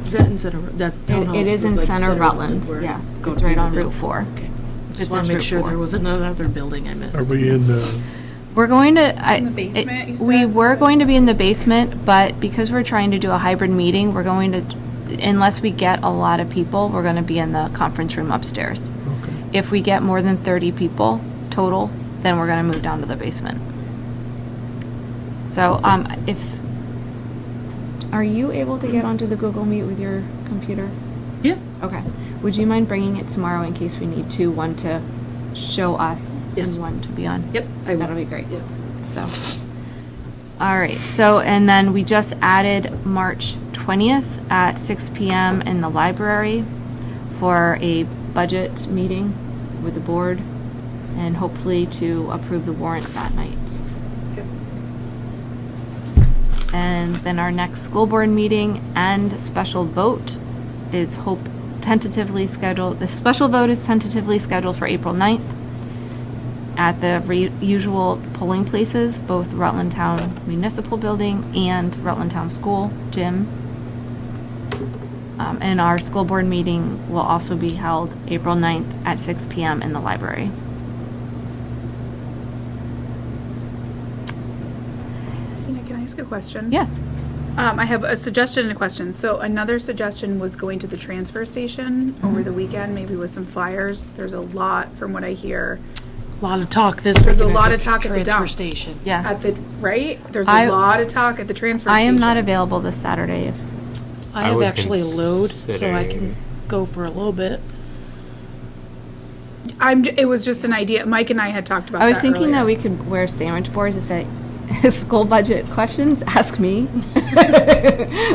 Is that in Center? That's Town Hall's It is in like Center Rutland, where yes. go It's to right on the- Route 4. Okay. It's Just want just to make Route sure 4. there wasn't another building I missed. Are we in the, We're going to. In the basement, you We said? were going to be in the basement, but because we're trying to do a hybrid meeting, we're going to, unless we get a lot of people, we're going to be in the conference room upstairs. okay. If we get more than 30 people total, then we're going to move down to the basement. So, are you able to get onto the Google Meet with your computer? Yeah. Okay. Would you mind bringing it tomorrow in case we need to, one to show us Yes. and one to be on? Yep. I will. That'll be great. Yep. So, all right. So, and then we just added March 20th at 6 p.m. in the library for a budget meeting with the board and hopefully to approve the warrant that night. And then our next school board meeting and special vote is tentatively scheduled. The special vote is tentatively scheduled for April 9th at the usual polling places, both Rutland Town Municipal Building and Rutland Town School Gym. And our school board meeting will also be held April 9th at 6 p.m. in the library. Tina, can I ask a question? Yes. I have a suggestion and a question. So another suggestion was going to the transfer station over the weekend, maybe with some flyers. There's a lot, from what I hear. A lot of talk this There's a weekend lot at of the talk at the transfer dump. station. Yes. At the, right? There's I- a lot of talk at the transfer I station. am not available this Saturday. I I have would actually a load, so I consider- can go for a little bit. It was just an idea. Mike and I had talked about that I was thinking that earlier. we could wear sandwich boards that say, school budget questions, ask me.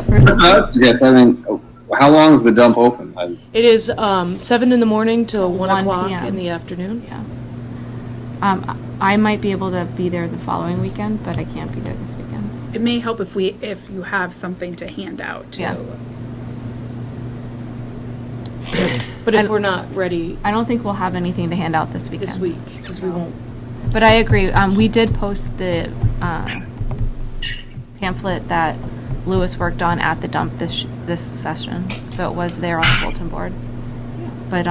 Or something. Yes, I mean, how long is the dump open? It is 7 in the morning till 1 1 o'clock p.m. in the afternoon. Yeah. I might be able to be there the following weekend, but I can't be there this weekend. It may help if you have something to hand out too. Yeah. But if we're not ready I don't think we'll have anything to hand out this weekend. this week, because we won't. But I agree. We did post the pamphlet that Lewis worked on at the dump this session, so it was there on the bulletin board. But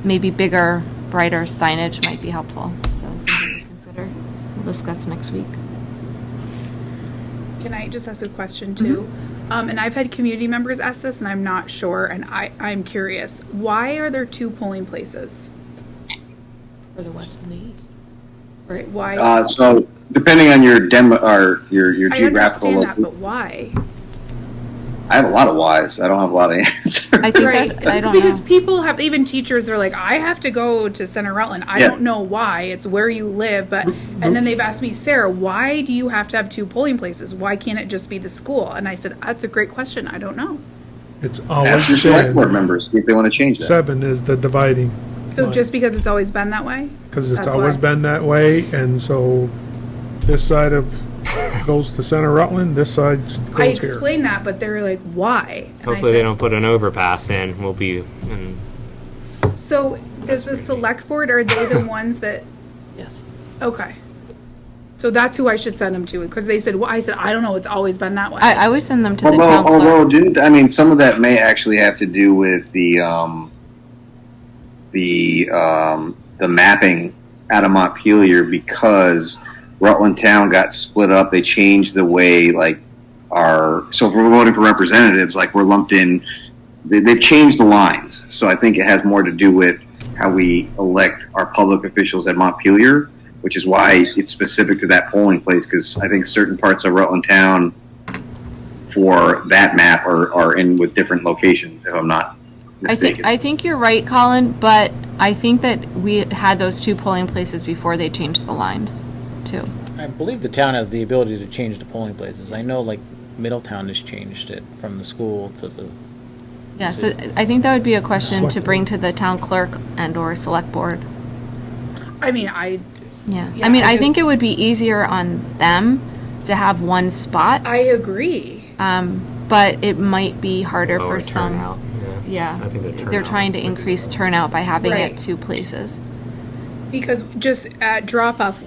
maybe bigger, brighter signage might be helpful. So something to consider. We'll discuss next week. Can I just ask a question too? And I've had community members ask this, and I'm not sure, and I'm curious. Why are there 2 polling places? For the west and the east. Right? Why? So depending on your your I geographical understand that, location, but why? I have a lot of whys. I don't have a lot of answers. I think Right. that's, I don't Because know. people have, even teachers, they're like, I have to go to Center Rutland. I Yeah. don't know why. It's where you live. But and then they've asked me, Sarah, why do you have to have 2 polling places? Why can't it just be the school? And I said, that's a great question. I don't know. It's Ask always your select board been, members, see if they want to change that. 7 is the dividing, So just because it's always been that way? because it's That's always why. been that way, and so this side goes to Center Rutland, this side I goes here. explained that, but they're like, why? And I Hopefully they said, don't put an overpass in. We'll be in. So does the select board, are they the ones that, Yes. okay. So that's who I should send them to, because they said, well, I said, I don't know, it's always been that way. I always send them to the town Although clerk. some of that may actually have to do with the mapping out of Montpelier, because Rutland Town got split up. They changed the way, like, so if we're voting for representatives, like, we're lumped in, they've changed the lines. So I think it has more to do with how we elect our public officials at Montpelier, which is why it's specific to that polling place, because I think certain parts of Rutland Town for that map are in with different locations, if I'm not mistaken. I think you're right, Colin, but I think that we had those 2 polling places before they changed the lines, too. I believe the town has the ability to change the polling places. I know, like, Middletown has changed it from the school to the... Yeah, so I think that would be a question to Select bring to the town clerk and/or select board. I mean, Yeah, Yeah, I mean, I I think just- it would be easier on them to have one spot, I agree. but it might be harder Lower for some. turnout, Yeah, I think the they're turnout trying to would be increase better. turnout by having Right. it 2 places. Because just at drop-off,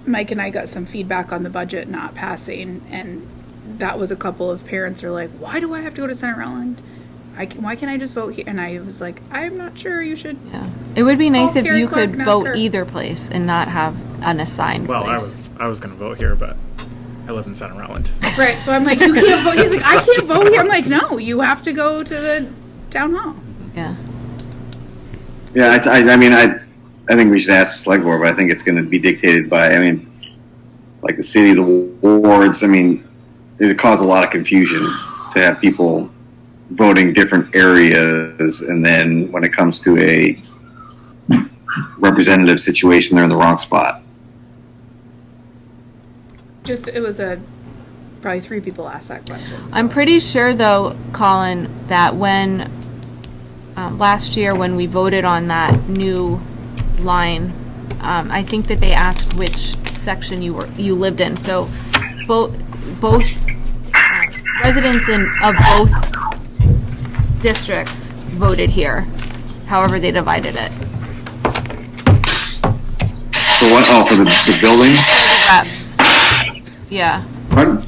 Mike and I got some feedback on the budget not passing, and that was a couple of parents are like, why do I have to go to Center Rutland? Why can't I just vote here? And I was like, I'm not sure you should. Yeah, it would be nice if Carrie you Clark could and ask vote her. either place and not have an assigned Well, place. I was gonna vote here, but I live in Center Rutland. Right, so I'm like, you can't vote. He's like, I can't vote here. I'm like, no, you have to go to the town hall. Yeah. Yeah, I mean, I think we should ask the select board, but I think it's going to be dictated by, I mean, like the city, the wards. I mean, it would cause a lot of confusion to have people voting different areas, and then when it comes to a representative situation, they're in the wrong spot. It was probably 3 people asked that question. so- I'm pretty sure, though, Colin, that when, last year, when we voted on that new line, I think that they asked which section you lived in. So both residents of both districts voted here, however they divided it. For what? Oh, for the building? Reps. Yeah, Pardon?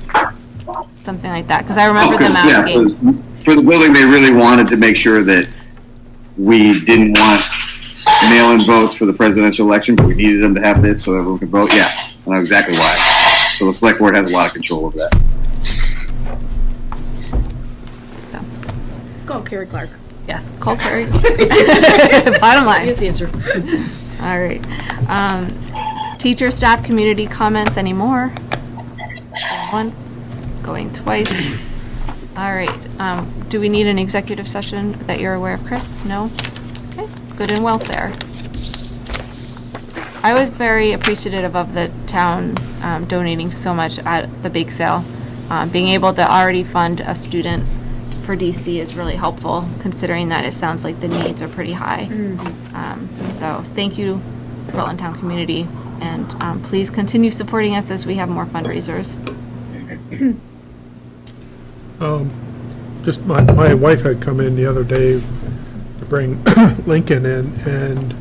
something like that, because I remember them Yeah, asking. for the building, they really wanted to make sure that we didn't want mail-in votes for the presidential election, but we needed them to have this so everyone could vote. Yeah, I know exactly why. So the select board has a lot of control of that. Call Carrie Clark. Yes, call Carrie. Bottom line. Yes, answer. All right. Teacher, staff, community comments anymore? Going once, going twice. All right. Do we need an executive session that you're aware of, Chris? No? Okay. Good and welfare. I was very appreciative of the town donating so much at the bake sale. Being able to already fund a student for DC is really helpful, considering that it sounds like the needs are pretty high. So thank you, Rutland Town community, and please continue supporting us as we have more fundraisers. Just my wife had come in the other day to bring Lincoln in, and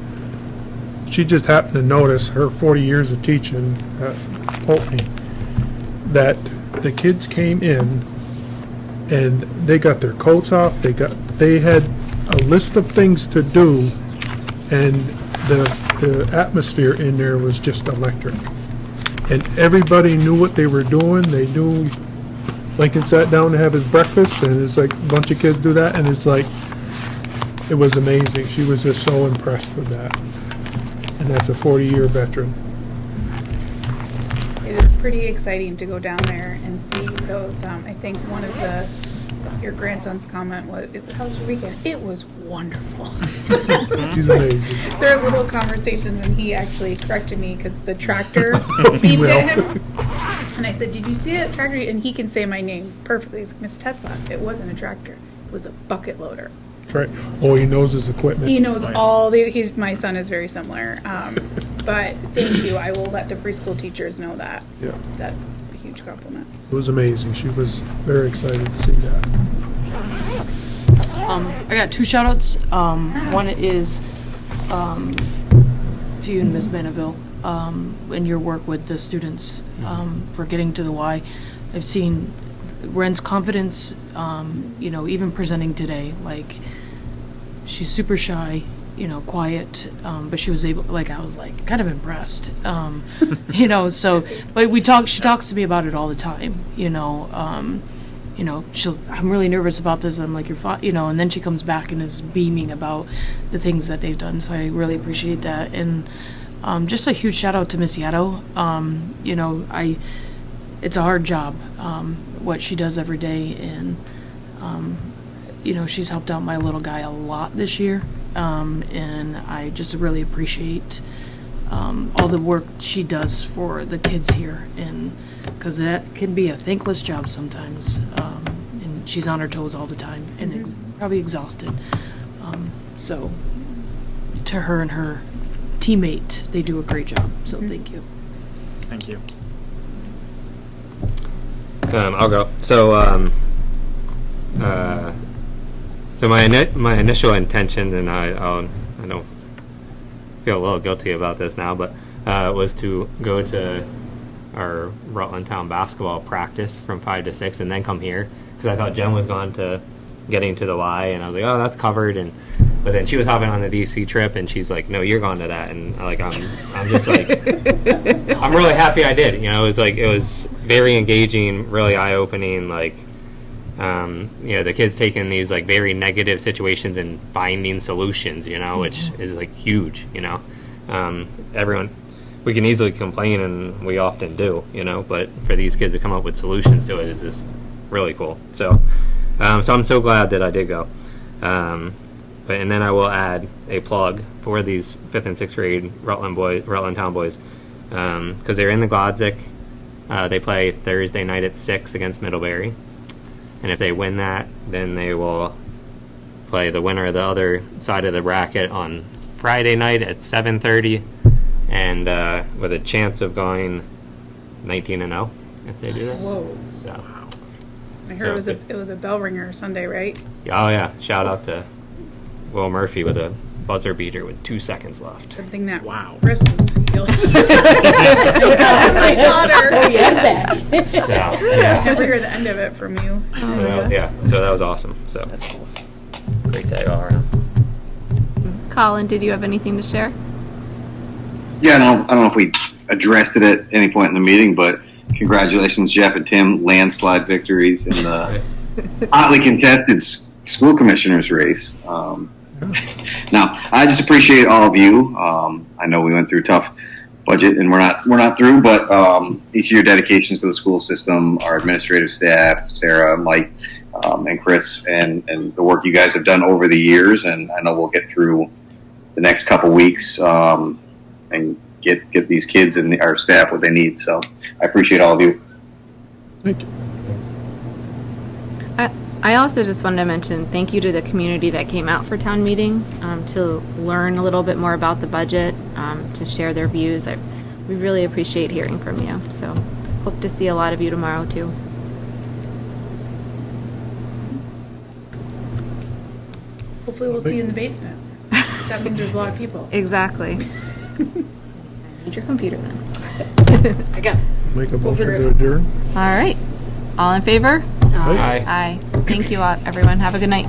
she just happened to notice her 40 years of teaching at Pulteney that the kids came in and they got their coats off. They had a list of things to do, and the atmosphere in there was just electric. And everybody knew what they were doing. They knew. Lincoln sat down to have his breakfast, and it's like a bunch of kids do that, and it's like, it was amazing. She was just so impressed with that. And that's a 40-year veteran. It is pretty exciting to go down there and see those. I think one of your grandson's comment was, "How was your weekend?" It was wonderful. She's amazing. There are little conversations, and he actually corrected me because the tractor beeped at him. And I said, "Did you see a tractor?" And he can say my name perfectly. He's like, "Miss Tetzlaff, it wasn't a tractor. It was a bucket loader." That's right. Oh, he knows his equipment. He knows my son is very similar. But thank you. I will let the preschool teachers know that. Yeah. That's a huge compliment. It was amazing. She was very excited to see that. I got two shout outs. One is to you and Ms. Beneville in your work with the students for getting to the Y. I've seen Ren's confidence, even presenting today, like she's super shy, quiet, but she was able, I was kind of impressed, so, but she talks to me about it all the time, I'm really nervous about this. I'm like, and then she comes back and is beaming about the things that they've done. So I really appreciate that. And just a huge shout out to Miss Yaddo. It's a hard job, what she does every day. And, she's helped out my little guy a lot this year. And I just really appreciate all the work she does for the kids here. And because that can be a thankless job sometimes, and she's on her toes all the time and probably exhausted. So to her and her teammate, they do a great job. So thank you. Thank you. I'll go. So, so my initial intention, and I don't feel a little guilty about this now, but was to go to our Rutland Town basketball practice from 5 to 6 and then come here, because I thought Jen was going to getting to the Y, and I was like, oh, that's covered. But then she was hopping on the DC trip, and she's like, no, you're going to that. And I'm just like, I'm really happy I did. It was very engaging, really eye-opening. The kids taking these very negative situations and finding solutions, which is huge. Everyone. We can easily complain, and we often do, but for these kids to come up with solutions to it is just really cool. So, so I'm so glad that I did go. And then I will add a plug for these 5th and 6th grade Rutland Town boys, because they're in the Glodzik. They play Thursday night at 6 against Middlebury, and if they win that, then they will play the winner of the other side of the bracket on Friday night at 7:30. And with a chance of going 19-0 if they do this. Whoa! So, I heard it was a bell ringer Sunday, right? Oh yeah! Shout out to Will Murphy with a buzzer beater with 2 seconds left. Good thing that wrist was healed. My daughter. Oh yeah, So yeah. Never hear the end of it from you. So that was awesome. So that's cool. Great day all around. Colin, did you have anything to share? Yeah, I don't know if we addressed it at any point in the meeting, but congratulations, Jeff and Tim, landslide victories in the hotly contested school commissioners race. Now, I just appreciate all of you. I know we went through a tough budget, and we're not through, but each of your dedications to the school system, our administrative staff, Sarah, Mike, and Chris, and the work you guys have done over the years, and I know we'll get through the next couple weeks. And get these kids and our staff what they need. So I appreciate all of you. Thank you. I also just wanted to mention thank you to the community that came out for town meeting to learn a little bit more about the budget, to share their views. We really appreciate hearing from you. So hope to see a lot of you tomorrow too. Hopefully we'll see you in the basement. That means there's a lot of people. Exactly. Need your computer then. I got it. Make a We'll motion figure to it out. adjourn. All right. All in favor? Aye. Aye. Thank you, everyone. Have a good night.